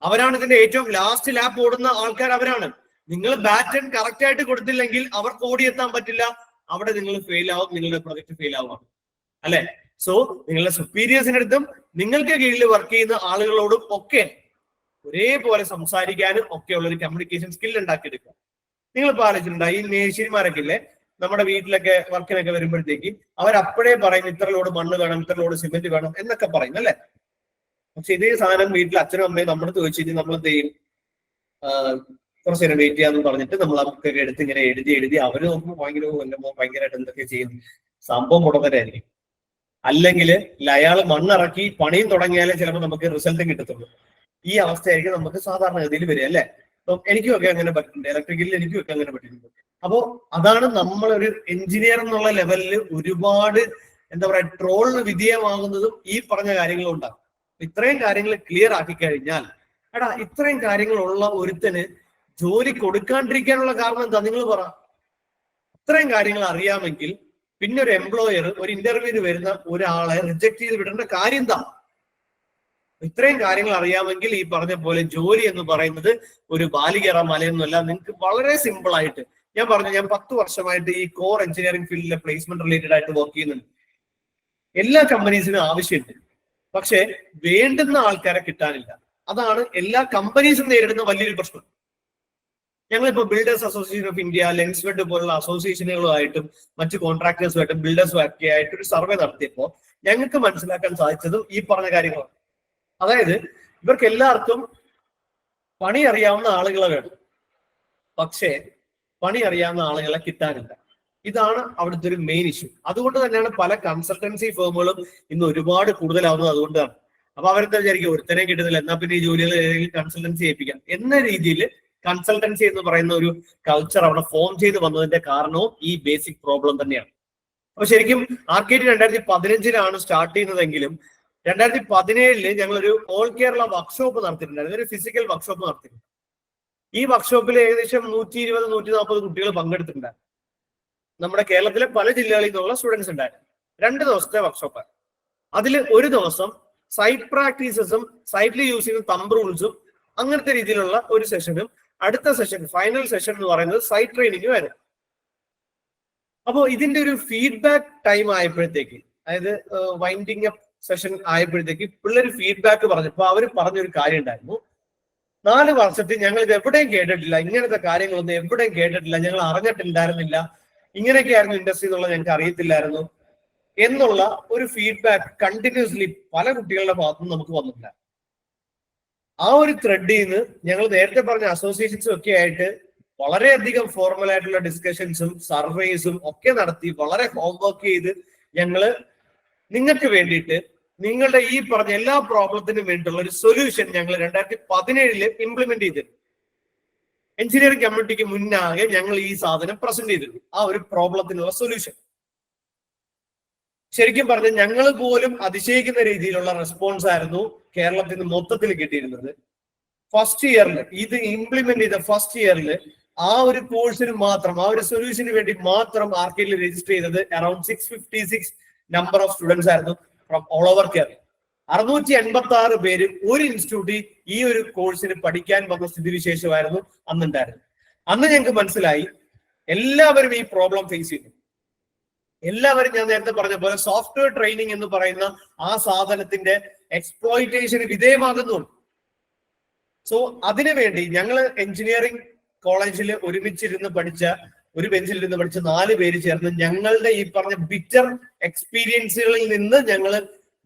അവരാണ് ഇതിന്റെ ഏറ്റവും ലാസ്റ്റ് ലാപ്പ് ഓടുന്ന ആൾക്കാർ അവരാണ്. നിങ്ങൾ ബാറ്റൺ കറക്റ്റ് ആയിട്ട് കൊടുത്തില്ലെങ്കിൽ അവർക്ക് ഓടിയെത്താൻ പറ്റില്ല. അവിടെ നിങ്ങൾ ഫെയിൽ ആവും, നിങ്ങളുടെ പ്രൊജക്ട് ഫെയിൽ ആവുക അല്ലെ? സോ നിങ്ങളുടെ സുപ്പീരിയേഴ്സിന്റെ അടുത്തും നിങ്ങൾക്ക് കീഴിൽ വർക്ക് ചെയ്യുന്ന ആളുകളോടും ഒക്കെ ഒരേപോലെ സംസാരിക്കാനും ഒക്കെയുള്ള ഒരു കമ്മ്യൂണിക്കേഷൻ സ്കിൽ ഉണ്ടാക്കിയെടുക്കുക. നിങ്ങളിപ്പോൾ ആലോചിച്ചിട്ടുണ്ടോ, ഈ മേശിരിമാരൊക്കെ ഇല്ലേ നമ്മുടെ വീട്ടിലൊക്കെ വർക്കിനൊക്കെ വരുമ്പോഴത്തേക്ക് അവരപ്പോഴേ പറയും ഇത്ര ലോഡ് മണ്ണ് വേണം, ഇത്ര ലോഡ് സിമെന്റ് വേണം എന്നൊക്കെ പറയും അല്ലെ? പക്ഷെ ഇതേ സാധനം വീട്ടിൽ അച്ഛനും അമ്മയും നമ്മുടെ ചോദിച്ചിട്ട് നമ്മൾ എന്ത് ചെയ്യും? കുറച്ച് നേരം വെയിറ്റ് ചെയ്യാന്ന് പറഞ്ഞിട്ട് നമ്മൾ ആ ബുക്കൊക്കെ എടുത്ത് ഇങ്ങനെ എഴുതി അവര് നോക്കുമ്പോൾ ഭയങ്കരമായിട്ട് എന്തൊക്കെ ചെയ്യും, സംഭവം മുടങ്ങരായിരിക്കും. അല്ലെങ്കിൽ അയാൾ മണ്ണിറക്കി പണിയും തുടങ്ങിയാലേ ചിലപ്പോൾ നമുക്ക് റിസൾട്ടും കിട്ടത്തുള്ളൂ. ഈ അവസ്ഥയായിരിക്കും നമുക്ക് സാധാരണഗതിയിൽ വരിക അല്ലെ? അപ്പം എനിക്കുമൊക്കെ അങ്ങനെ പറ്റുന്നുണ്ട്, ഇലക്ട്രിക്കലിൽ എനിക്കുമൊക്കെ അങ്ങനെ പറ്റുന്നുണ്ട്. അപ്പോ അതാണ് നമ്മളൊരു എഞ്ചിനീയർ എന്നുള്ള ലെവലിൽ ഒരുപാട് എന്താ പറയാ ട്രോളിന് വിധേയമാകുന്നതും ഈ പറഞ്ഞ കാര്യങ്ങളും ഉണ്ടാകും. ഇത്രയും കാര്യങ്ങൾ ക്ലിയർ ആക്കി കഴിഞ്ഞാൽ എടാ ഇത്രയും കാര്യങ്ങളുള്ള ഒരുത്തന് ജോലി കൊടുക്കാണ്ടിരിക്കാനുള്ള കാരണം എന്താ നിങ്ങൾ പറ? ഇത്രയും കാര്യങ്ങൾ അറിയാമെങ്കിൽ പിന്നെ ഒരു എംപ്ലോയർ ഒരു ഇന്റർവ്യൂവിന് വരുന്ന ഒരാളെ റിജക്ട് ചെയ്ത് വിടേണ്ട കാര്യം എന്താ? ഇത്രയും കാര്യങ്ങൾ അറിയാമെങ്കിൽ ഈ പറഞ്ഞ പോലെ ജോലി എന്ന് പറയുന്നത് ഒരു ബാലികേറ മലയൊന്നുമല്ല. നിങ്ങൾക്ക് വളരെ സിമ്പിൾ ആയിട്ട് ഞാൻ 10 വർഷമായിട്ട് ഈ കോർ എഞ്ചിനീയറിംഗ് ഫീൽഡിലെ പ്ലേസ്മെന്റ് റിലേറ്റഡ് ആയിട്ട് വർക്ക് ചെയ്യുന്നുണ്ട്. എല്ലാ കമ്പനീസിനും ആവശ്യമുണ്ട്, പക്ഷെ വേണ്ടുന്ന ആൾക്കാരെ കിട്ടാനില്ല. അതാണ് എല്ലാ കമ്പനീസും നേരിടുന്ന വലിയൊരു പ്രശ്നം. ഞങ്ങളിപ്പോ ബിൽഡേഴ്സ് അസോസിയേഷൻ ഓഫ് ഇന്ത്യ, ലെൻസ്വെഡ് പോലുള്ള അസോസിയേഷനുകളുമായിട്ടും മറ്റു കോൺട്രാക്ടേഴ്സുമായിട്ടും ബിൽഡേഴ്സും ഒക്കെ ആയിട്ട് ഒരു സർവേ നടത്തിയപ്പോൾ ഞങ്ങൾക്ക് മനസ്സിലാക്കാൻ സാധിച്ചതും ഈ പറഞ്ഞ കാര്യങ്ങളാണ്. അതായത് ഇവർക്ക് എല്ലാവർക്കും പണി അറിയാവുന്ന ആളുകളെ വേണം, പക്ഷേ പണി അറിയാവുന്ന ആളുകളെ കിട്ടാനില്ല. ഇതാണ് അവിടുത്തെ ഒരു മെയിൻ ഇഷ്യൂ. അതുകൊണ്ട് തന്നെയാണ് പല കൺസൾട്ടൻസി ഫേമുകളും ഇന്ന് ഒരുപാട് കൂടുതലാവുന്നത് അതുകൊണ്ടാണ്. അപ്പൊ അവരെന്താ വിചാരിക്കും, ഒരുത്തനെ കിട്ടുന്നില്ല, എന്നാ പിന്നെ ഈ ജോലികൾ ഏതെങ്കിലും കൺസൾട്ടൻസി ഏൽപ്പിക്കാം എന്ന രീതിയിൽ കൺസൾട്ടൻസി എന്ന് പറയുന്ന ഒരു കൾച്ചർ അവിടെ ഫോം ചെയ്ത് വന്നതിന്റെ കാരണവും ഈ ബേസിക് പ്രോബ്ലം തന്നെയാണ്. അപ്പൊ ശരിക്കും ആർക്കേഡ് 2015 സ്റ്റാർട്ട് ചെയ്യുന്നതെങ്കിലും 2017 ഞങ്ങളൊരു ഓൾ കേരള വർക്ക്ഷോപ്പ് നടത്തിയിട്ടുണ്ടായിരുന്നു, ഒരു ഫിസിക്കൽ വർക്ക്ഷോപ്പ് നടത്തിയിട്ടുണ്ട്. ഈ വർക്ക്ഷോപ്പിൽ ഏകദേശം 120-140 കുട്ടികൾ പങ്കെടുത്തിട്ടുണ്ടായിരുന്നു. നമ്മുടെ കേരളത്തിലെ പല ജില്ലകളിൽ നിന്നുള്ള സ്റ്റുഡൻസ് ഉണ്ടായിരുന്നു. 2 ദിവസത്തെ വർക്ക്ഷോപ്പ്. അതിൽ ഒരു ദിവസം സൈറ്റ് പ്രാക്ടീസസും സൈറ്റിൽ യൂസ് ചെയ്യുന്ന തമ്പ് റൂൾസും അങ്ങനത്തെ രീതിയിലുള്ള ഒരു സെഷനും, അടുത്ത സെഷൻ ഫൈനൽ സെഷൻ എന്ന് പറയുന്നത് സൈറ്റ് ട്രെയിനിങ് വരും. അപ്പോൾ ഇതിന്റെ ഒരു ഫീഡ്ബാക്ക് ടൈം ആയപ്പോഴത്തേക്ക്, അതായത് വൈൻഡിങ് അപ്പ് സെഷൻ ആയപ്പോഴത്തേക്ക് പിള്ളേർ ഫീഡ്ബാക്ക് പറഞ്ഞപ്പോൾ അവർ പറഞ്ഞൊരു കാര്യം ഉണ്ടായിരുന്നു. 4 വർഷത്തിൽ ഞങ്ങൾ ഇത് എവിടെയും കേട്ടിട്ടില്ല, ഇങ്ങനത്തെ കാര്യങ്ങളൊന്നും എവിടെയും കേട്ടിട്ടില്ല, ഞങ്ങൾ അറിഞ്ഞിട്ടുണ്ടായിരുന്നില്ല, ഇങ്ങനെയൊക്കെയായിരുന്നു ഇൻഡസ്ട്രി എന്നുള്ളത് ഞങ്ങൾക്ക് അറിയത്തില്ലായിരുന്നു എന്നുള്ള ഒരു ഫീഡ്ബാക്ക് കണ്ടിന്യൂസ്ലി പല കുട്ടികളുടെ ഭാഗത്തുനിന്ന് നമുക്ക് വന്നിട്ടില്ല. ആ ഒരു ത്രെഡിൽ നിന്ന് ഞങ്ങൾ നേരത്തെ പറഞ്ഞ അസോസിയേഷൻസും ഒക്കെ ആയിട്ട് വളരെയധികം ഫോർമൽ ആയിട്ടുള്ള ഡിസ്കഷൻസും സർവേസും ഒക്കെ നടത്തി വളരെ ഹോംവർക്ക് ചെയ്ത് ഞങ്ങള് നിങ്ങൾക്ക് വേണ്ടിയിട്ട് നിങ്ങളുടെ ഈ പറഞ്ഞ എല്ലാ പ്രോബ്ലത്തിനും വേണ്ടിയിട്ടുള്ള ഒരു സൊല്യൂഷൻ ഞങ്ങൾ 2017 ഇംപ്ലിമെന്റ് ചെയ്തിരുന്നു. എഞ്ചിനീയറിംഗ് കമ്മ്യൂണിറ്റിക്ക് മുന്നാകെ ഞങ്ങൾ ഈ സാധനം പ്രസന്റ് ചെയ്തിരുന്നു, ആ ഒരു പ്രോബ്ലത്തിനുള്ള സൊല്യൂഷൻ. ശരിക്കും പറഞ്ഞാൽ ഞങ്ങൾ പോലും അതിശയിക്കുന്ന രീതിയിലുള്ള റെസ്പോൺസ് ആയിരുന്നു കേരളത്തിൽ നിന്ന് മൊത്തത്തിൽ കിട്ടിയിരുന്നത്. ഫസ്റ്റ് ഇയറിൽ ഇത് ഇംപ്ലിമെന്റ് ചെയ്ത ഫസ്റ്റ് ഇയറിൽ ആ ഒരു കോഴ്സിന് മാത്രം, ആ ഒരു സൊല്യൂഷന് വേണ്ടി മാത്രം ആർക്കേഡിൽ രജിസ്റ്റർ ചെയ്തത് അറൌണ്ട് 656 നമ്പർ ഓഫ് സ്റ്റുഡൻസ് ആയിരുന്നു ഫ്രം ഓൾ ഓവർ കേരള. 686 പേര് ഒരു ഇൻസ്റ്റിറ്റ്യൂട്ടിൽ ഈ ഒരു കോഴ്സിന് പഠിക്കാൻ വന്ന സ്ഥിതിവിശേഷമായിരുന്നു അന്നുണ്ടായിരുന്നു. അന്ന് ഞങ്ങൾക്ക് മനസ്സിലായി എല്ലാവരും ഈ പ്രോബ്ലം ഫേസ് ചെയ്തു. എല്ലാവരും ഞാൻ നേരത്തെ പറഞ്ഞ പോലെ സോഫ്റ്റ്വെയർ ട്രെയിനിങ് എന്ന് പറയുന്ന ആ സാധനത്തിന്റെ എക്സ്പ്ലോയിറ്റേഷന് വിധേയമാകുന്നുണ്ട്. സോ അതിനുവേണ്ടി ഞങ്ങൾ എഞ്ചിനീയറിംഗ് കോളേജിൽ ഒരുമിച്ചിരുന്ന് പഠിച്ച, ഒരു ബെഞ്ചിലിരുന്ന് പഠിച്ച 4 പേര് ചേർന്ന് ഞങ്ങളുടെ ഈ പറഞ്ഞ ബിറ്റർ എക്സ്പീരിയൻസുകളിൽ നിന്ന് ഞങ്ങൾ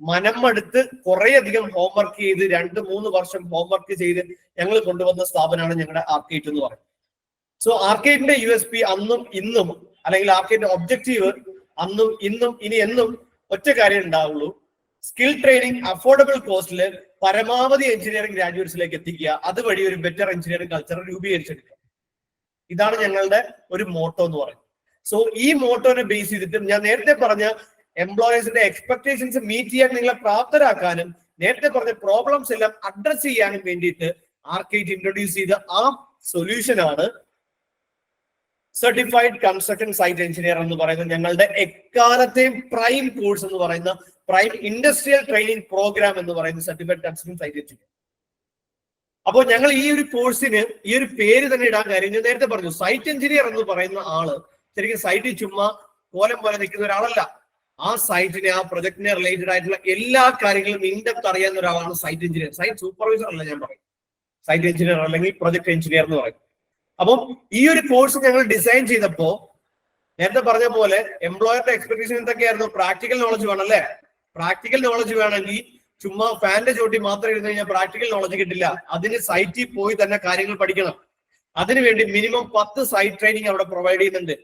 മനമെടുത്ത് കുറേയധികം ഹോംവർക്ക് ചെയ്ത് 2-3 വർഷം ഹോംവർക്ക് ചെയ്ത് ഞങ്ങൾ കൊണ്ടുവന്ന സ്ഥാപനമാണ് ഞങ്ങളുടെ ആർക്കേറ്റ് എന്ന് പറയുന്നത്. സോ ആർക്കേറ്റിന്റെ USP അന്നും ഇന്നും, അല്ലെങ്കിൽ ആർക്കേറ്റിന്റെ ഒബ്ജക്റ്റീവ് അന്നും ഇന്നും ഇനി എന്നും ഒറ്റ കാര്യം ഉണ്ടാവുള്ളൂ: സ്കിൽ ട്രെയിനിങ് അഫോർഡബിൾ കോസ്റ്റില് പരമാവധി എഞ്ചിനീയറിംഗ് ഗ്രാജുവേറ്റ്സിലേക്ക് എത്തിക്കുക, അതുവഴി ഒരു ബെറ്റർ എഞ്ചിനീയറിംഗ് കൾച്ചർ രൂപീകരിച്ചെടുക്കുക. ഇതാണ് ഞങ്ങളുടെ ഒരു മോട്ടോ എന്ന് പറയുന്നത്. സോ ഈ മോട്ടോനെ ബേസ് ചെയ്തിട്ട് ഞാൻ നേരത്തെ പറഞ്ഞ എംപ്ലോയേഴ്സിന്റെ എക്സ്പെക്ടേഷൻസ് മീറ്റ് ചെയ്യാൻ നിങ്ങളെ പ്രാപ്തരാക്കാനും നേരത്തെ പറഞ്ഞ പ്രോബ്ലംസ് എല്ലാം അഡ്രസ് ചെയ്യാനും വേണ്ടിയിട്ട് ആർക്കേറ്റ് ഇൻട്രൊഡ്യൂസ് ചെയ്ത ആ സൊല്യൂഷനാണ് സർട്ടിഫൈഡ് കൺസ്ട്രക്ഷൻ സൈറ്റ് എഞ്ചിനീയർ എന്ന് പറയുന്നത് ഞങ്ങളുടെ എക്കാലത്തെയും പ്രൈം കോഴ്സ് എന്ന് പറയുന്ന പ്രൈം ഇൻഡസ്ട്രിയൽ ട്രെയിനിങ് പ്രോഗ്രാം എന്ന് പറയുന്ന സർട്ടിഫൈഡ് കൺസ്ട്രക്ഷൻ സൈറ്റ് എഞ്ചിനീയർ. അപ്പോൾ ഞങ്ങൾ ഈ ഒരു കോഴ്സിന് ഈ ഒരു പേര് തന്നെ ഇടാൻ കാര്യം ഞാൻ നേരത്തെ പറഞ്ഞു. സൈറ്റ് എഞ്ചിനീയർ എന്ന് പറയുന്ന ആള് ശരിക്കും സൈറ്റിൽ ചുമ്മാ കോലം പോലെ നിൽക്കുന്ന ഒരാളല്ല. ആ സൈറ്റിനെ, ആ പ്രൊജക്ടിനെ റിലേറ്റഡ് ആയിട്ടുള്ള എല്ലാ കാര്യങ്ങളും ഇൻഡെപ്ത് അറിയാവുന്ന ഒരാളാണ് സൈറ്റ് എഞ്ചിനീയർ. സൈറ്റ് സൂപ്പർവൈസർ അല്ല ഞാൻ പറയും, സൈറ്റ് എഞ്ചിനീയർ അല്ലെങ്കിൽ പ്രൊജക്ട് എഞ്ചിനീയർ എന്ന് പറയും. അപ്പം ഈ ഒരു കോഴ്സ് ഞങ്ങൾ ഡിസൈൻ ചെയ്തപ്പോ നേരത്തെ പറഞ്ഞ പോലെ എംപ്ലോയറുടെ എക്സ്പെക്ടേഷൻ എന്തൊക്കെയായിരുന്നു? പ്രാക്ടിക്കൽ നോളജ് വേണം അല്ലേ? പ്രാക്ടിക്കൽ നോളജ് വേണമെങ്കിൽ ചുമ്മാ ഫാന്റെ ചോട്ടി മാത്രം ഇരുന്ന് കഴിഞ്ഞാൽ പ്രാക്ടിക്കൽ നോളജ് കിട്ടില്ല. അതിന് സൈറ്റിൽ പോയി തന്നെ കാര്യങ്ങൾ പഠിക്കണം. അതിനുവേണ്ടി മിനിമം 10 സൈറ്റ് ട്രെയിനിങ് അവിടെ പ്രൊവൈഡ് ചെയ്യുന്നുണ്ട്.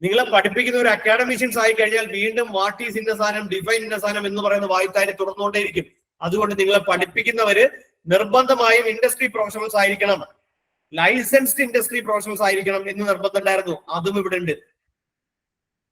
നിങ്ങളെ പഠിപ്പിക്കുന്ന ഒരു അക്കാഡമിഷ്യൻസ് ആയി കഴിഞ്ഞാൽ വീണ്ടും വാട്ട് ഈസ് ഇന്ന സാധനം, ഡിഫൈൻ ഇന്ന സാധനം എന്ന് പറയുന്ന വായ്ത്താരി തുറന്നുകൊണ്ടേയിരിക്കും. അതുകൊണ്ട് നിങ്ങളെ പഠിപ്പിക്കുന്നവര് നിർബന്ധമായും ഇൻഡസ്ട്രി പ്രൊഫഷണൽസ് ആയിരിക്കണം, ലൈസൻസ്ഡ് ഇൻഡസ്ട്രി പ്രൊഫഷണൽസ് ആയിരിക്കണം എന്ന് നിർബന്ധം ഉണ്ടായിരുന്നു. അതും ഇവിടെ ഉണ്ട്.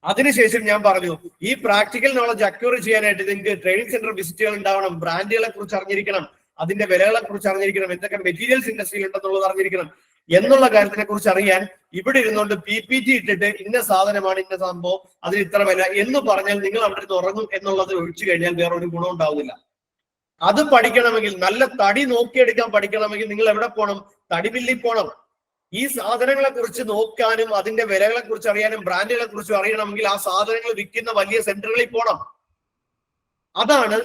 അതിനുശേഷം ഞാൻ പറഞ്ഞു, ഈ പ്രാക്ടിക്കൽ നോളജ് അക്യൂർ ചെയ്യാനായിട്ട് നിങ്ങൾക്ക് ട്രെയിനിങ് സെന്റർ വിസിറ്റുകൾ ഉണ്ടാവണം, ബ്രാൻഡുകളെ കുറിച്ച് അറിഞ്ഞിരിക്കണം, അതിന്റെ വിലകളെ കുറിച്ച് അറിഞ്ഞിരിക്കണം, എന്തൊക്കെ മെറ്റീരിയൽസ് ഇൻഡസ്ട്രിയിൽ ഉണ്ടെന്നുള്ളത് അറിഞ്ഞിരിക്കണം എന്നുള്ള കാര്യത്തിനെ കുറിച്ച് അറിയാൻ ഇവിടെ ഇരുന്നുകൊണ്ട് PPT ഇട്ടിട്ട് ഇന്ന സാധനമാണ്, ഇന്ന സംഭവം, അതിന് ഇത്ര വില എന്ന് പറഞ്ഞാൽ നിങ്ങൾ അവിടെ നിന്ന് ഉറങ്ങും എന്നുള്ളത് ഒഴിച്ചു കഴിഞ്ഞാൽ വേറെ ഒരു ഗുണം ഉണ്ടാവുന്നില്ല. അത് പഠിക്കണമെങ്കിൽ, നല്ല തടി നോക്കിയെടുക്കാൻ പഠിക്കണമെങ്കിൽ നിങ്ങൾ എവിടെ പോകണം? തടിമില്ലിൽ പോകണം. ഈ സാധനങ്ങളെ കുറിച്ച് നോക്കാനും അതിന്റെ വിലകളെ കുറിച്ച് അറിയാനും ബ്രാൻഡുകളെ കുറിച്ചും അറിയണമെങ്കിൽ ആ സാധനങ്ങൾ വിൽക്കുന്ന വലിയ സെന്ററുകളിൽ പോകണം. അതാണ്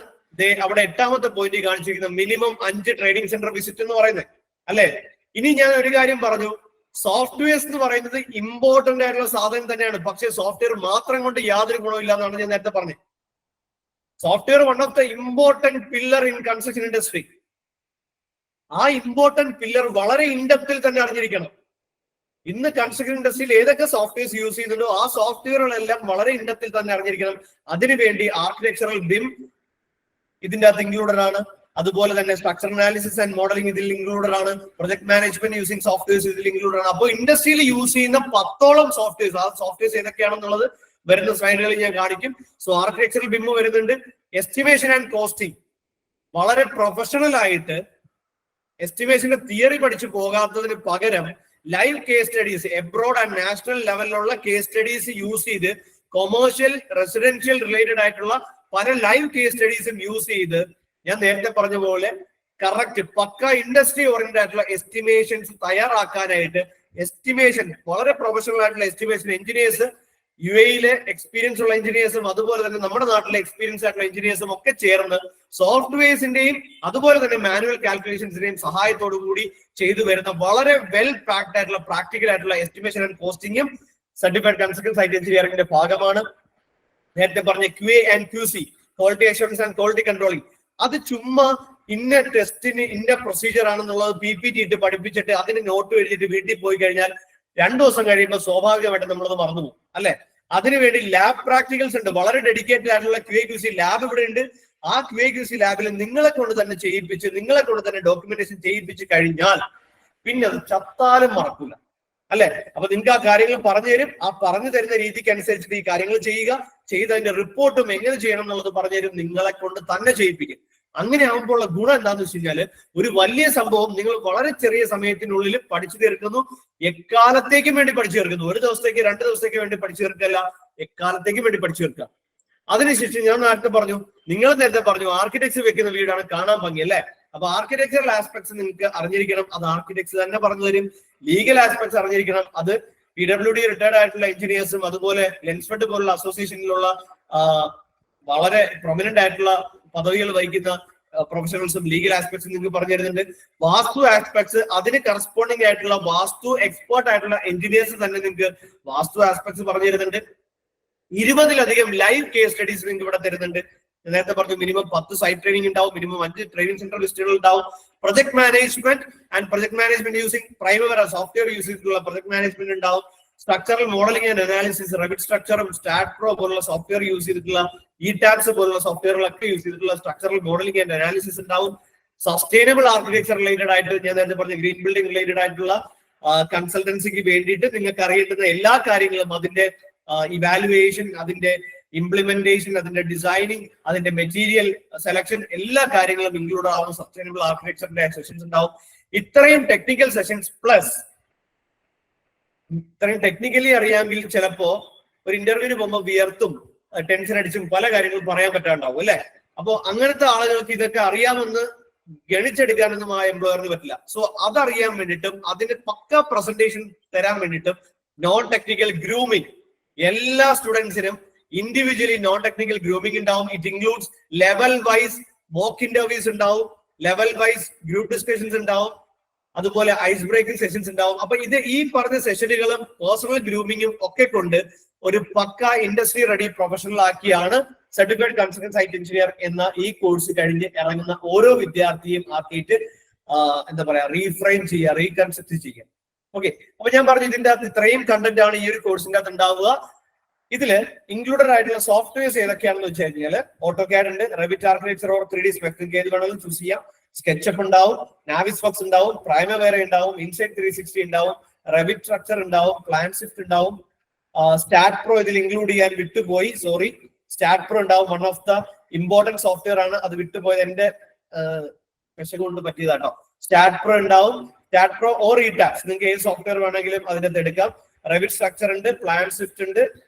അവിടെ 8ാമത്തെ പോയിന്റ് കാണിച്ചിരിക്കുന്ന മിനിമം 5 ട്രെയിനിങ് സെന്റർ വിസിറ്റ് എന്ന് പറയുന്നത് അല്ലെ. ഇനി ഞാൻ ഒരു കാര്യം പറഞ്ഞു, സോഫ്റ്റ്വെയർസ് എന്ന് പറയുന്നത് ഇമ്പോർട്ടന്റ് ആയിട്ടുള്ള സാധനം തന്നെയാണ്. പക്ഷേ സോഫ്റ്റ്വെയർ മാത്രം കൊണ്ട് യാതൊരു ഗുണമില്ല എന്നാണ് ഞാൻ നേരത്തെ പറഞ്ഞത്. Software one of the important pillar in construction industry. ആ ഇമ്പോർട്ടന്റ് പില്ലർ വളരെ ഇൻഡെപ്തിൽ തന്നെ അറിഞ്ഞിരിക്കണം. ഇന്ന് കൺസ്ട്രക്ഷൻ ഇൻഡസ്ട്രിയിൽ ഏതൊക്കെ സോഫ്റ്റ്വെയർസ് യൂസ് ചെയ്യുന്നുണ്ടോ ആ സോഫ്റ്റ്വെയറുകളെല്ലാം വളരെ ഇൻഡെപ്തിൽ തന്നെ അറിഞ്ഞിരിക്കണം. അതിനുവേണ്ടി ആർക്കിടെക്ചറൽ BIM ഇതിന്റെ അകത്ത് ഇൻക്ലൂഡഡ് ആണ്. അതുപോലെ തന്നെ സ്ട്രക്ചർ അനാലിസിസ് ആൻഡ് മോഡലിംഗ് ഇതിൽ ഇൻക്ലൂഡഡ് ആണ്. പ്രൊജക്ട് മാനേജ്മെന്റ് യൂസിങ് സോഫ്റ്റ്വെയർസ് ഇതിൽ ഇൻക്ലൂഡഡ് ആണ്. അപ്പോൾ ഇൻഡസ്ട്രിയിൽ യൂസ് ചെയ്യുന്ന 10ഓളം സോഫ്റ്റ്വെയർസ്, ആ സോഫ്റ്റ്വെയർസ് ഏതൊക്കെയാണെന്നുള്ളത് വരുന്ന സ്ലൈഡുകളിൽ ഞാൻ കാണിക്കും. സോ ആർക്കിടെക്ചറൽ BIM വരുന്നുണ്ട്. എസ്റ്റിമേഷൻ ആൻഡ് കോസ്റ്റിംഗ് വളരെ പ്രൊഫഷണൽ ആയിട്ട് എസ്റ്റിമേഷന്റെ തിയറി പഠിച്ചു പോകാത്തതിന് പകരം live case studies abroad and national ലെവലിലുള്ള കേസ് സ്റ്റഡീസ് യൂസ് ചെയ്ത് കൊമേഴ്ഷ്യൽ റെസിഡൻഷ്യൽ റിലേറ്റഡ് ആയിട്ടുള്ള പല ലൈവ് കേസ് സ്റ്റഡീസും യൂസ് ചെയ്ത് ഞാൻ നേരത്തെ പറഞ്ഞ പോലെ കറക്റ്റ് പക്ക ഇൻഡസ്ട്രി ഓറിയന്റഡ് ആയിട്ടുള്ള എസ്റ്റിമേഷൻസ് തയ്യാറാക്കാനായിട്ട് എസ്റ്റിമേഷൻ വളരെ പ്രൊഫഷണൽ ആയിട്ടുള്ള എസ്റ്റിമേഷൻ എഞ്ചിനീയേഴ്സ് UAE എക്സ്പീരിയൻസ് ഉള്ള എഞ്ചിനീയേഴ്സും അതുപോലെ തന്നെ നമ്മുടെ നാട്ടിലെ എക്സ്പീരിയൻസ് ആയിട്ടുള്ള എഞ്ചിനീയേഴ്സും ഒക്കെ ചേർന്ന് സോഫ്റ്റ്വെയർസിന്റെയും അതുപോലെ തന്നെ മാനുവൽ കാൽക്കുലേഷൻസിന്റെയും സഹായത്തോടു കൂടി ചെയ്തു വരുന്ന വളരെ വെൽ പാക്ഡ് ആയിട്ടുള്ള പ്രാക്ടിക്കൽ ആയിട്ടുള്ള എസ്റ്റിമേഷൻ ആൻഡ് കോസ്റ്റിംഗും സർട്ടിഫൈഡ് കൺസൾട്ടന്റ് സൈറ്റ് എഞ്ചിനീയറിംഗിന്റെ ഭാഗമാണ്. നേരത്തെ പറഞ്ഞ QA and QC quality assurance and quality controlling അത് ചുമ്മാ ഇന്ന ടെസ്റ്റിന് ഇന്ന പ്രൊസീജിയർ ആണെന്നുള്ളത് PPT ഇട്ട് പഠിപ്പിച്ചിട്ട് അതിന് നോട്ട് എഴുതിയിട്ട് വീട്ടിൽ പോയി കഴിഞ്ഞാൽ 2 ദിവസം കഴിയുമ്പോൾ സ്വാഭാവികമായിട്ട് നമ്മളത് മറന്നുപോകും അല്ലെ. അതിനുവേണ്ടി ലാബ് പ്രാക്ടിക്കൽസ് ഉണ്ട്. വളരെ ഡെഡിക്കേറ്റഡ് ആയിട്ടുള്ള QA/QC ലാബ് ഇവിടെ ഉണ്ട്. ആ QA/QC ലാബിൽ നിങ്ങളെ കൊണ്ട് തന്നെ ചെയ്യിപ്പിച്ച് നിങ്ങളെ കൊണ്ട് തന്നെ ഡോക്യുമെന്റേഷൻ ചെയ്യിപ്പിച്ച് കഴിഞ്ഞാൽ പിന്നെ അത് ചത്താലും മറക്കൂല അല്ലെ. അപ്പൊ നിങ്ങൾക്ക് ആ കാര്യങ്ങൾ പറഞ്ഞു തരും. ആ പറഞ്ഞു തരുന്ന രീതിക്ക് അനുസരിച്ചിട്ട് ഈ കാര്യങ്ങൾ ചെയ്യുക. ചെയ്തതിന്റെ റിപ്പോർട്ടും എങ്ങനെ ചെയ്യണം എന്നുള്ളത് പറഞ്ഞു തരും. നിങ്ങളെ കൊണ്ട് തന്നെ ചെയ്യിപ്പിക്കും. അങ്ങനെ ആകുമ്പോൾ ഉള്ള ഗുണം എന്താണെന്ന് വെച്ച് കഴിഞ്ഞാൽ ഒരു വലിയ സംഭവം നിങ്ങൾ വളരെ ചെറിയ സമയത്തിനുള്ളിൽ പഠിച്ചു തീർക്കുന്നു. എക്കാലത്തേക്കും വേണ്ടി പഠിച്ചു തീർക്കുന്നു. 1 ദിവസത്തേക്ക് 2 ദിവസത്തേക്ക് വേണ്ടി പഠിച്ചു തീർക്കല്ല, എക്കാലത്തേക്കും വേണ്ടി പഠിച്ചു തീർക്കുക. അതിനുശേഷം ഞാൻ നേരത്തെ പറഞ്ഞു ആർക്കിടെക്ചർ വെക്കുന്ന വീടാണ് കാണാൻ ഭംഗി അല്ലെ. അപ്പൊ ആർക്കിടെക്ചറൽ ആസ്പെക്ട്സ് നിങ്ങൾക്ക് അറിഞ്ഞിരിക്കണം. അത് ആർക്കിടെക്ചർ തന്നെ പറഞ്ഞു തരും. ലീഗൽ ആസ്പെക്ട്സ് അറിഞ്ഞിരിക്കണം. അത് PWD റിട്ടയർഡ് ആയിട്ടുള്ള എഞ്ചിനീയേഴ്സും അതുപോലെ ലെൻസ്ഫെഡ് പോലുള്ള അസോസിയേഷനിലുള്ള വളരെ പ്രൊമിനന്റ് ആയിട്ടുള്ള പദവികൾ വഹിക്കുന്ന പ്രൊഫഷണൽസും ലീഗൽ ആസ്പെക്ട്സും നിങ്ങൾക്ക് പറഞ്ഞു തരുന്നുണ്ട്. വാസ്തു ആസ്പെക്ട്സ് അതിന് കറസ്പോണ്ടിങ് ആയിട്ടുള്ള വാസ്തു എക്സ്പേർട്ട് ആയിട്ടുള്ള എഞ്ചിനീയേഴ്സ് തന്നെ നിങ്ങൾക്ക് വാസ്തു ആസ്പെക്ട്സ് പറഞ്ഞു തരുന്നുണ്ട്. 20-ലധികം ലൈവ് കേസ് സ്റ്റഡീസ് നിങ്ങൾക്ക് ഇവിടെ തരുന്നുണ്ട്. നേരത്തെ പറഞ്ഞു മിനിമം 10 സൈറ്റ് ട്രെയിനിങ് ഉണ്ടാവും, മിനിമം 5 ട്രെയിനിങ് സെന്റർ ലിസ്റ്റുകൾ ഉണ്ടാവും. Project management using Primavera software use ചെയ്തിട്ടുള്ള പ്രൊജക്ട് മാനേജ്മെന്റ് ഉണ്ടാവും. Structural modeling and analysis Revit സ്ട്രക്ചറും സ്റ്റാറ്റ്പ്രോ പോലുള്ള സോഫ്റ്റ്വെയർ യൂസ് ചെയ്തിട്ടുള്ള ETABS പോലുള്ള സോഫ്റ്റ്വെയറുകളൊക്കെ യൂസ് ചെയ്തിട്ടുള്ള സ്ട്രക്ചറൽ മോഡലിംഗ് ആൻഡ് അനാലിസിസ് ഉണ്ടാവും. സസ്റ്റൈനബിൾ ആർക്കിടെക്ചർ റിലേറ്റഡ് ആയിട്ട് ഞാൻ നേരത്തെ പറഞ്ഞ ഗ്രീൻ ബിൽഡിംഗ് റിലേറ്റഡ് ആയിട്ടുള്ള കൺസൾട്ടൻസിക്ക് വേണ്ടിയിട്ട് നിങ്ങൾക്ക് അറിയേണ്ടുന്ന എല്ലാ കാര്യങ്ങളും അതിന്റെ ഇവാലുവേഷൻ, അതിന്റെ ഇംപ്ലിമെന്റേഷൻ, അതിന്റെ ഡിസൈനിങ്, അതിന്റെ മെറ്റീരിയൽ സെലക്ഷൻ എല്ലാ കാര്യങ്ങളും ഇൻക്ലൂഡ് ആവുന്ന സസ്റ്റൈനബിൾ ആർക്കിടെക്ചറിന്റെ സെഷൻസ് ഉണ്ടാവും. ഇത്രയും ടെക്നിക്കൽ സെഷൻസ് പ്ലസ് ഇത്രയും ടെക്നിക്കലി അറിയാമെങ്കിൽ ചിലപ്പോ ഒരു ഇന്റർവ്യൂവിന് പോകുമ്പോൾ വിയർത്തും ടെൻഷൻ അടിച്ചും പല കാര്യങ്ങളും പറയാൻ പറ്റാണ്ടാവും അല്ലെ. അപ്പൊ അങ്ങനത്തെ ആളുകൾക്ക് ഇതൊക്കെ അറിയാമെന്ന് ഗണിച്ചെടുക്കാനൊന്നും ആ എംപ്ലോയറിന് പറ്റില്ല. സോ അതറിയാൻ വേണ്ടിയിട്ടും അതിന്റെ പക്ക പ്രസന്റേഷൻ തരാൻ വേണ്ടിയിട്ടും നോൺ ടെക്നിക്കൽ ഗ്രൂമിംഗ് എല്ലാ സ്റ്റുഡൻസിനും ഇൻഡിവിജ്വലി നോൺ ടെക്നിക്കൽ ഗ്രൂമിംഗ് ഉണ്ടാവും. It includes level vice mock interviews ഉണ്ടാവും, ലെവൽ വൈസ് ഗ്രൂപ്പ് ഡിസ്കഷൻസ് ഉണ്ടാവും, അതുപോലെ ഐസ് ബ്രേക്കിംഗ് സെഷൻസ് ഉണ്ടാവും. അപ്പൊ ഈ പറഞ്ഞ സെഷനുകളും പേഴ്സണൽ ഗ്രൂമിങ്ങും ഒക്കെ കൊണ്ട് ഒരു പക്ക ഇൻഡസ്ട്രി റെഡി പ്രൊഫഷണൽ ആക്കിയാണ് സർട്ടിഫൈഡ് കൺസൾട്ടന്റ് സൈറ്റ് എഞ്ചിനീയർ എന്ന ഈ കോഴ്സ് കഴിഞ്ഞ് ഇറങ്ങുന്ന ഓരോ വിദ്യാർത്ഥിയും ആക്കിയിട്ട് എന്താ പറയാ റീഫ്രെയിം ചെയ്യുക, റീകൺസെപ്റ്റ് ചെയ്യുക. ഓക്കെ, അപ്പൊ ഞാൻ പറഞ്ഞു ഇതിന്റെ അകത്ത് ഇത്രയും കണ്ടന്റ് ആണ് ഈ ഒരു കോഴ്സിന്റെ അകത്ത് ഉണ്ടാവുക. ഇതില് ഇൻക്ലൂഡഡ് ആയിട്ടുള്ള സോഫ്റ്റ്വെയർസ് ഏതൊക്കെയാണെന്ന് വെച്ച് കഴിഞ്ഞാൽ ഓട്ടോകാഡ് ഉണ്ട്, റെവിറ്റ് ആർക്കിടെക്ചർ ഓർ 3D സ്പെക്ട്രിക് ഏത് വേണമെങ്കിലും ചൂസ് ചെയ്യാം. സ്കെച്ചപ്പ് ഉണ്ടാവും, നാവിസ്വർക്സ് ഉണ്ടാവും, പ്രൈമവേറ ഉണ്ടാവും, ഇൻസൈറ്റ് 360 ഉണ്ടാവും, റെവിറ്റ് സ്ട്രക്ചർ ഉണ്ടാവും, പ്ലാൻ സ്വിഫ്റ്റ് ഉണ്ടാവും, സ്റ്റാറ്റ് പ്രോ ഇതിൽ ഇൻക്ലൂഡ് ചെയ്യാൻ വിട്ടുപോയി, സോറി. സ്റ്റാറ്റ് പ്രോ ഉണ്ടാവും, one of the important software ആണ്, അത് വിട്ടുപോയത് എന്റെ പെശ കൊണ്ട് പറ്റിയതാട്ടോ. സ്റ്റാറ്റ് പ്രോ ഉണ്ടാവും, സ്റ്റാറ്റ് പ്രോ ഓർ ETABS നിങ്ങൾക്ക് ഏത് സോഫ്റ്റ്വെയർ വേണമെങ്കിലും അതിനകത്ത് എടുക്കാം. റെവിറ്റ് സ്ട്രക്ചർ ഉണ്ട്, പ്ലാൻ സ്വിഫ്റ്റ് ഉണ്ട്,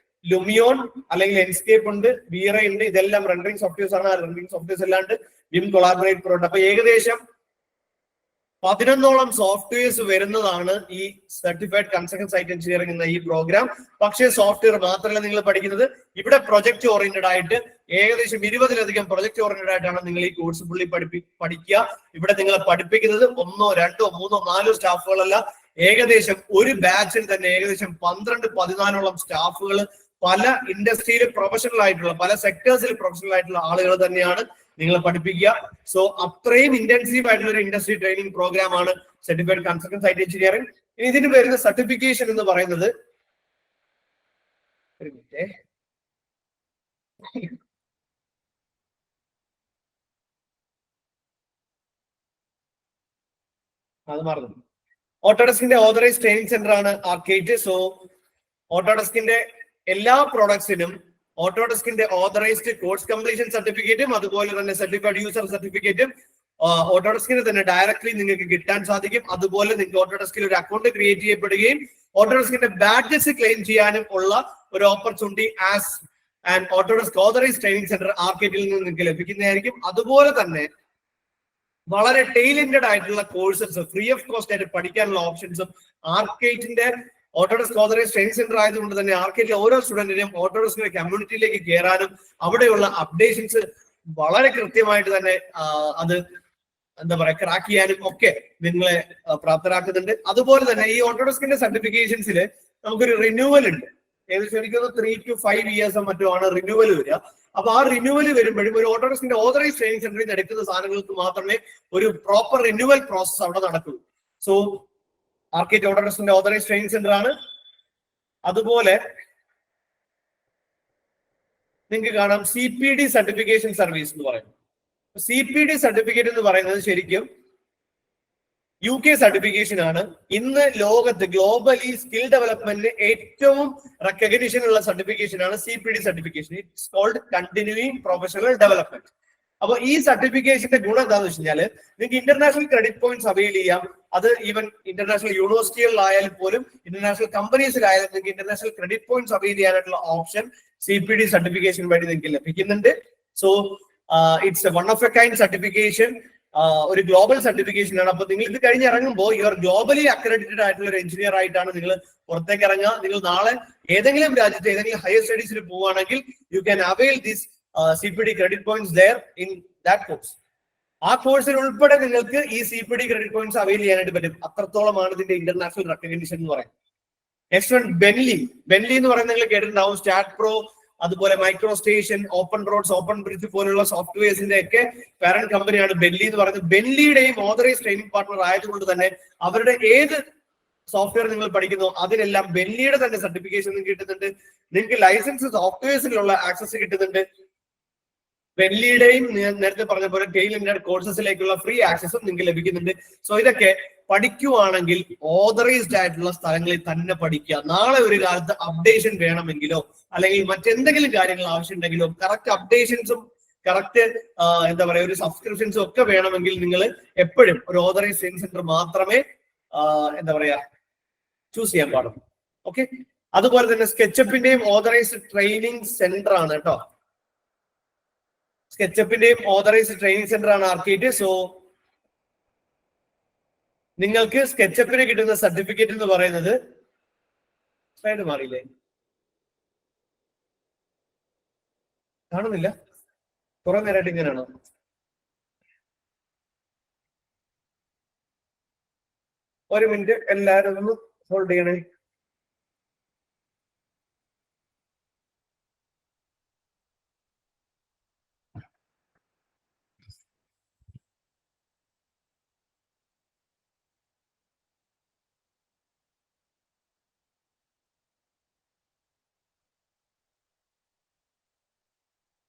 ലുമിയോൺ അല്ലെങ്കിൽ എൻസ്കേപ്പ് ഉണ്ട്, വീറ ഉണ്ട്. ഇതെല്ലാം റെൻഡറിംഗ് സോഫ്റ്റ്വെയർസ് ആണ്. റെൻഡറിംഗ് സോഫ്റ്റ്വെയർസ് അല്ലാണ്ട് വിം കൊളാബറേറ്റ് പ്രോ ഉണ്ട്. അപ്പൊ ഏകദേശം 11ഓളം സോഫ്റ്റ്വെയർസ് വരുന്നതാണ് ഈ സർട്ടിഫൈഡ് കൺസൾട്ടന്റ് സൈറ്റ് എഞ്ചിനീയറിംഗ് എന്ന ഈ പ്രോഗ്രാം. പക്ഷേ സോഫ്റ്റ്വെയർ മാത്രമല്ല നിങ്ങൾ പഠിക്കുന്നത്, ഇവിടെ പ്രൊജക്ട് ഓറിയന്റഡ് ആയിട്ട് ഏകദേശം 20-ലധികം പ്രൊജക്ട് ഓറിയന്റഡ് ആയിട്ടാണ് നിങ്ങൾ ഈ കോഴ്സ് പുള്ളി പഠിക്കുക. ഇവിടെ നിങ്ങളെ പഠിപ്പിക്കുന്നത് 1, 2, 3, 4 സ്റ്റാഫുകളല്ല, ഏകദേശം ഒരു ബാച്ചിൽ തന്നെ ഏകദേശം 12-14ഓളം സ്റ്റാഫുകൾ പല ഇൻഡസ്ട്രിയിൽ പ്രൊഫഷണൽ ആയിട്ടുള്ള, പല സെക്ടേഴ്സിൽ പ്രൊഫഷണൽ ആയിട്ടുള്ള ആളുകൾ തന്നെയാണ് നിങ്ങളെ പഠിപ്പിക്കുക. സോ അത്രയും ഇന്റൻസീവ് ആയിട്ടുള്ള ഒരു ഇൻഡസ്ട്രി ട്രെയിനിങ് പ്രോഗ്രാം ആണ് സർട്ടിഫൈഡ് കൺസൾട്ടന്റ് സൈറ്റ് എഞ്ചിനീയറിംഗ്. ഇതിന് വരുന്ന സർട്ടിഫിക്കേഷൻ എന്ന് പറയുന്നത് അത് മറന്നു. ഓട്ടോഡെസ്കിന്റെ ഓതറൈസ്ഡ് ട്രെയിനിങ് സെന്റർ ആണ് ആർക്കേറ്റ്. സോ ഓട്ടോഡെസ്കിന്റെ എല്ലാ പ്രോഡക്ട്സിനും ഓട്ടോഡെസ്കിന്റെ ഓതറൈസ്ഡ് കോഴ്സ് കംപ്ലീഷൻ സർട്ടിഫിക്കറ്റും അതുപോലെ തന്നെ സർട്ടിഫൈഡ് യൂസർ സർട്ടിഫിക്കറ്റും ഓട്ടോഡെസ്കിന് തന്നെ ഡയറക്ട്ലി നിങ്ങൾക്ക് കിട്ടാൻ സാധിക്കും. അതുപോലെ നിങ്ങൾക്ക് ഓട്ടോഡെസ്കിൽ ഒരു അക്കൗണ്ട് ക്രിയേറ്റ് ചെയ്യപ്പെടുകയും ഓട്ടോഡെസ്കിന്റെ ബാഡ്ജസ് ക്ലെയിം ചെയ്യാനും ഉള്ള ഒരു opportunity as and Autodesk authorised training centre ആർക്കേറ്റിൽ നിന്ന് നിങ്ങൾക്ക് ലഭിക്കുന്നതായിരിക്കും. അതുപോലെ തന്നെ വളരെ ടൈലന്റഡ് ആയിട്ടുള്ള കോഴ്സസ് ഫ്രീ ഓഫ് കോസ്റ്റ് ആയിട്ട് പഠിക്കാനുള്ള ഓപ്ഷൻസും ആർക്കേറ്റിന്റെ ഓട്ടോഡെസ്ക് ഓതറൈസ്ഡ് ട്രെയിനിങ് സെന്റർ ആയതുകൊണ്ട് തന്നെ ആർക്കേറ്റിലെ ഓരോ സ്റ്റുഡന്റിനും ഓട്ടോഡെസ്കിന്റെ കമ്മ്യൂണിറ്റിയിലേക്ക് കയറാനും അവിടെയുള്ള അപ്ഡേഷൻസ് വളരെ കൃത്യമായിട്ട് തന്നെ അത് എന്താ പറയാ ക്രാക്ക് ചെയ്യാനും ഒക്കെ നിങ്ങളെ പ്രാപ്തരാക്കുന്നുണ്ട്. അതുപോലെ തന്നെ ഈ ഓട്ടോഡെസ്കിന്റെ സർട്ടിഫിക്കേഷൻസിൽ നമുക്കൊരു റിന്യൂവൽ ഉണ്ട്. ഏകദേശം എനിക്കൊന്ന് 3 to 5 years മറ്റോ ആണ് റിന്യൂവൽ വരിക. അപ്പൊ ആ റിന്യൂവൽ വരുമ്പോഴും ഒരു ഓട്ടോഡെസ്കിന്റെ ഓതറൈസ്ഡ് ട്രെയിനിങ് സെന്ററിൽ നിന്ന് എടുക്കുന്ന സാധനങ്ങൾക്ക് മാത്രമേ ഒരു പ്രോപ്പർ റിന്യൂവൽ പ്രോസസ് അവിടെ നടക്കുള്ളൂ. സോ ആർക്കേറ്റ് ഓട്ടോഡെസ്കിന്റെ ഓതറൈസ്ഡ് ട്രെയിനിങ് സെന്റർ ആണ്. അതുപോലെ നിങ്ങൾക്ക് കാണാം CPD സർട്ടിഫിക്കേഷൻ സർവീസ് എന്ന് പറയുന്നത്. CPD സർട്ടിഫിക്കറ്റ് എന്ന് പറയുന്നത് ശരിക്കും UK സർട്ടിഫിക്കേഷൻ ആണ്. ഇന്ന് ലോകത്ത് ഗ്ലോബലി സ്കിൽ ഡെവലപ്മെന്റിന് ഏറ്റവും റെക്കഗ്നിഷൻ ഉള്ള സർട്ടിഫിക്കേഷൻ ആണ് CPD certification. It's called continuing professional development. അപ്പൊ ഈ സർട്ടിഫിക്കേഷന്റെ ഗുണം എന്താണെന്ന് വെച്ച് കഴിഞ്ഞാൽ നിങ്ങൾക്ക് ഇന്റർനാഷണൽ ക്രെഡിറ്റ് പോയിന്റ്സ് അവൈൽ ചെയ്യാം. അത് ഈവൻ ഇന്റർനാഷണൽ യൂണിവേഴ്സിറ്റികളിലായാലും പോലും ഇന്റർനാഷണൽ കമ്പനീസിലായാലും നിങ്ങൾക്ക് ഇന്റർനാഷണൽ ക്രെഡിറ്റ് പോയിന്റ്സ് അവൈൽ ചെയ്യാനായിട്ടുള്ള ഓപ്ഷൻ CPD സർട്ടിഫിക്കേഷൻ വഴി നിങ്ങൾക്ക് ലഭിക്കുന്നുണ്ട്. So it's one of A kind certification. ഒരു ഗ്ലോബൽ സർട്ടിഫിക്കേഷൻ ആണ്. അപ്പൊ നിങ്ങൾ ഇത് കഴിഞ്ഞ് ഇറങ്ങുമ്പോൾ യു ആർ ഗ്ലോബലി അക്രഡിറ്റഡ് ആയിട്ടുള്ള ഒരു എഞ്ചിനീയർ ആയിട്ടാണ് നിങ്ങൾ പുറത്തേക്ക് ഇറങ്ങുക. നിങ്ങൾ നാളെ ഏതെങ്കിലും രാജ്യത്ത് ഏതെങ്കിലും ഹയർ സ്റ്റഡീസിൽ പോവുകയാണെങ്കിൽ you can avail this CPD credit points there in that course. ആ കോഴ്സിൽ ഉൾപ്പെടെ നിങ്ങൾക്ക് ഈ CPD ക്രെഡിറ്റ് പോയിന്റ്സ് അവൈൽ ചെയ്യാനായിട്ട് പറ്റും. അത്രത്തോളമാണ് ഇതിന്റെ ഇന്റർനാഷണൽ റെക്കഗ്നിഷൻ എന്ന് പറയുന്നത്. Next one ബെൻലി. ബെൻലി എന്ന് പറയുന്നത് നിങ്ങൾ കേട്ടിട്ടുണ്ടാവും. സ്റ്റാറ്റ് പ്രോ, അതുപോലെ MicroStation, OpenRoads, OpenBridge പോലുള്ള സോഫ്റ്റ്വെയർസിന്റെ ഒക്കെ പാരന്റ് കമ്പനിയാണ് ബെൻലി എന്ന് പറയുന്നത്. ബെൻലിയുടെയും ഓതറൈസ്ഡ് ട്രെയിനിങ് പാർട്ണർ ആയതുകൊണ്ട് തന്നെ അവരുടെ ഏത് സോഫ്റ്റ്വെയർ നിങ്ങൾ പഠിക്കുന്നോ അതിനെല്ലാം ബെൻലിയുടെ തന്നെ സർട്ടിഫിക്കേഷൻ നിങ്ങൾക്ക് കിട്ടുന്നുണ്ട്. നിങ്ങൾക്ക് ലൈസൻസ് സോഫ്റ്റ്വെയർസിലുള്ള ആക്സസ് കിട്ടുന്നുണ്ട്. ബെൻലിയുടെയും നേരത്തെ പറഞ്ഞ പോലെ ടൈലന്റഡ് കോഴ്സസിലേക്കുള്ള ഫ്രീ ആക്സസും നിങ്ങൾക്ക് ലഭിക്കുന്നുണ്ട്. സോ ഇതൊക്കെ പഠിക്കുവാണെങ്കിൽ ഓതറൈസ്ഡ് ആയിട്ടുള്ള സ്ഥലങ്ങളിൽ തന്നെ പഠിക്കുക. നാളെ ഒരു കാലത്ത് അപ്ഡേഷൻ വേണമെങ്കിലോ അല്ലെങ്കിൽ മറ്റെന്തെങ്കിലും കാര്യങ്ങൾ ആവശ്യമുണ്ടെങ്കിലോ കറക്റ്റ് അപ്ഡേഷൻസും കറക്റ്റ് എന്താ പറയുക ഒരു സബ്സ്ക്രിപ്ഷൻസും ഒക്കെ വേണമെങ്കിൽ നിങ്ങൾ എപ്പോഴും ഒരു ഓതറൈസ്ഡ് ട്രെയിനിങ് സെന്റർ മാത്രമേ എന്താ പറയാ ചൂസ് ചെയ്യാൻ പാടുള്ളൂ. ഓക്കെ. അതുപോലെ തന്നെ സ്കെച്ചപ്പിന്റെയും ഓതറൈസ്ഡ് ട്രെയിനിങ് സെന്റർ ആണ് കേട്ടോ. സ്കെച്ചപ്പിന്റെയും ഓതറൈസ്ഡ് ട്രെയിനിങ് സെന്റർ ആണ് ആർക്കേറ്റ്. സോ നിങ്ങൾക്ക് സ്കെച്ചപ്പിന് കിട്ടുന്ന സർട്ടിഫിക്കറ്റ് എന്ന് പറയുന്നത് സ്ലൈഡ് മാറിയില്ലേ? കാണുന്നില്ല? കുറെ നേരമായിട്ട് ഇങ്ങനെയാണോ? ഒരു മിനിറ്റ്, എല്ലാവരും ഒന്ന് ഹോൾഡ് ചെയ്യണേ.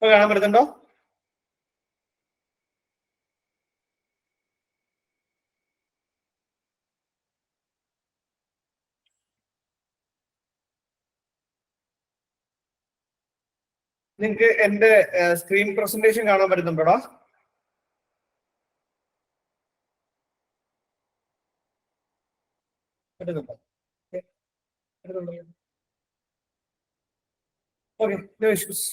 ഇപ്പൊ കാണാൻ പറ്റുന്നുണ്ടോ? നിങ്ങൾക്ക് എന്റെ സ്ക്രീൻ പ്രസന്റേഷൻ കാണാൻ പറ്റുന്നുണ്ടോടാ? പറ്റുന്നുണ്ടോ? Okay, no issues.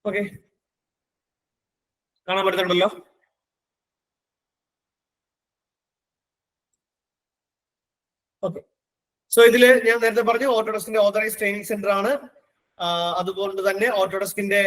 ഓക്കെ, കാണാൻ പറ്റുന്നുണ്ടല്ലോ? ഓക്കെ. സോ ഇതില് ഞാൻ നേരത്തെ പറഞ്ഞു ഓട്ടോഡെസ്കിന്റെ ഓതറൈസ്ഡ് ട്രെയിനിങ് സെന്റർ ആണ്. അതുകൊണ്ട് തന്നെ ഓട്ടോഡെസ്കിന്റെ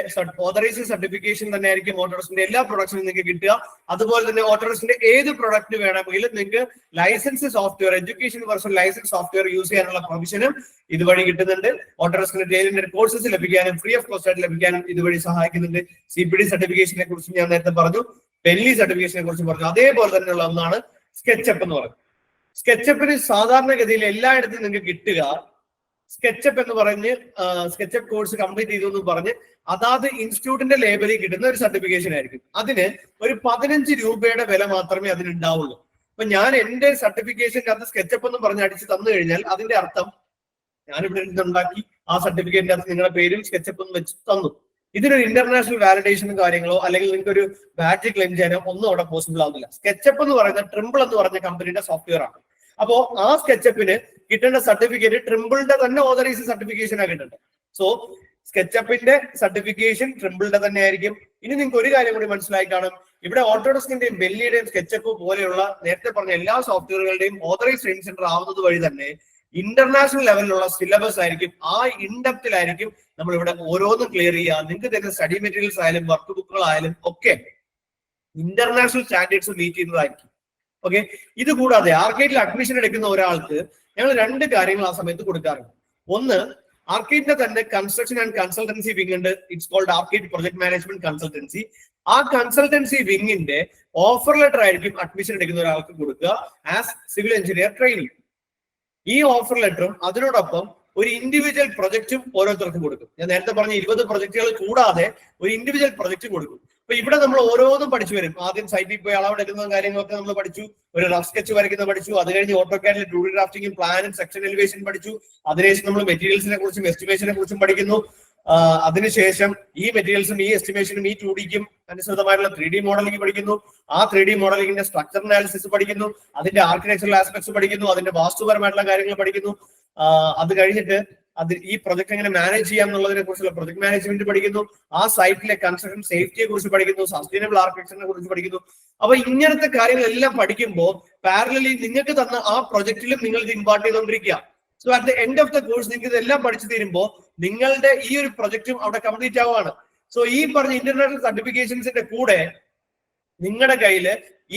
ഓതറൈസ്ഡ് സർട്ടിഫിക്കേഷൻ തന്നെ ആയിരിക്കും ഓട്ടോഡെസ്കിന്റെ എല്ലാ പ്രൊഡക്ട്സിനും നിങ്ങൾക്ക് കിട്ടുക. അതുപോലെ തന്നെ ഓട്ടോഡെസ്കിന്റെ ഏത് പ്രൊഡക്റ്റ് വേണമെങ്കിലും നിങ്ങൾക്ക് license software, education version license software use ചെയ്യാനുള്ള പ്രൊവിഷനും ഇതുവഴി കിട്ടുന്നുണ്ട്. ഓട്ടോഡെസ്കിന്റെ ടൈലന്റഡ് കോഴ്സസ് ലഭിക്കാനും ഫ്രീ ഓഫ് കോസ്റ്റ് ആയിട്ട് ലഭിക്കാനും ഇതുവഴി സഹായിക്കുന്നുണ്ട്. CPD സർട്ടിഫിക്കേഷനെ കുറിച്ച് ഞാൻ നേരത്തെ പറഞ്ഞു, ബെൻലി സർട്ടിഫിക്കേഷനെ കുറിച്ച് പറഞ്ഞു. അതേപോലെ തന്നെയുള്ള ഒന്നാണ് സ്കെച്ചപ്പ് എന്ന് പറയുന്നത്. സ്കെച്ചപ്പിന് സാധാരണഗതിയിൽ എല്ലായിടത്തും നിങ്ങൾക്ക് കിട്ടുക സ്കെച്ചപ്പ് എന്ന് പറഞ്ഞ് സ്കെച്ചപ്പ് കോഴ്സ് കംപ്ലീറ്റ് ചെയ്തു എന്ന് പറഞ്ഞ് അതാത് ഇൻസ്റ്റിറ്റ്യൂട്ടിന്റെ ലേബലിൽ കിട്ടുന്ന ഒരു സർട്ടിഫിക്കേഷൻ ആയിരിക്കും. അതിന് ഒരു 15 രൂപയുടെ വില മാത്രമേ അതിന് ഉണ്ടാവുള്ളൂ. അപ്പൊ ഞാൻ എന്റെ സർട്ടിഫിക്കേഷൻ്റെ അത് സ്കെച്ചപ്പ് എന്ന് പറഞ്ഞ് അടിച്ച് തന്നു കഴിഞ്ഞാൽ അതിന്റെ അർത്ഥം ഞാനിവിടെ ഉണ്ടാക്കി ആ സർട്ടിഫിക്കറ്റിന്റെ അകത്ത് നിങ്ങളുടെ പേരും സ്കെച്ചപ്പ് എന്ന് വെച്ച് തന്നു. ഇതിനൊരു ഇന്റർനാഷണൽ വാലിഡേഷനും കാര്യങ്ങളോ അല്ലെങ്കിൽ നിങ്ങൾക്ക് ഒരു ബാഡ്ജ് ക്ലെയിം ചെയ്യാനോ ഒന്നും അവിടെ പോസിബിൾ ആവുന്നില്ല. സ്കെച്ചപ്പ് എന്ന് പറയുന്ന ട്രിമ്പിൾ എന്ന് പറഞ്ഞ കമ്പനിയുടെ സോഫ്റ്റ്വെയർ ആണ്. അപ്പോ ആ സ്കെച്ചപ്പിന് കിട്ടേണ്ട സർട്ടിഫിക്കറ്റ് ട്രിമ്പിളിന്റെ തന്നെ ഓതറൈസ് സർട്ടിഫിക്കേഷൻ ആ കിട്ടേണ്ടത്. സോ സ്കെച്ചപ്പിന്റെ സർട്ടിഫിക്കേഷൻ ട്രിമ്പിളിന്റെ തന്നെ ആയിരിക്കും. ഇനി നിങ്ങൾക്ക് ഒരു കാര്യം കൂടി മനസ്സിലായി കാണും, ഇവിടെ ഓട്ടോഡെസ്കിന്റെയും ബെല്ലിയുടെയും സ്കെച്ചപ്പ് പോലെയുള്ള നേരത്തെ പറഞ്ഞ എല്ലാ സോഫ്റ്റ്വെയറുകളുടെയും ഓതറൈസ് ട്രെയിനിങ് സെന്റർ ആവുന്നത് വഴി തന്നെ ഇന്റർനാഷണൽ ലെവലിലുള്ള സിലബസ് ആയിരിക്കും. ആ ഇൻഡെപ്തിലായിരിക്കും നമ്മൾ ഇവിടെ ഓരോന്നും ക്ലിയർ ചെയ്യുക. നിങ്ങൾക്ക് തരുന്ന സ്റ്റഡി മെറ്റീരിയൽസ് ആയാലും വർക്ക് ബുക്കുകളായാലും ഒക്കെ ഇന്റർനാഷണൽ സ്റ്റാൻഡേർഡ്സ് മീറ്റ് ചെയ്യുന്നതായിരിക്കും. ഓക്കെ, ഇത് കൂടാതെ ആർക്കേഡിൽ അഡ്മിഷൻ എടുക്കുന്ന ഒരാൾക്ക് ഞങ്ങൾ 2 കാര്യങ്ങൾ ആ സമയത്ത് കൊടുക്കാറുണ്ട്. ഒന്ന്, ആർക്കേഡിന്റെ തന്നെ കൺസ്ട്രക്ഷൻ ആൻഡ് കൺസൾട്ടൻസി വിങ് ഉണ്ട്. It's called Arcade project management consultancy. ആ കൺസൾട്ടൻസി വിങ്ങിന്റെ ഓഫർ ലെറ്റർ ആയിരിക്കും അഡ്മിഷൻ എടുക്കുന്ന ഒരാൾക്ക് കൊടുക്കുക ആസ് സിവിൽ എഞ്ചിനീയർ ട്രെയിനിങ്. ഈ ഓഫർ ലെറ്ററും അതിനോടൊപ്പം ഒരു ഇൻഡിവിജ്വൽ പ്രൊജക്റ്റും ഓരോരുത്തർക്കും കൊടുക്കും. ഞാൻ നേരത്തെ പറഞ്ഞ 20 പ്രൊജക്റ്റുകൾ കൂടാതെ ഒരു ഇൻഡിവിജ്വൽ പ്രൊജക്റ്റ് കൊടുക്കും. അപ്പൊ ഇവിടെ നമ്മൾ ഓരോന്നും പഠിച്ചു വരും. ആദ്യം സൈറ്റിൽ പോയി അളവെടുക്കുന്ന കാര്യങ്ങളൊക്കെ നമ്മൾ പഠിച്ചു, ഒരു റഫ് സ്കെച്ച് വരയ്ക്കുന്നത് പഠിച്ചു, അത് കഴിഞ്ഞ് ഓട്ടോകാഡിൽ 2D ഡ്രാഫ്റ്റിംഗും പ്ലാനും സെക്ഷൻ എലിവേഷൻ പഠിച്ചു. അതിനുശേഷം നമ്മൾ മെറ്റീരിയൽസിനെ കുറിച്ചും എസ്റ്റിമേഷനെ കുറിച്ചും പഠിക്കുന്നു. അതിനുശേഷം ഈ മെറ്റീരിയൽസും ഈ എസ്റ്റിമേഷനും ഈ 2Dക്കും അനുസൃതമായിട്ടുള്ള 3D മോഡലിംഗ് പഠിക്കുന്നു. ആ 3D മോഡലിംഗിന്റെ സ്ട്രക്ചർ അനാലിസിസ് പഠിക്കുന്നു, അതിന്റെ ആർക്കിടെക്ചറൽ ആസ്പെക്ട്സ് പഠിക്കുന്നു, അതിന്റെ വാസ്തുപരമായിട്ടുള്ള കാര്യങ്ങൾ പഠിക്കുന്നു. അത് കഴിഞ്ഞിട്ട് ഈ പ്രൊജക്ട് എങ്ങനെ മാനേജ് ചെയ്യാം എന്നുള്ളതിനെ കുറിച്ചുള്ള പ്രൊജക്ട് മാനേജ്മെന്റ് പഠിക്കുന്നു. ആ സൈറ്റിലെ കൺസ്ട്രക്ഷൻ സേഫ്റ്റിയെ കുറിച്ച് പഠിക്കുന്നു, സസ്റ്റൈനബിൾ ആർക്കിടെക്ചറിനെ കുറിച്ച് പഠിക്കുന്നു. അപ്പൊ ഇങ്ങനത്തെ കാര്യങ്ങളെല്ലാം പഠിക്കുമ്പോൾ പാരലലി നിങ്ങൾക്ക് തന്ന ആ പ്രൊജക്റ്റിലും നിങ്ങൾ ഇത് ഇമ്പാർട്ട് ചെയ്തുകൊണ്ടിരിക്കുക. So at the end of the course നിങ്ങൾക്ക് ഇതെല്ലാം പഠിച്ചു തീരുമ്പോൾ നിങ്ങളുടെ ഈ ഒരു പ്രൊജക്റ്റും അവിടെ കംപ്ലീറ്റ് ആവുകയാണ്. സോ ഈ പറഞ്ഞ ഇന്റർനാഷണൽ സർട്ടിഫിക്കേഷൻസിന്റെ കൂടെ നിങ്ങളുടെ കയ്യിൽ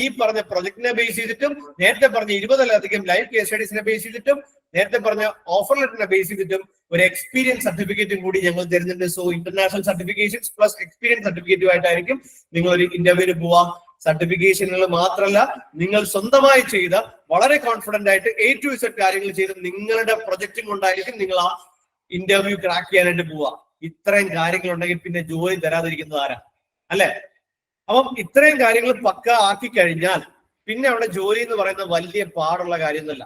ഈ പറഞ്ഞ പ്രൊജക്ടിനെ ബേസ് ചെയ്തിട്ടും നേരത്തെ പറഞ്ഞ 20-ലധികം ലൈവ് കേസ് സ്റ്റഡീസിനെ ബേസ് ചെയ്തിട്ടും നേരത്തെ പറഞ്ഞ ഓഫർ ലെറ്ററിനെ ബേസ് ചെയ്തിട്ടും ഒരു എക്സ്പീരിയൻസ് സർട്ടിഫിക്കറ്റും കൂടി ഞങ്ങൾ തരുന്നുണ്ട്. So international certifications plus experience സർട്ടിഫിക്കറ്റുമായിട്ടായിരിക്കും നിങ്ങൾ ഒരു ഇന്റർവ്യൂവിന് പോവാ. സർട്ടിഫിക്കേഷനുകൾ മാത്രമല്ല, നിങ്ങൾ സ്വന്തമായി ചെയ്ത വളരെ കോൺഫിഡന്റ് ആയിട്ട് A to Z കാര്യങ്ങൾ ചെയ്ത് നിങ്ങളുടെ പ്രൊജക്റ്റും കൊണ്ടായിരിക്കും നിങ്ങൾ ആ ഇന്റർവ്യൂ ക്രാക്ക് ചെയ്യാനായിട്ട് പോവാ. ഇത്രയും കാര്യങ്ങൾ ഉണ്ടെങ്കിൽ പിന്നെ ജോലി തരാതിരിക്കുന്നത് ആരാ, അല്ലെ? അപ്പം ഇത്രയും കാര്യങ്ങൾ പക്ക ആക്കി കഴിഞ്ഞാൽ പിന്നെ അവിടെ ജോലി എന്ന് പറയുന്നത് വലിയ പാടുള്ള കാര്യമൊന്നുമല്ല.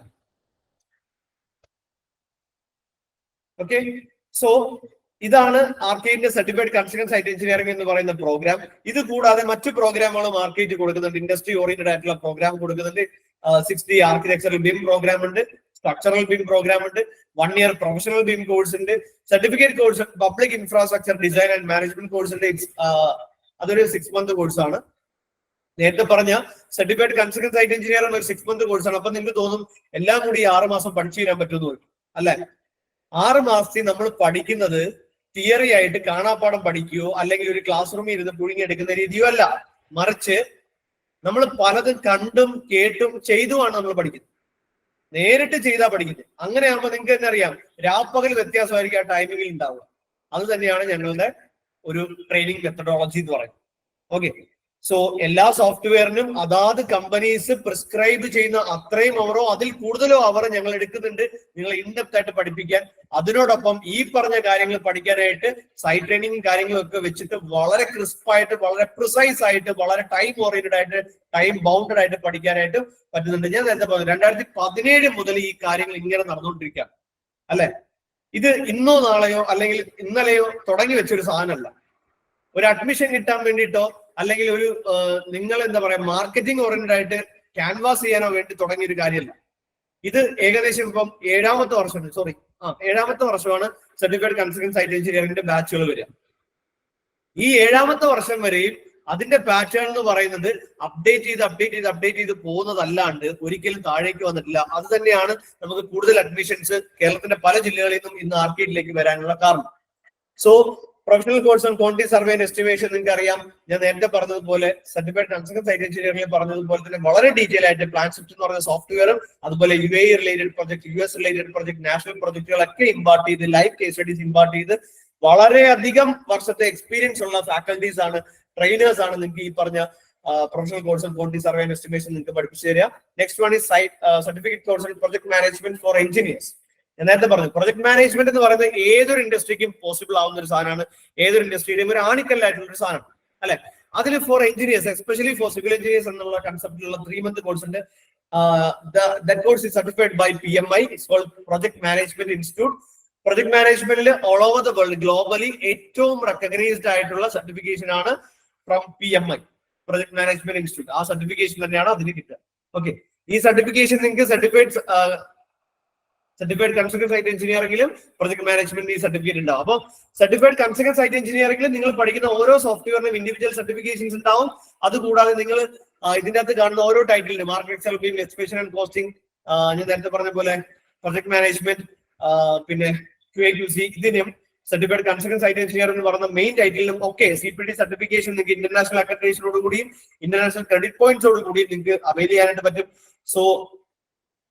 ഓക്കെ, സോ ഇതാണ് ആർക്കേഡിന്റെ സർട്ടിഫൈഡ് കൺസ്ട്രക്ഷൻ സൈറ്റ് എഞ്ചിനീയറിംഗ് എന്ന് പറയുന്ന പ്രോഗ്രാം. ഇത് കൂടാതെ മറ്റു പ്രോഗ്രാമുകളും ആർക്കേഡ് കൊടുക്കുന്നുണ്ട്. ഇൻഡസ്ട്രി ഓറിയന്റഡ് ആയിട്ടുള്ള പ്രോഗ്രാം കൊടുക്കുന്നുണ്ട്. 6D ആർക്കിടെക്ചറൽ ബിം പ്രോഗ്രാം ഉണ്ട്, സ്ട്രക്ചറൽ ബിം പ്രോഗ്രാം ഉണ്ട്, 1 year പ്രൊഫഷണൽ ബിം കോഴ്സ് ഉണ്ട്, certificate course public infrastructure design and management course ഉണ്ട്. അതൊരു 6 month കോഴ്സാണ്. നേരത്തെ പറഞ്ഞ സർട്ടിഫൈഡ് കൺസ്ട്രക്ഷൻ സൈറ്റ് എഞ്ചിനീയർ ഒരു 6 month കോഴ്സാണ്. അപ്പൊ നിങ്ങൾക്ക് തോന്നും എല്ലാം കൂടി 6 മാസം പഠിച്ചു തരാൻ പറ്റുമെന്ന്, അല്ലെ? 6 മാസത്തിൽ നമ്മൾ പഠിക്കുന്നത് തിയറി ആയിട്ട് കാണാപ്പാടം പഠിക്കുകയോ അല്ലെങ്കിൽ ഒരു ക്ലാസ് റൂമിൽ ഇരുന്ന് പുഴുങ്ങിയെടുക്കുന്ന രീതിയോ അല്ല, മറിച്ച് നമ്മൾ പലതും കണ്ടും കേട്ടും ചെയ്തുമാണ് നമ്മൾ പഠിക്കുന്നത്. നേരിട്ട് ചെയ്താ പഠിക്കുന്നത്. അങ്ങനെയാകുമ്പോൾ നിങ്ങൾക്ക് തന്നെ അറിയാം, രാപ്പകൽ വ്യത്യാസമായിരിക്കും ആ ടൈമിങ്ങിൽ ഉണ്ടാവുക. അത് തന്നെയാണ് ഞങ്ങളുടെ ഒരു ട്രെയിനിങ് മെത്തഡോളജി എന്ന് പറയുന്നത്. ഓക്കെ, സോ എല്ലാ സോഫ്റ്റ്വെയറിനും അതാത് കമ്പനീസ് പ്രിസ്ക്രൈബ് ചെയ്യുന്ന അത്രയും അവറോ അതിൽ കൂടുതലോ അവർ ഞങ്ങൾ എടുക്കുന്നുണ്ട് നിങ്ങൾ ഇൻഡെപ്ത് ആയിട്ട് പഠിപ്പിക്കാൻ. അതിനോടൊപ്പം ഈ പറഞ്ഞ കാര്യങ്ങൾ പഠിക്കാനായിട്ട് സൈറ്റ് ട്രെയിനിങ് കാര്യങ്ങളും ഒക്കെ വെച്ചിട്ട് വളരെ ക്രിസ്പായിട്ട്, വളരെ പ്രിസൈസ് ആയിട്ട്, വളരെ ടൈം ഓറിയന്റഡ് ആയിട്ട്, ടൈം ബൗണ്ടഡ് ആയിട്ട് പഠിക്കാനായിട്ട് പറ്റുന്നുണ്ട്. ഞാൻ നേരത്തെ പറഞ്ഞു 2017 മുതൽ ഈ കാര്യങ്ങൾ ഇങ്ങനെ നടന്നുകൊണ്ടിരിക്കുക, അല്ലെ? ഇത് ഇന്നോ നാളെയോ അല്ലെങ്കിൽ ഇന്നലെയോ തുടങ്ങി വെച്ചൊരു സാധനമല്ല. ഒരു അഡ്മിഷൻ കിട്ടാൻ വേണ്ടിയിട്ടോ അല്ലെങ്കിൽ ഒരു നിങ്ങൾ എന്താ പറയാ മാർക്കറ്റിംഗ് ഓറിയന്റഡ് ആയിട്ട് ക്യാൻവാസ് ചെയ്യാനോ വേണ്ടി തുടങ്ങിയ ഒരു കാര്യമല്ല. ഇത് ഏകദേശം ഇപ്പം 7ാമത്തെ വർഷമാണ്, 7ാമത്തെ വർഷമാണ് സർട്ടിഫൈഡ് കൺസ്ട്രക്ഷൻ സൈറ്റ് എഞ്ചിനീയറിംഗിന്റെ ബാച്ചുകൾ വരിക. ഈ 7ാമത്തെ വർഷം വരെയും അതിന്റെ പാറ്റേൺ എന്ന് പറയുന്നത് അപ്ഡേറ്റ് ചെയ്ത് പോകുന്നതല്ലാണ്ട് ഒരിക്കലും താഴേക്ക് വന്നിട്ടില്ല. അത് തന്നെയാണ് നമുക്ക് കൂടുതൽ അഡ്മിഷൻസ് കേരളത്തിന്റെ പല ജില്ലകളിൽ നിന്നും ഇന്ന് ആർക്കേഡിലേക്ക് വരാനുള്ള കാരണം. So professional course on quantity survey and estimation നിങ്ങൾക്ക് അറിയാം. ഞാൻ നേരത്തെ പറഞ്ഞതുപോലെ സർട്ടിഫൈഡ് കൺസ്ട്രക്ഷൻ സൈറ്റ് എഞ്ചിനീയറിംഗിൽ പറഞ്ഞതുപോലെ തന്നെ വളരെ ഡീറ്റെയിൽ ആയിട്ട് പ്ലാൻ സ്ക്രിപ്റ്റ് എന്ന് പറയുന്ന സോഫ്റ്റ്വെയറും അതുപോലെ UAE related project, US related project, national പ്രൊജക്ടുകളൊക്കെ ഇമ്പാർട്ട് ചെയ്ത് ലൈവ് കേസ് സ്റ്റഡീസ് ഇമ്പാർട്ട് ചെയ്ത് വളരെയധികം വർഷത്തെ എക്സ്പീരിയൻസ് ഉള്ള ഫാക്കൽറ്റീസ് ആണ്, ട്രെയിനേഴ്സ് ആണ് നിങ്ങൾക്ക് ഈ പറഞ്ഞ professional course on quantity survey and estimation നിങ്ങൾക്ക് പഠിപ്പിച്ചു തരിക. Next one is certificate course on project management for engineers. ഞാൻ നേരത്തെ പറഞ്ഞു പ്രൊജക്ട് മാനേജ്മെന്റ് എന്ന് പറയുന്നത് ഏതൊരു ഇൻഡസ്ട്രിക്കും പോസിബിൾ ആവുന്ന ഒരു സാധനമാണ്, ഏതൊരു ഇൻഡസ്ട്രിയുടെയും ഒരു ആണിക്കല്ലായിട്ടുള്ള ഒരു സാധനം അല്ലെ. അതിൽ for engineers, especially for civil engineers എന്നുള്ള കൺസെപ്റ്റിലുള്ള 3 month കോഴ്സ് ഉണ്ട്. That course is certified by PMI. It's called Project Management Institute. Project മാനേജ്മെന്റിൽ all over the world globally ഏറ്റവും റെക്കഗ്നൈസ്ഡ് ആയിട്ടുള്ള സർട്ടിഫിക്കേഷൻ ആണ് from PMI, project management institute. ആ certification തന്നെയാണ് അതിന് കിട്ടുക. ഓക്കെ, ഈ സർട്ടിഫിക്കേഷൻ നിങ്ങൾക്ക് സർട്ടിഫൈഡ് കൺസ്ട്രക്ഷൻ സൈറ്റ് എഞ്ചിനീയറിംഗിലും പ്രൊജക്ട് മാനേജ്മെന്റ് ഈ സർട്ടിഫിക്കറ്റ് ഉണ്ടാവും. അപ്പോൾ സർട്ടിഫൈഡ് കൺസ്ട്രക്ഷൻ സൈറ്റ് എഞ്ചിനീയറിംഗിൽ നിങ്ങൾ പഠിക്കുന്ന ഓരോ സോഫ്റ്റ്വെയറിനും ഇൻഡിവിജ്വൽ സർട്ടിഫിക്കേഷൻസ് ഉണ്ടാവും. അതുകൂടാതെ നിങ്ങൾ ഇതിന്റെ അകത്ത് കാണുന്ന ഓരോ ടൈറ്റിലിനും മാർക്കറ്റ് സെൽഫിംഗ്, എക്സ്പെൻഷൻ ആൻഡ് കോസ്റ്റിംഗ്, ഞാൻ നേരത്തെ പറഞ്ഞ പോലെ പ്രൊജക്ട് മാനേജ്മെന്റ്, പിന്നെ QAQC, ഇതിനും സർട്ടിഫൈഡ് കൺസ്ട്രക്ഷൻ സൈറ്റ് എഞ്ചിനീയർ എന്ന് പറയുന്ന മെയിൻ ടൈറ്റിലും ഒക്കെ CPD സർട്ടിഫിക്കേഷൻ നിങ്ങൾക്ക് ഇന്റർനാഷണൽ അക്രഡിറ്റേഷനോട് കൂടിയും ഇന്റർനാഷണൽ ക്രെഡിറ്റ് പോയിന്റ്സോട് കൂടിയും നിങ്ങൾക്ക് അവൈൽ ചെയ്യാനായിട്ട് പറ്റും. സോ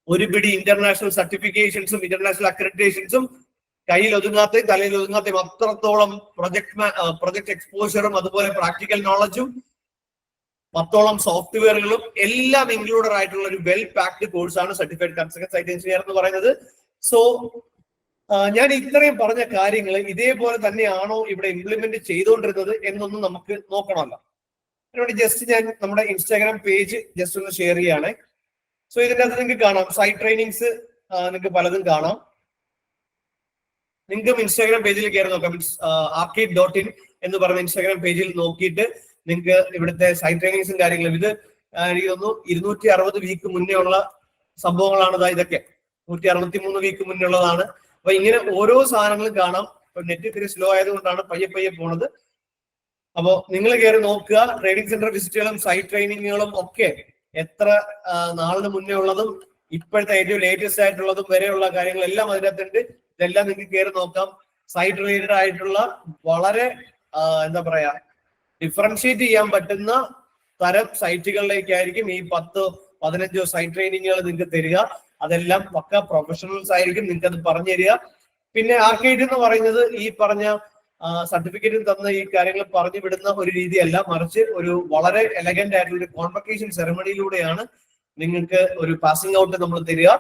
ഒരു പിടി ഇന്റർനാഷണൽ സർട്ടിഫിക്കേഷൻസും ഇന്റർനാഷണൽ അക്രഡിറ്റേഷൻസും കയ്യിൽ ഒതുങ്ങാത്തയും തലയിൽ ഒതുങ്ങാത്തയും അത്രത്തോളം പ്രൊജക്ട് എക്സ്പോഷറും അതുപോലെ പ്രാക്ടിക്കൽ നോളജും 10ഓളം സോഫ്റ്റ്വെയറുകളും എല്ലാം ഇൻക്ലൂഡഡ് ആയിട്ടുള്ള ഒരു വെൽ പാക്ഡ് കോഴ്സാണ് സർട്ടിഫൈഡ് കൺസ്ട്രക്ഷൻ സൈറ്റ് എഞ്ചിനീയർ എന്ന് പറയുന്നത്. സോ ഞാൻ ഇത്രയും പറഞ്ഞ കാര്യങ്ങൾ ഇതേപോലെ തന്നെയാണോ ഇവിടെ ഇംപ്ലിമെന്റ് ചെയ്തുകൊണ്ടിരുന്നത് എന്നൊന്നും നമുക്ക് നോക്കണമല്ലോ. അതിനുവേണ്ടി ജസ്റ്റ് ഞാൻ നമ്മുടെ ഇൻസ്റ്റാഗ്രാം പേജ് ജസ്റ്റ് ഒന്ന് ഷെയർ ചെയ്യാണ്. സോ ഇതിന്റെ അകത്ത് നിങ്ങൾക്ക് കാണാം സൈറ്റ് ട്രെയിനിങ്സ്, നിങ്ങൾക്ക് പലതും കാണാം. നിങ്ങൾക്കും ഇൻസ്റ്റാഗ്രാം പേജിൽ കയറി നോക്കാം. arcade.in എന്ന് പറഞ്ഞ ഇൻസ്റ്റാഗ്രാം പേജിൽ നോക്കിയിട്ട് നിങ്ങൾക്ക് ഇവിടുത്തെ സൈറ്റ് ട്രെയിനിങ്സും കാര്യങ്ങളും, ഇത് എനിക്ക് തോന്നുന്നു 260 വീക്ക് മുന്നേ ഉള്ള സംഭവങ്ങളാണ്. ഇതൊക്കെ 163 വീക്ക് മുന്നേ ഉള്ളതാണ്. അപ്പൊ ഇങ്ങനെ ഓരോ സാധനങ്ങളും കാണാം. നെറ്റ് ഇത്തിരി സ്ലോ ആയതുകൊണ്ടാണ് പയ്യെ പോണത്. അപ്പോ നിങ്ങൾ കയറി നോക്കുക. ട്രെയിനിങ് സെന്റർ വിസിറ്റുകളും സൈറ്റ് ട്രെയിനിങ്ങുകളും ഒക്കെ എത്ര നാളിന് മുന്നേ ഉള്ളതും ഇപ്പോഴത്തെ ഏറ്റവും ലേറ്റസ്റ്റ് ആയിട്ടുള്ളതും വരെയുള്ള കാര്യങ്ങളെല്ലാം അതിനകത്തുണ്ട്. ഇതെല്ലാം നിങ്ങൾക്ക് കയറി നോക്കാം. സൈറ്റ് റിലേറ്റഡ് ആയിട്ടുള്ള വളരെ എന്താ പറയാ ഡിഫറൻഷിയേറ്റ് ചെയ്യാൻ പറ്റുന്ന തരം സൈറ്റുകളിലേക്കായിരിക്കും ഈ 10-15 സൈറ്റ് ട്രെയിനിങ്ങുകൾ നിങ്ങൾക്ക് തരിക. അതെല്ലാം പക്ക പ്രൊഫഷണൽസ് ആയിരിക്കും നിങ്ങൾക്ക് അത് പറഞ്ഞു തരിക. പിന്നെ ആർക്കേഡ് എന്ന് പറയുന്നത് ഈ പറഞ്ഞ സർട്ടിഫിക്കറ്റും തന്ന ഈ കാര്യങ്ങൾ പറഞ്ഞു വിടുന്ന ഒരു രീതിയല്ല, മറിച്ച് ഒരു വളരെ എലഗന്റ് ആയിട്ടുള്ള ഒരു കോൺവക്കേഷൻ സെറമണിയിലൂടെയാണ് നിങ്ങൾക്ക് ഒരു പാസിംഗ് ഔട്ട് നമ്മൾ തരിക.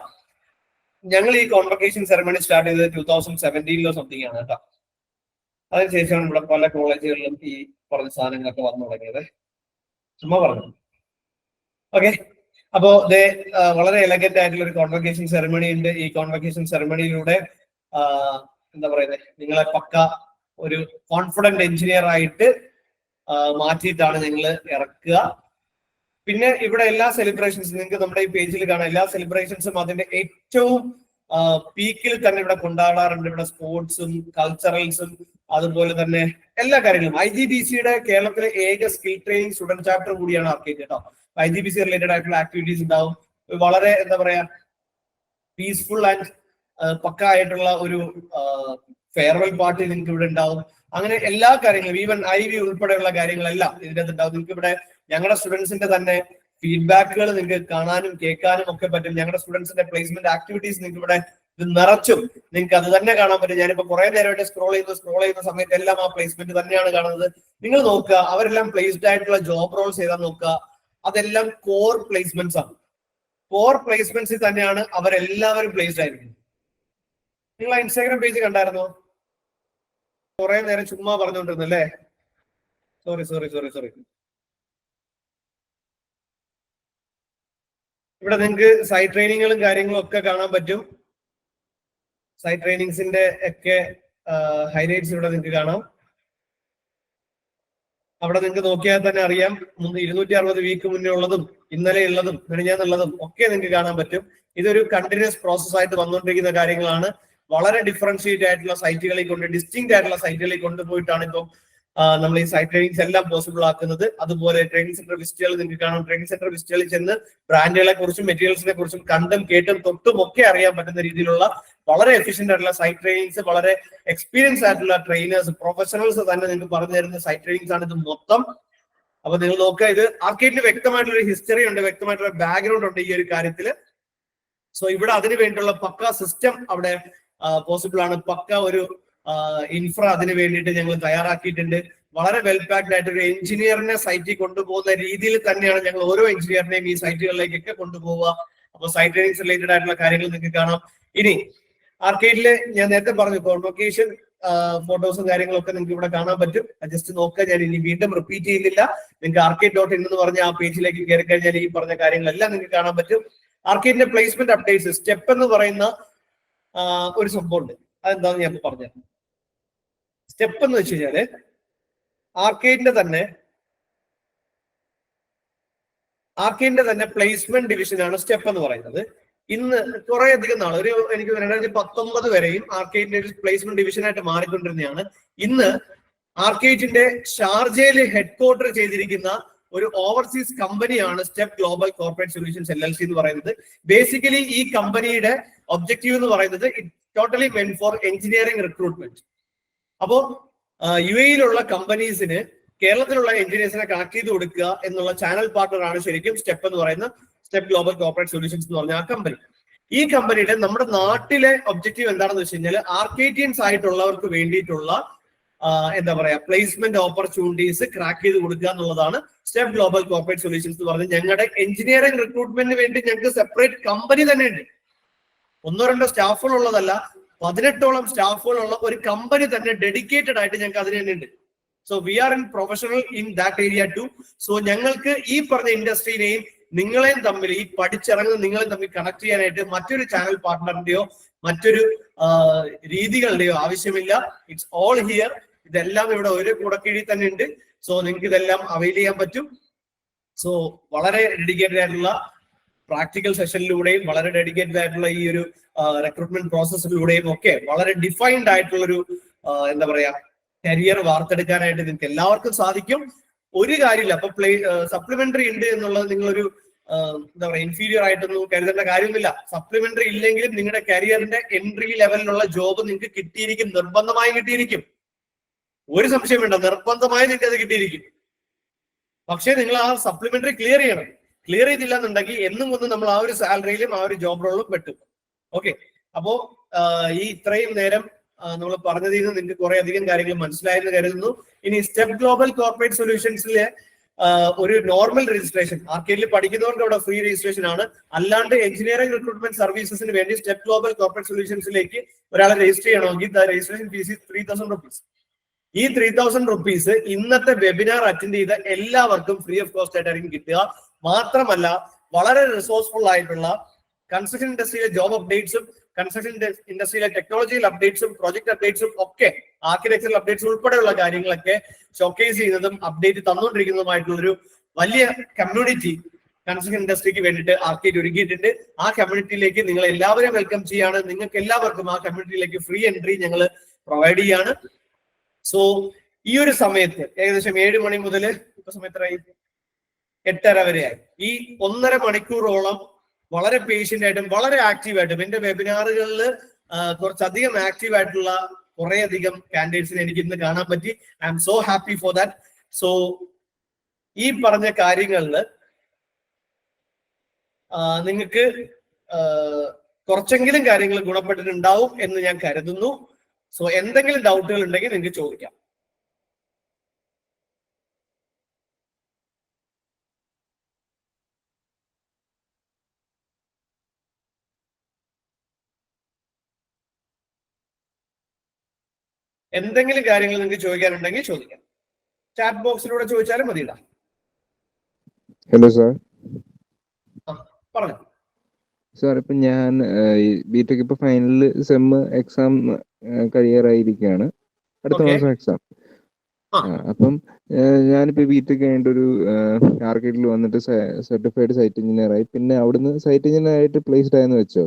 ഞങ്ങൾ ഈ കോൺവക്കേഷൻ സെറമണി സ്റ്റാർട്ട് ചെയ്തത് 2017 സംതിങ് ആണ് കേട്ടോ. അതിനുശേഷമാണ് ഇവിടെ പല കോളേജുകളിലും ഈ പറഞ്ഞ സാധനങ്ങളൊക്കെ വന്നു തുടങ്ങിയത്. ചുമ്മാ പറഞ്ഞു. ഓക്കെ, അപ്പോ വളരെ എലഗന്റ് ആയിട്ടുള്ള ഒരു കോൺവക്കേഷൻ സെറമണി ഉണ്ട്. ഈ കോൺവക്കേഷൻ സെറമണിയിലൂടെ എന്താ പറയുന്നത്, നിങ്ങളെ പക്ക ഒരു കോൺഫിഡന്റ് എഞ്ചിനീയർ ആയിട്ട് മാറ്റിയിട്ടാണ് നിങ്ങൾ ഇറക്കുക. പിന്നെ ഇവിടെ എല്ലാ സെലിബ്രേഷൻസും നിങ്ങൾക്ക് നമ്മുടെ ഈ പേജിൽ കാണാം. എല്ലാ സെലിബ്രേഷൻസും അതിന്റെ ഏറ്റവും പീക്കിൽ തന്നെ ഇവിടെ കൊണ്ടാടാറുണ്ട്. ഇവിടെ സ്പോർട്സും കൾച്ചറൽസും അതുപോലെ തന്നെ എല്ലാ കാര്യങ്ങളും. IGBCയുടെ കേരളത്തിലെ ഏക സ്കിൽ ട്രെയിനിങ് സ്റ്റുഡന്റ് ചാപ്റ്റർ കൂടിയാണ് ആർക്കേഡ് കേട്ടോ. IGBC റിലേറ്റഡ് ആയിട്ടുള്ള ആക്ടിവിറ്റീസ് ഉണ്ടാവും. വളരെ എന്താ പറയാ പീസ്ഫുൾ ആൻഡ് പക്ക ആയിട്ടുള്ള ഒരു ഫെയർവെൽ പാർട്ടി നിങ്ങൾക്ക് ഇവിടെ ഉണ്ടാവും. അങ്ങനെ എല്ലാ കാര്യങ്ങളും, ഈവൻ IV ഉൾപ്പെടെയുള്ള കാര്യങ്ങളെല്ലാം ഇതിന്റെ അകത്ത് ഉണ്ടാവും. നിങ്ങൾക്ക് ഇവിടെ ഞങ്ങളുടെ സ്റ്റുഡൻസിന്റെ തന്നെ ഫീഡ്ബാക്കുകൾ നിങ്ങൾക്ക് കാണാനും കേൾക്കാനും ഒക്കെ പറ്റും. ഞങ്ങളുടെ സ്റ്റുഡൻസിന്റെ പ്ലേസ്മെന്റ് ആക്ടിവിറ്റീസ് നിങ്ങൾക്ക് ഇവിടെ ഇത് നിറച്ചും നിങ്ങൾക്ക് അത് തന്നെ കാണാൻ പറ്റും. ഞാനിപ്പോ കുറെ നേരമായിട്ട് സ്ക്രോൾ ചെയ്യുന്ന സമയത്ത് എല്ലാം ആ പ്ലേസ്മെന്റ് തന്നെയാണ് കാണുന്നത്. നിങ്ങൾ നോക്കുക, അവരെല്ലാം പ്ലേസ്ഡ് ആയിട്ടുള്ള ജോബ് റോൾസ് ചെയ്താൽ നോക്കുക, അതെല്ലാം കോർ പ്ലേസ്മെന്റ്സ് ആണ്. കോർ പ്ലേസ്മെന്റ്സിൽ തന്നെയാണ് അവരെല്ലാവരും പ്ലേസ്ഡ് ആയിരിക്കുന്നത്. നിങ്ങൾ ആ ഇൻസ്റ്റാഗ്രാം പേജ് കണ്ടായിരുന്നോ? കുറെ നേരം ചുമ്മാ പറഞ്ഞുകൊണ്ടിരുന്നല്ലേ. സോറി. ഇവിടെ നിങ്ങൾക്ക് സൈറ്റ് ട്രെയിനിങ്ങുകളും കാര്യങ്ങളും ഒക്കെ കാണാൻ പറ്റും. സൈറ്റ് ട്രെയിനിങ്സിന്റെ ഒക്കെ ഹൈലൈറ്റ്സ് ഇവിടെ നിങ്ങൾക്ക് കാണാം. അവിടെ നിങ്ങൾക്ക് നോക്കിയാൽ തന്നെ അറിയാം 260 വീക്ക് മുന്നേ ഉള്ളതും ഇന്നലെ ഉള്ളതും മെനഞ്ഞാന്നുള്ളതും ഒക്കെ നിങ്ങൾക്ക് കാണാൻ പറ്റും. ഇതൊരു കണ്ടിന്യൂസ് പ്രോസസ് ആയിട്ട് വന്നുകൊണ്ടിരിക്കുന്ന കാര്യങ്ങളാണ്. വളരെ ഡിഫറൻഷിയേറ്റ് ആയിട്ടുള്ള സൈറ്റുകളിൽ കൊണ്ട്, ഡിസ്റ്റിങ്ക്ട് ആയിട്ടുള്ള സൈറ്റുകളിൽ കൊണ്ടുപോയിട്ടാണ് ഇപ്പം നമ്മൾ ഈ സൈറ്റ് ട്രെയിനിങ്സ് എല്ലാം പോസിബിൾ ആക്കുന്നത്. അതുപോലെ ട്രെയിനിങ് സെന്റർ വിസിറ്റുകൾ നിങ്ങൾക്ക് കാണാം. ട്രെയിനിങ് സെന്റർ വിസിറ്റുകളിൽ ചെന്ന് ബ്രാൻഡുകളെ കുറിച്ചും മെറ്റീരിയൽസിനെ കുറിച്ചും കണ്ടും കേട്ടും തൊട്ടും ഒക്കെ അറിയാൻ പറ്റുന്ന രീതിയിലുള്ള വളരെ എഫിഷ്യന്റ് ആയിട്ടുള്ള സൈറ്റ് ട്രെയിനിങ്സ്, വളരെ എക്സ്പീരിയൻസ് ആയിട്ടുള്ള ട്രെയിനേഴ്സ്, പ്രൊഫഷണൽസ് തന്നെ നിങ്ങൾക്ക് പറഞ്ഞു തരുന്ന സൈറ്റ് ട്രെയിനിങ്സ് ആണ് ഇത് മൊത്തം. അപ്പൊ നിങ്ങൾ നോക്കുക, ഇത് ആർക്കേഡിന് വ്യക്തമായിട്ടുള്ള ഹിസ്റ്ററി ഉണ്ട്, വ്യക്തമായിട്ടുള്ള ബാക്ക്ഗ്രൗണ്ട് ഉണ്ട് ഈ ഒരു കാര്യത്തില്. സോ ഇവിടെ അതിന് വേണ്ടിയുള്ള പക്ക സിസ്റ്റം അവിടെ പോസിബിൾ ആണ്. പക്ക ഒരു ഇൻഫ്ര അതിന് വേണ്ടിയിട്ട് ഞങ്ങൾ തയ്യാറാക്കിയിട്ടുണ്ട്. വളരെ വെൽ പാക്ഡ് ആയിട്ട് ഒരു എഞ്ചിനീയറിനെ സൈറ്റിൽ കൊണ്ടുപോകുന്ന രീതിയിൽ തന്നെയാണ് ഞങ്ങൾ ഓരോ എഞ്ചിനീയറിനെയും ഈ സൈറ്റുകളിലേക്കൊക്കെ കൊണ്ടുപോവുക. അപ്പൊ സൈറ്റ് ട്രെയിനിങ്സ് റിലേറ്റഡ് ആയിട്ടുള്ള കാര്യങ്ങൾ നിങ്ങൾക്ക് കാണാം. ഇനി ആർക്കേഡില് ഞാൻ നേരത്തെ പറഞ്ഞു കോൺവൊക്കേഷൻ ഫോട്ടോസും കാര്യങ്ങളൊക്കെ നിങ്ങൾക്ക് ഇവിടെ കാണാൻ പറ്റും. ജസ്റ്റ് നോക്കുക, ഞാൻ ഇനി വീണ്ടും റിപ്പീറ്റ് ചെയ്യുന്നില്ല. നിങ്ങൾക്ക് arcade.in എന്ന് പറഞ്ഞ ആ പേജിലേക്ക് കയറി കഴിഞ്ഞാൽ ഈ പറഞ്ഞ കാര്യങ്ങളെല്ലാം നിങ്ങൾക്ക് കാണാൻ പറ്റും. ആർക്കേഡിന്റെ പ്ലേസ്മെന്റ് അപ്ഡേറ്റ്സ് സ്റ്റെപ്പ് എന്ന് പറയുന്ന ഒരു സംഭവം ഉണ്ട്. അതെന്താന്ന് ഞാൻ പറഞ്ഞു. സ്റ്റെപ്പ് എന്ന് വെച്ച് കഴിഞ്ഞാല് ആർക്കേഡിന്റെ തന്നെ പ്ലേസ്മെന്റ് ഡിവിഷനാണ് സ്റ്റെപ്പ് എന്ന് പറയുന്നത്. ഇന്ന് കുറെ അധികം നാൾ എനിക്ക് 2019 വരെയും ആർക്കേഡിന്റെ ഒരു പ്ലേസ്മെന്റ് ഡിവിഷനായിട്ട് മാറിക്കൊണ്ടിരുന്നതാണ്. ഇന്ന് ആർക്കേഡിന്റെ ഷാർജയിൽ ഹെഡ് ക്വാർട്ടർ ചെയ്തിരിക്കുന്ന ഒരു ഓവർസീസ് കമ്പനിയാണ് step global corporate solutions LLC എന്ന് പറയുന്നത്. ബേസിക്കലി ഈ കമ്പനിയുടെ ഒബ്ജക്റ്റീവ് എന്ന് പറയുന്നത് ടോട്ടലി മെന്റ് ഫോർ എഞ്ചിനീയറിംഗ് റിക്രൂട്ട്മെന്റ്. അപ്പോ UAE-യിലുള്ള കമ്പനീസിന് കേരളത്തിലുള്ള എഞ്ചിനീയേഴ്സിനെ കണക്ട് ചെയ്ത് കൊടുക്കുക എന്നുള്ള ചാനൽ പാർട്ണറാണ് ശരിക്കും സ്റ്റെപ്പ് എന്ന് പറയുന്ന സ്റ്റെപ്പ് ഗ്ലോബൽ കോർപ്പറേറ്റ് സൊല്യൂഷൻസ് എന്ന് പറഞ്ഞ ആ കമ്പനി. ഈ കമ്പനിയുടെ നമ്മുടെ നാട്ടിലെ ഒബ്ജക്റ്റീവ് എന്താണെന്ന് വെച്ച് കഴിഞ്ഞാൽ ആർക്കേഡിയൻസ് ആയിട്ടുള്ളവർക്ക് വേണ്ടിയിട്ടുള്ള എന്താ പറയാ പ്ലേസ്മെന്റ് ഓപ്പർച്യൂണിറ്റീസ് ക്രാക്ക് ചെയ്ത് കൊടുക്കുക എന്നുള്ളതാണ് സ്റ്റെപ്പ് ഗ്ലോബൽ കോർപ്പറേറ്റ് സൊല്യൂഷൻസ് എന്ന് പറഞ്ഞത്. ഞങ്ങളുടെ എഞ്ചിനീയറിംഗ് റിക്രൂട്ട്മെന്റിന് വേണ്ടി ഞങ്ങൾക്ക് സെപ്പറേറ്റ് കമ്പനി തന്നെ ഉണ്ട്. 1-2 സ്റ്റാഫുകളുള്ളതല്ല, 18ഓളം സ്റ്റാഫുകളുള്ള ഒരു കമ്പനി തന്നെ ഡെഡിക്കേറ്റഡ് ആയിട്ട് ഞങ്ങൾക്ക് അതിന് തന്നെ ഉണ്ട്. So we are in professional in that area too. So ഞങ്ങൾക്ക് ഈ പറഞ്ഞ ഇൻഡസ്ട്രീനെയും നിങ്ങളെയും തമ്മിൽ, ഈ പഠിച്ചിറങ്ങുന്ന നിങ്ങളെയും തമ്മിൽ കണക്ട് ചെയ്യാനായിട്ട് മറ്റൊരു ചാനൽ പാർട്ട്ണറിന്റെയോ മറ്റൊരു രീതികളുടെയോ ആവശ്യമില്ല. It's all here. ഇതെല്ലാം ഇവിടെ ഒരു കുടക്കീഴിൽ തന്നെ ഉണ്ട്. സോ നിങ്ങൾക്ക് ഇതെല്ലാം അവൈൽ ചെയ്യാൻ പറ്റും. സോ വളരെ ഡെഡിക്കേറ്റഡ് ആയിട്ടുള്ള പ്രാക്ടിക്കൽ സെഷനിലൂടെയും വളരെ ഡെഡിക്കേറ്റഡ് ആയിട്ടുള്ള ഈ ഒരു റിക്രൂട്ട്മെന്റ് പ്രോസസ്സിലൂടെയും ഒക്കെ വളരെ ഡിഫൈൻഡ് ആയിട്ടുള്ള ഒരു എന്താ പറയാ കരിയർ വാർത്തെടുക്കാനായിട്ട് നിങ്ങൾക്ക് എല്ലാവർക്കും സാധിക്കും. ഒരു കാര്യമില്ല. അപ്പൊ സപ്ലിമെന്ററി ഉണ്ട് എന്നുള്ളത് നിങ്ങളൊരു എന്താ പറയുക ഇൻഫീരിയർ ആയിട്ടൊന്നും കരുതേണ്ട കാര്യമൊന്നുമില്ല. സപ്ലിമെന്ററി ഇല്ലെങ്കിലും നിങ്ങളുടെ കരിയറിന്റെ എൻട്രി ലെവലിലുള്ള ജോബ് നിങ്ങൾക്ക് കിട്ടിയിരിക്കും, നിർബന്ധമായും കിട്ടിയിരിക്കും. ഒരു സംശയം വേണ്ട, നിർബന്ധമായി നിങ്ങൾക്ക് അത് കിട്ടിയിരിക്കും. പക്ഷേ നിങ്ങൾ ആ സപ്ലിമെന്ററി ക്ലിയർ ചെയ്യണം. ക്ലിയർ ചെയ്തില്ല എന്നുണ്ടെങ്കിൽ എന്നും ഒന്ന് നമ്മൾ ആ ഒരു സാലറിയിലും ആ ഒരു ജോബ് റോളിലും പെട്ടും. ഓക്കെ, അപ്പോ ഈ ഇത്രയും നേരം നമ്മൾ പറഞ്ഞതിൽ നിന്ന് നിങ്ങൾക്ക് കുറെ അധികം കാര്യങ്ങൾ മനസ്സിലായെന്ന് കരുതുന്നു. ഇനി സ്റ്റെപ്പ് ഗ്ലോബൽ കോർപ്പറേറ്റ് സൊല്യൂഷൻസിലെ ഒരു നോർമൽ രജിസ്ട്രേഷൻ ആർക്കേഡിൽ പഠിക്കുന്നവർക്ക് അവിടെ ഫ്രീ രജിസ്ട്രേഷൻ ആണ്. അല്ലാണ്ട് എഞ്ചിനീയറിംഗ് റിക്രൂട്ട്മെന്റ് സർവീസസിന് വേണ്ടി സ്റ്റെപ്പ് ഗ്ലോബൽ കോർപ്പറേറ്റ് സൊല്യൂഷൻസിലേക്ക് ഒരാളെ രജിസ്റ്റർ ചെയ്യണമെങ്കിൽ രജിസ്ട്രേഷൻ ഫീസ് 3000 rupees. ഈ 3000 rupees ഇന്നത്തെ വെബിനാർ അറ്റൻഡ് ചെയ്ത എല്ലാവർക്കും ഫ്രീ ഓഫ് കോസ്റ്റ് ആയിട്ടായിരിക്കും കിട്ടുക. മാത്രമല്ല വളരെ റിസോഴ്സ്ഫുൾ ആയിട്ടുള്ള കൺസ്ട്രക്ഷൻ ഇൻഡസ്ട്രിയിലെ ജോബ് അപ്ഡേറ്റ്സും കൺസ്ട്രക്ഷൻ ഇൻഡസ്ട്രിയിലെ ടെക്നോളജിക്കൽ അപ്ഡേറ്റ്സും പ്രോജക്ട് അപ്ഡേറ്റ്സും ഒക്കെ ആർക്കിടെക്ചറൽ അപ്ഡേറ്റ്സ് ഉൾപ്പെടെയുള്ള കാര്യങ്ങളൊക്കെ ഷോക്കേസ് ചെയ്യുന്നതും അപ്ഡേറ്റ് തന്നുകൊണ്ടിരിക്കുന്നതുമായിട്ടുള്ളൊരു വലിയ കമ്മ്യൂണിറ്റി കൺസ്ട്രക്ഷൻ ഇൻഡസ്ട്രിക്ക് വേണ്ടിയിട്ട് ആർക്കേഡ് ഒരുക്കിയിട്ടുണ്ട്. ആ കമ്മ്യൂണിറ്റിയിലേക്ക് നിങ്ങൾ എല്ലാവരെയും വെൽക്കം ചെയ്യാണ്. നിങ്ങൾക്ക് എല്ലാവർക്കും ആ കമ്മ്യൂണിറ്റിയിലേക്ക് ഫ്രീ എൻട്രി ഞങ്ങൾ പ്രൊവൈഡ് ചെയ്യാണ്. സോ ഈ ഒരു സമയത്ത് ഏകദേശം 7 മണി മുതൽ ഇപ്പൊ സമയത്തായി 8:30 വരെയായി. ഈ 1.5 മണിക്കൂറോളം വളരെ പേഷ്യന്റ് ആയിട്ടും വളരെ ആക്റ്റീവായിട്ടും എന്റെ വെബിനാറുകളിൽ കുറച്ചധികം ആക്റ്റീവ് ആയിട്ടുള്ള കുറെ അധികം കാൻഡിഡേറ്റ്സിനെ എനിക്ക് ഇന്ന് കാണാൻ പറ്റി. I M so happy for that. So ഈ പറഞ്ഞ കാര്യങ്ങളിൽ നിങ്ങൾക്ക് കുറച്ചെങ്കിലും കാര്യങ്ങൾ ഗുണപ്പെട്ടിട്ടുണ്ടാവും എന്ന് ഞാൻ കരുതുന്നു. സോ എന്തെങ്കിലും ഡൗട്ടുകൾ ഉണ്ടെങ്കിൽ നിങ്ങൾക്ക് ചോദിക്കാം. എന്തെങ്കിലും കാര്യങ്ങൾ നിങ്ങൾക്ക് ചോദിക്കാനുണ്ടെങ്കിൽ ചോദിക്കാം. ചാറ്റ് ബോക്സിലൂടെ ചോദിച്ചാലും മതിയിടാം. Hello sir. പറഞ്ഞു സാർ, ഇപ്പൊ ഞാൻ ബിടെക് ഇപ്പൊ ഫൈനൽ സെം എക്സാം കഴിയാറായിരിക്കുകയാണ്. അടുത്ത മാസം എക്സാം. അപ്പം ഞാനിപ്പോ ബിടെക് കഴിഞ്ഞിട്ട് ഒരു ആർക്കേഡിൽ വന്നിട്ട് സർട്ടിഫൈഡ് സൈറ്റ് എഞ്ചിനീയർ ആയി. പിന്നെ അവിടുന്ന് സൈറ്റ് എഞ്ചിനീയർ ആയിട്ട് പ്ലേസ്ഡ് ആയെന്ന് വെച്ചോ.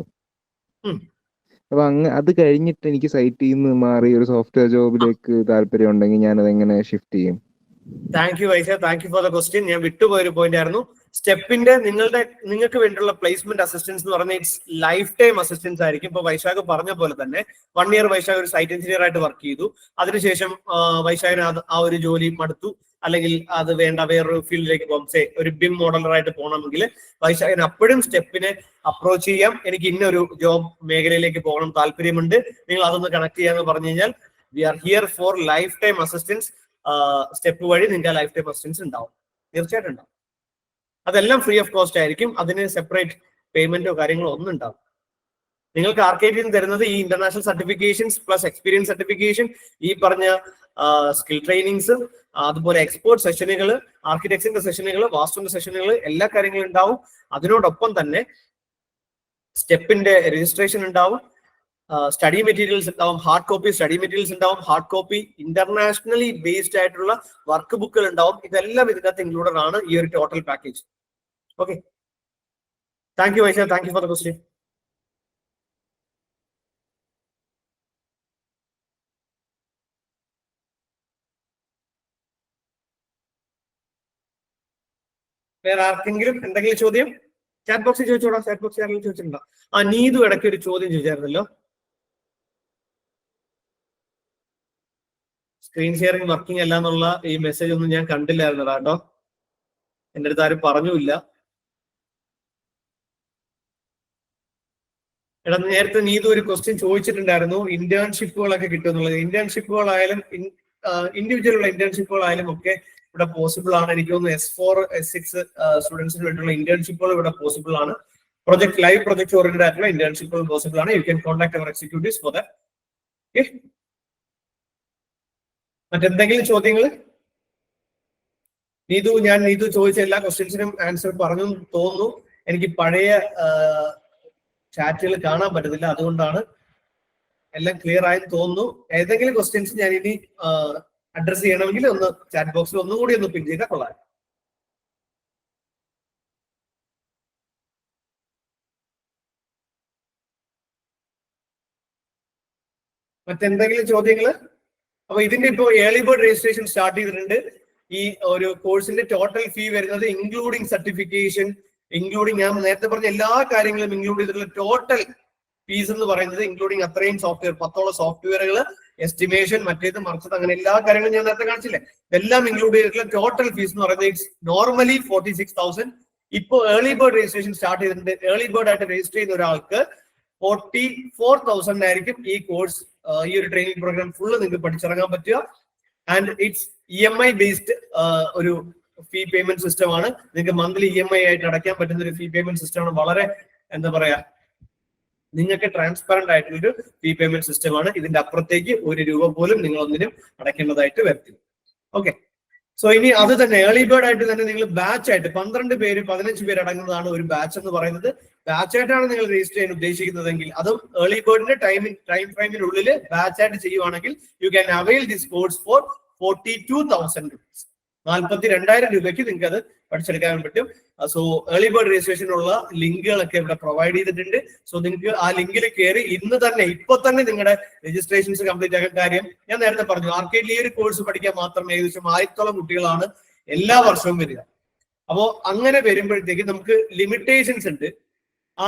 അപ്പൊ അത് കഴിഞ്ഞിട്ട് എനിക്ക് സൈറ്റിൽ നിന്ന് മാറി ഒരു സോഫ്റ്റ്വെയർ ജോബിലേക്ക് താല്പര്യം ഉണ്ടെങ്കിൽ ഞാൻ അതെങ്ങനെ ഷിഫ്റ്റ് ചെയ്യും? Thank you Vaisha, thank you for the question. ഞാൻ വിട്ടുപോയൊരു പോയിന്റ് ആയിരുന്നു. സ്റ്റെപ്പിന്റെ നിങ്ങൾക്ക് വേണ്ടിയുള്ള പ്ലേസ്മെന്റ് അസിസ്റ്റൻസ് എന്ന് പറഞ്ഞാൽ ഇറ്റ്സ് ലൈഫ് ടൈം അസിസ്റ്റൻസ് ആയിരിക്കും. ഇപ്പൊ വൈശാഖ് പറഞ്ഞ പോലെ തന്നെ 1 year വൈശാഖ് ഒരു സൈറ്റ് എഞ്ചിനീയർ ആയിട്ട് വർക്ക് ചെയ്തു. അതിനുശേഷം വൈശാഖിന് ആ ഒരു ജോലി മടുത്തു, അല്ലെങ്കിൽ അത് വേണ്ട വേറൊരു ഫീൽഡിലേക്ക് പോകാം. ഒരു ബിം മോഡലറായിട്ട് പോകണമെങ്കിൽ വൈശാഖിന് അപ്പോഴും സ്റ്റെപ്പിനെ അപ്രോച്ച് ചെയ്യാം. എനിക്ക് ഇന്നൊരു ജോബ് മേഖലയിലേക്ക് പോകണം, താല്പര്യമുണ്ട്, നിങ്ങൾ അതൊന്ന് കണക്ട് ചെയ്യാന്ന് പറഞ്ഞു കഴിഞ്ഞാൽ we are here for lifetime assistance. Step വഴി നിങ്ങൾക്ക് ലൈഫ് ടൈം അസിസ്റ്റൻസ് ഉണ്ടാവും, തീർച്ചയായിട്ടും ഉണ്ടാവും. അതെല്ലാം ഫ്രീ ഓഫ് കോസ്റ്റ് ആയിരിക്കും. അതിന് സെപ്പറേറ്റ് പേയ്മെന്റോ കാര്യങ്ങളോ ഒന്നും ഉണ്ടാവും. നിങ്ങൾക്ക് ആർക്കേഡിൽ നിന്ന് തരുന്നത് ഈ international certifications plus experience certification, ഈ പറഞ്ഞ സ്കിൽ ട്രെയിനിങ്സ്, അതുപോലെ എക്സ്പോർട്ട് സെഷനുകൾ, ആർക്കിടെക്ചറിന്റെ സെഷനുകൾ, വാസ്തുവിന്റെ സെഷനുകൾ, എല്ലാ കാര്യങ്ങളും ഉണ്ടാവും. അതിനോടൊപ്പം തന്നെ സ്റ്റെപ്പിന്റെ രജിസ്ട്രേഷൻ ഉണ്ടാവും, സ്റ്റഡി മെറ്റീരിയൽസ് ഉണ്ടാവും, ഹാർഡ് കോപ്പി സ്റ്റഡി മെറ്റീരിയൽസ് ഉണ്ടാവും, ഹാർഡ് കോപ്പി ഇന്റർനാഷണലി ബേസ്ഡ് ആയിട്ടുള്ള വർക്ക് ബുക്കുകൾ ഉണ്ടാവും. ഇതെല്ലാം ഇതിനകത്ത് ഇൻക്ലൂഡഡ് ആണ് ഈ ഒരു total package. Okay, thank you Vaishakh, thank you for the question. വേറെ ആർക്കെങ്കിലും എന്തെങ്കിലും ചോദ്യം? ചാറ്റ് ബോക്സിൽ ചോദിച്ചോടാ, ചാറ്റ് ബോക്സിൽ ആരെങ്കിലും ചോദിച്ചിട്ടുണ്ടോ? നീതു ഇടയ്ക്ക് ഒരു ചോദ്യം ചോദിച്ചായിരുന്നല്ലോ. സ്ക്രീൻ ഷെയറിംഗ് വർക്കിംഗ് അല്ല എന്നുള്ള ഈ മെസ്സേജ് ഒന്നും ഞാൻ കണ്ടില്ലായിരുന്നടാ കേട്ടോ, എൻ്റെ അടുത്ത് ആരും പറഞ്ഞില്ല. എടാ, നേരത്തെ നീതു ഒരു ക്വസ്റ്റ്യൻ ചോദിച്ചിട്ടുണ്ടായിരുന്നു, ഇന്റേൺഷിപ്പുകളൊക്കെ കിട്ടുമെന്നുള്ളത്. ഇന്റേൺഷിപ്പുകളായാലും ഇൻഡിവിജ്വൽ ഇന്റേൺഷിപ്പുകളായാലും ഒക്കെ ഇവിടെ പോസിബിൾ ആണ്. എനിക്ക് തോന്നുന്നു S4 S6 സ്റ്റുഡൻസിന് വേണ്ടിയുള്ള ഇന്റേൺഷിപ്പുകൾ ഇവിടെ പോസിബിൾ ആണ്. ലൈവ് പ്രൊജക്ട് ഓറിയന്റഡ് ആയിട്ടുള്ള ഇന്റേൺഷിപ്പുകൾ പോസിബിൾ ആണ്. You can contact our executives for that. മറ്റെന്തെങ്കിലും ചോദ്യങ്ങൾ? നീതു ചോദിച്ച എല്ലാ ക്വസ്റ്റ്യൻസിനും ആൻസർ പറഞ്ഞു തോന്നുന്നു. എനിക്ക് പഴയ ചാറ്റുകൾ കാണാൻ പറ്റുന്നില്ല, അതുകൊണ്ടാണ്. എല്ലാം ക്ലിയർ ആയെന്ന് തോന്നുന്നു. ഏതെങ്കിലും ക്വസ്റ്റ്യൻസ് ഞാൻ ഇനി അഡ്രസ് ചെയ്യണമെങ്കിൽ ഒന്ന് ചാറ്റ് ബോക്സിൽ ഒന്നുകൂടി ഒന്ന് പിൻ ചെയ്താൽ കൊള്ളാം. മറ്റെന്തെങ്കിലും ചോദ്യങ്ങള്? അപ്പൊ ഇതിന്റെ ഇപ്പോ ഏർലി ബേർഡ് രജിസ്ട്രേഷൻ സ്റ്റാർട്ട് ചെയ്തിട്ടുണ്ട്. ഈ ഒരു കോഴ്സിന്റെ ടോട്ടൽ ഫീ വരുന്നത് ഇൻക്ലൂഡിംഗ് സർട്ടിഫിക്കേഷൻ, ഇൻക്ലൂഡിംഗ് ഞാൻ നേരത്തെ പറഞ്ഞ എല്ലാ കാര്യങ്ങളും ഇൻക്ലൂഡ് ചെയ്തിട്ടുള്ള ടോട്ടൽ ഫീസ് എന്ന് പറയുന്നത്, ഇൻക്ലൂഡിംഗ് അത്രയും സോഫ്റ്റ്വെയർ, 10ഓളം സോഫ്റ്റ്വെയറുകൾ, എസ്റ്റിമേഷൻ, മറ്റേത് മറിച്ചത്, അങ്ങനെ എല്ലാ കാര്യങ്ങളും ഞാൻ നേരത്തെ കാണിച്ചില്ലേ, ഇതെല്ലാം ഇൻക്ലൂഡ് ചെയ്തിട്ടുള്ള ടോട്ടൽ ഫീസ് എന്ന് പറയുന്നത് ഇറ്റ്സ് നോർമലി 46,000. ഇപ്പോൾ ഏർലി ബേർഡ് രജിസ്ട്രേഷൻ സ്റ്റാർട്ട് ചെയ്തിട്ടുണ്ട്. ഏർലി ബേർഡ് ആയിട്ട് രജിസ്റ്റർ ചെയ്യുന്ന ഒരാൾക്ക് 44,000 ആയിരിക്കും ഈ കോഴ്സ്, ഈ ഒരു ട്രെയിനിങ് പ്രോഗ്രാം ഫുള്ള് നിങ്ങൾക്ക് പഠിച്ചിറങ്ങാൻ പറ്റുക. ആൻഡ് ഇറ്റ്സ് EMI ബേസ്ഡ് ഒരു ഫീ പേയ്മെന്റ് സിസ്റ്റം ആണ്. നിങ്ങൾക്ക് മന്ത്ലി EMI ആയിട്ട് അടയ്ക്കാൻ പറ്റുന്ന ഒരു ഫീ പേയ്മെന്റ് സിസ്റ്റം ആണ്. വളരെ എന്താ പറയാ, നിങ്ങൾക്ക് ട്രാൻസ്പെറന്റ് ആയിട്ടുള്ളൊരു ഫീ പേയ്മെന്റ് സിസ്റ്റം ആണ്. ഇതിന്റെ അപ്പുറത്തേക്ക് ₹1 പോലും നിങ്ങൾ ഒന്നിനും അടയ്ക്കേണ്ടതായിട്ട് വരത്തില്ല. ഓക്കെ, സോ ഇനി അത് തന്നെ ഏർലി ബേർഡ് ആയിട്ട് തന്നെ നിങ്ങൾ ബാച്ച് ആയിട്ട് 12 പേര് 15 പേര് അടങ്ങുന്നതാണ് ഒരു ബാച്ച് എന്ന് പറയുന്നത്. ബാച്ച് ആയിട്ടാണ് നിങ്ങൾ രജിസ്റ്റർ ചെയ്യാൻ ഉദ്ദേശിക്കുന്നതെങ്കിൽ, അതും ഏർലി ബേർഡിന്റെ ടൈം ഫ്രെയിമിനുള്ളിൽ ബാച്ച് ആയിട്ട് ചെയ്യുവാണെങ്കിൽ U can avail this course for 42,000 rupees. 42,000 രൂപയ്ക്ക് നിങ്ങൾക്ക് അത് പഠിച്ചെടുക്കാൻ പറ്റും. സോ ഏർലി ബേർഡ് രജിസ്ട്രേഷനുള്ള ലിങ്കുകളൊക്കെ ഇവിടെ പ്രൊവൈഡ് ചെയ്തിട്ടുണ്ട്. സോ നിങ്ങൾക്ക് ആ ലിങ്കിൽ കയറി ഇന്ന് തന്നെ ഇപ്പൊ തന്നെ നിങ്ങളുടെ രജിസ്ട്രേഷൻസ് കംപ്ലീറ്റ് ആക്കാൻ. കാര്യം ഞാൻ നേരത്തെ പറഞ്ഞു, ആർക്കേഡിൽ ഈ ഒരു കോഴ്സ് പഠിക്കാൻ മാത്രം ഏകദേശം 1000ഓളം കുട്ടികളാണ് എല്ലാ വർഷവും വരിക. അപ്പോ അങ്ങനെ വരുമ്പോഴത്തേക്ക് നമുക്ക് ലിമിറ്റേഷൻസ് ഉണ്ട്. ആ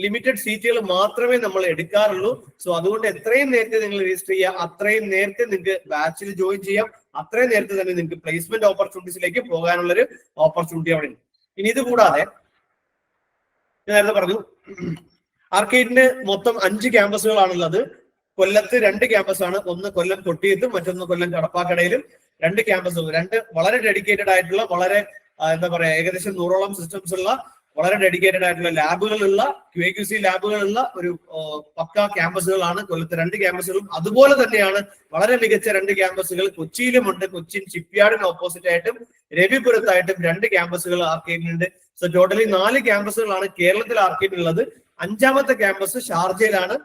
ലിമിറ്റഡ് സീറ്റുകൾ മാത്രമേ നമ്മൾ എടുക്കാറുള്ളൂ. സോ അതുകൊണ്ട് എത്രയും നേരത്തെ നിങ്ങൾ രജിസ്റ്റർ ചെയ്യുക, അത്രയും നേരത്തെ നിങ്ങൾക്ക് ബാച്ചിൽ ജോയിൻ ചെയ്യാം, അത്രയും നേരത്തെ തന്നെ നിങ്ങൾക്ക് പ്ലേസ്മെന്റ് ഓപ്പർച്യൂണിറ്റീസിലേക്ക് പോകാനുള്ളൊരു ഓപ്പർച്യൂണിറ്റി അവിടെ ഉണ്ട്. ഇനി ഇത് കൂടാതെ ഞാൻ നേരത്തെ പറഞ്ഞു, ആർക്കേഡിന് മൊത്തം 5 ക്യാമ്പസുകളാണുള്ളത്. കൊല്ലത്ത് 2 ക്യാമ്പസാണ്, ഒന്ന് കൊല്ലം കൊട്ടിയത്തും മറ്റൊന്ന് കൊല്ലം കടപ്പാക്കടയിലും. 2 ക്യാമ്പസുകൾ, 2 വളരെ ഡെഡിക്കേറ്റഡ് ആയിട്ടുള്ള, വളരെ എന്താ പറയാ, ഏകദേശം 100ഓളം സിസ്റ്റംസ് ഉള്ള, വളരെ ഡെഡിക്കേറ്റഡ് ആയിട്ടുള്ള ലാബുകളുള്ള, QAQC ലാബുകളുള്ള ഒരു പക്ക ക്യാമ്പസുകളാണ് കൊല്ലത്ത് 2 ക്യാമ്പസുകളും. അതുപോലെ തന്നെയാണ് വളരെ മികച്ച 2 ക്യാമ്പസുകൾ കൊച്ചിയിലുമുണ്ട്. കൊച്ചിൻ ഷിപ്പ്യാർഡിന് ഓപ്പോസിറ്റ് ആയിട്ടും രവിപുരത്തായിട്ടും 2 ക്യാമ്പസുകൾ ആർക്കേഡിനുണ്ട്. സോ ടോട്ടലി 4 ക്യാമ്പസുകളാണ് കേരളത്തിൽ ആർക്കേഡിനുള്ളത്. 5ാമത്തെ ക്യാമ്പസ് ഷാർജയിലാണ്.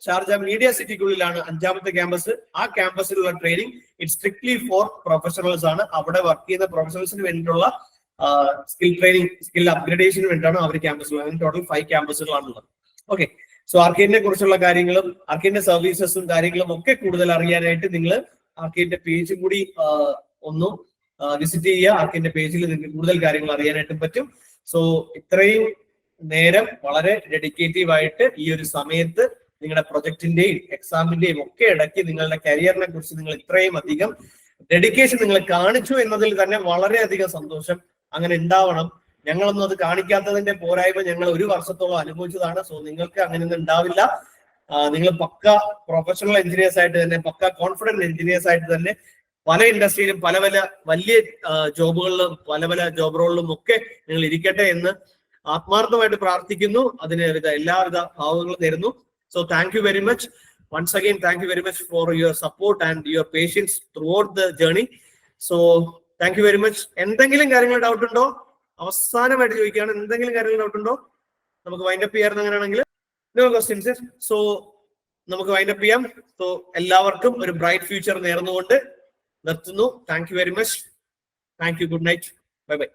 ഷാർജ മീഡിയ സിറ്റിക്കുള്ളിലാണ് 5ാമത്തെ ക്യാമ്പസ്. ആ ക്യാമ്പസിലുള്ള training it strictly for professionals ആണ്. അവിടെ വർക്ക് ചെയ്യുന്ന പ്രൊഫഷണൽസിന് വേണ്ടിയിട്ടുള്ള സ്കിൽ ട്രെയിനിങ്, സ്കിൽ അപ്ഗ്രഡേഷന് വേണ്ടിയിട്ടാണ് അവർ ക്യാമ്പസുകൾ. അതിന് ടോട്ടൽ 5 ക്യാമ്പസുകളാണുള്ളത്. ഓക്കെ, സോ ആർക്കേഡിനെ കുറിച്ചുള്ള കാര്യങ്ങളും ആർക്കേഡിന്റെ സർവീസസും കാര്യങ്ങളും ഒക്കെ കൂടുതൽ അറിയാനായിട്ട് നിങ്ങൾ ആർക്കേഡിന്റെ പേജ് കൂടി ഒന്ന് വിസിറ്റ് ചെയ്യുക. ആർക്കേഡിന്റെ പേജിൽ നിങ്ങൾക്ക് കൂടുതൽ കാര്യങ്ങൾ അറിയാനായിട്ടും പറ്റും. സോ ഇത്രയും നേരം വളരെ ഡെഡിക്കേറ്റീവ് ആയിട്ട് ഈ ഒരു സമയത്ത് നിങ്ങളുടെ പ്രൊജക്ടിന്റെയും എക്സാമിന്റെയും ഒക്കെ ഇടയ്ക്ക് നിങ്ങളുടെ കരിയറിനെ കുറിച്ച് നിങ്ങൾ ഇത്രയും അധികം ഡെഡിക്കേഷൻ നിങ്ങൾ കാണിച്ചു എന്നതിൽ തന്നെ വളരെയധികം സന്തോഷം. അങ്ങനെ ഉണ്ടാവണം. ഞങ്ങളൊന്നും അത് കാണിക്കാത്തതിന്റെ പോരായ്മ ഞങ്ങൾ 1 വർഷത്തോളം അനുഭവിച്ചതാണ്. സോ നിങ്ങൾക്ക് അങ്ങനെയൊന്നും ഉണ്ടാവില്ല. നിങ്ങൾ പക്ക പ്രൊഫഷണൽ എഞ്ചിനീയേഴ്സ് ആയിട്ട് തന്നെ, പക്ക കോൺഫിഡന്റ് എഞ്ചിനീയേഴ്സ് ആയിട്ട് തന്നെ പല ഇൻഡസ്ട്രിയിലും പല വലിയ ജോബുകളിലും പല ജോബ് റോളിലും ഒക്കെ നിങ്ങൾ ഇരിക്കട്ടെ എന്ന് ആത്മാർത്ഥമായിട്ട് പ്രാർത്ഥിക്കുന്നു. അതിന് എല്ലാവിധ ഭാവങ്ങളും നേരുന്നു. So thank you very much. Once again, thank you very much for your support and your patience throughout the journey. So thank you very much. എന്തെങ്കിലും കാര്യങ്ങൾ ഡൗട്ട് ഉണ്ടോ? അവസാനമായിട്ട് ചോദിക്കുകയാണ്, എന്തെങ്കിലും കാര്യങ്ങൾ ഡൗട്ട് ഉണ്ടോ? നമുക്ക് വൈൻഡ് അപ്പ് ചെയ്യാറുണ്ട് അങ്ങനെയാണെങ്കിൽ. No questions. സോ നമുക്ക് വൈൻഡ് അപ്പ് ചെയ്യാം. സോ എല്ലാവർക്കും ഒരു ബ്രൈറ്റ് ഫ്യൂച്ചർ നേർന്നുകൊണ്ട് നിർത്തുന്നു. Thank you very much. Thank you. Good night. Bye by.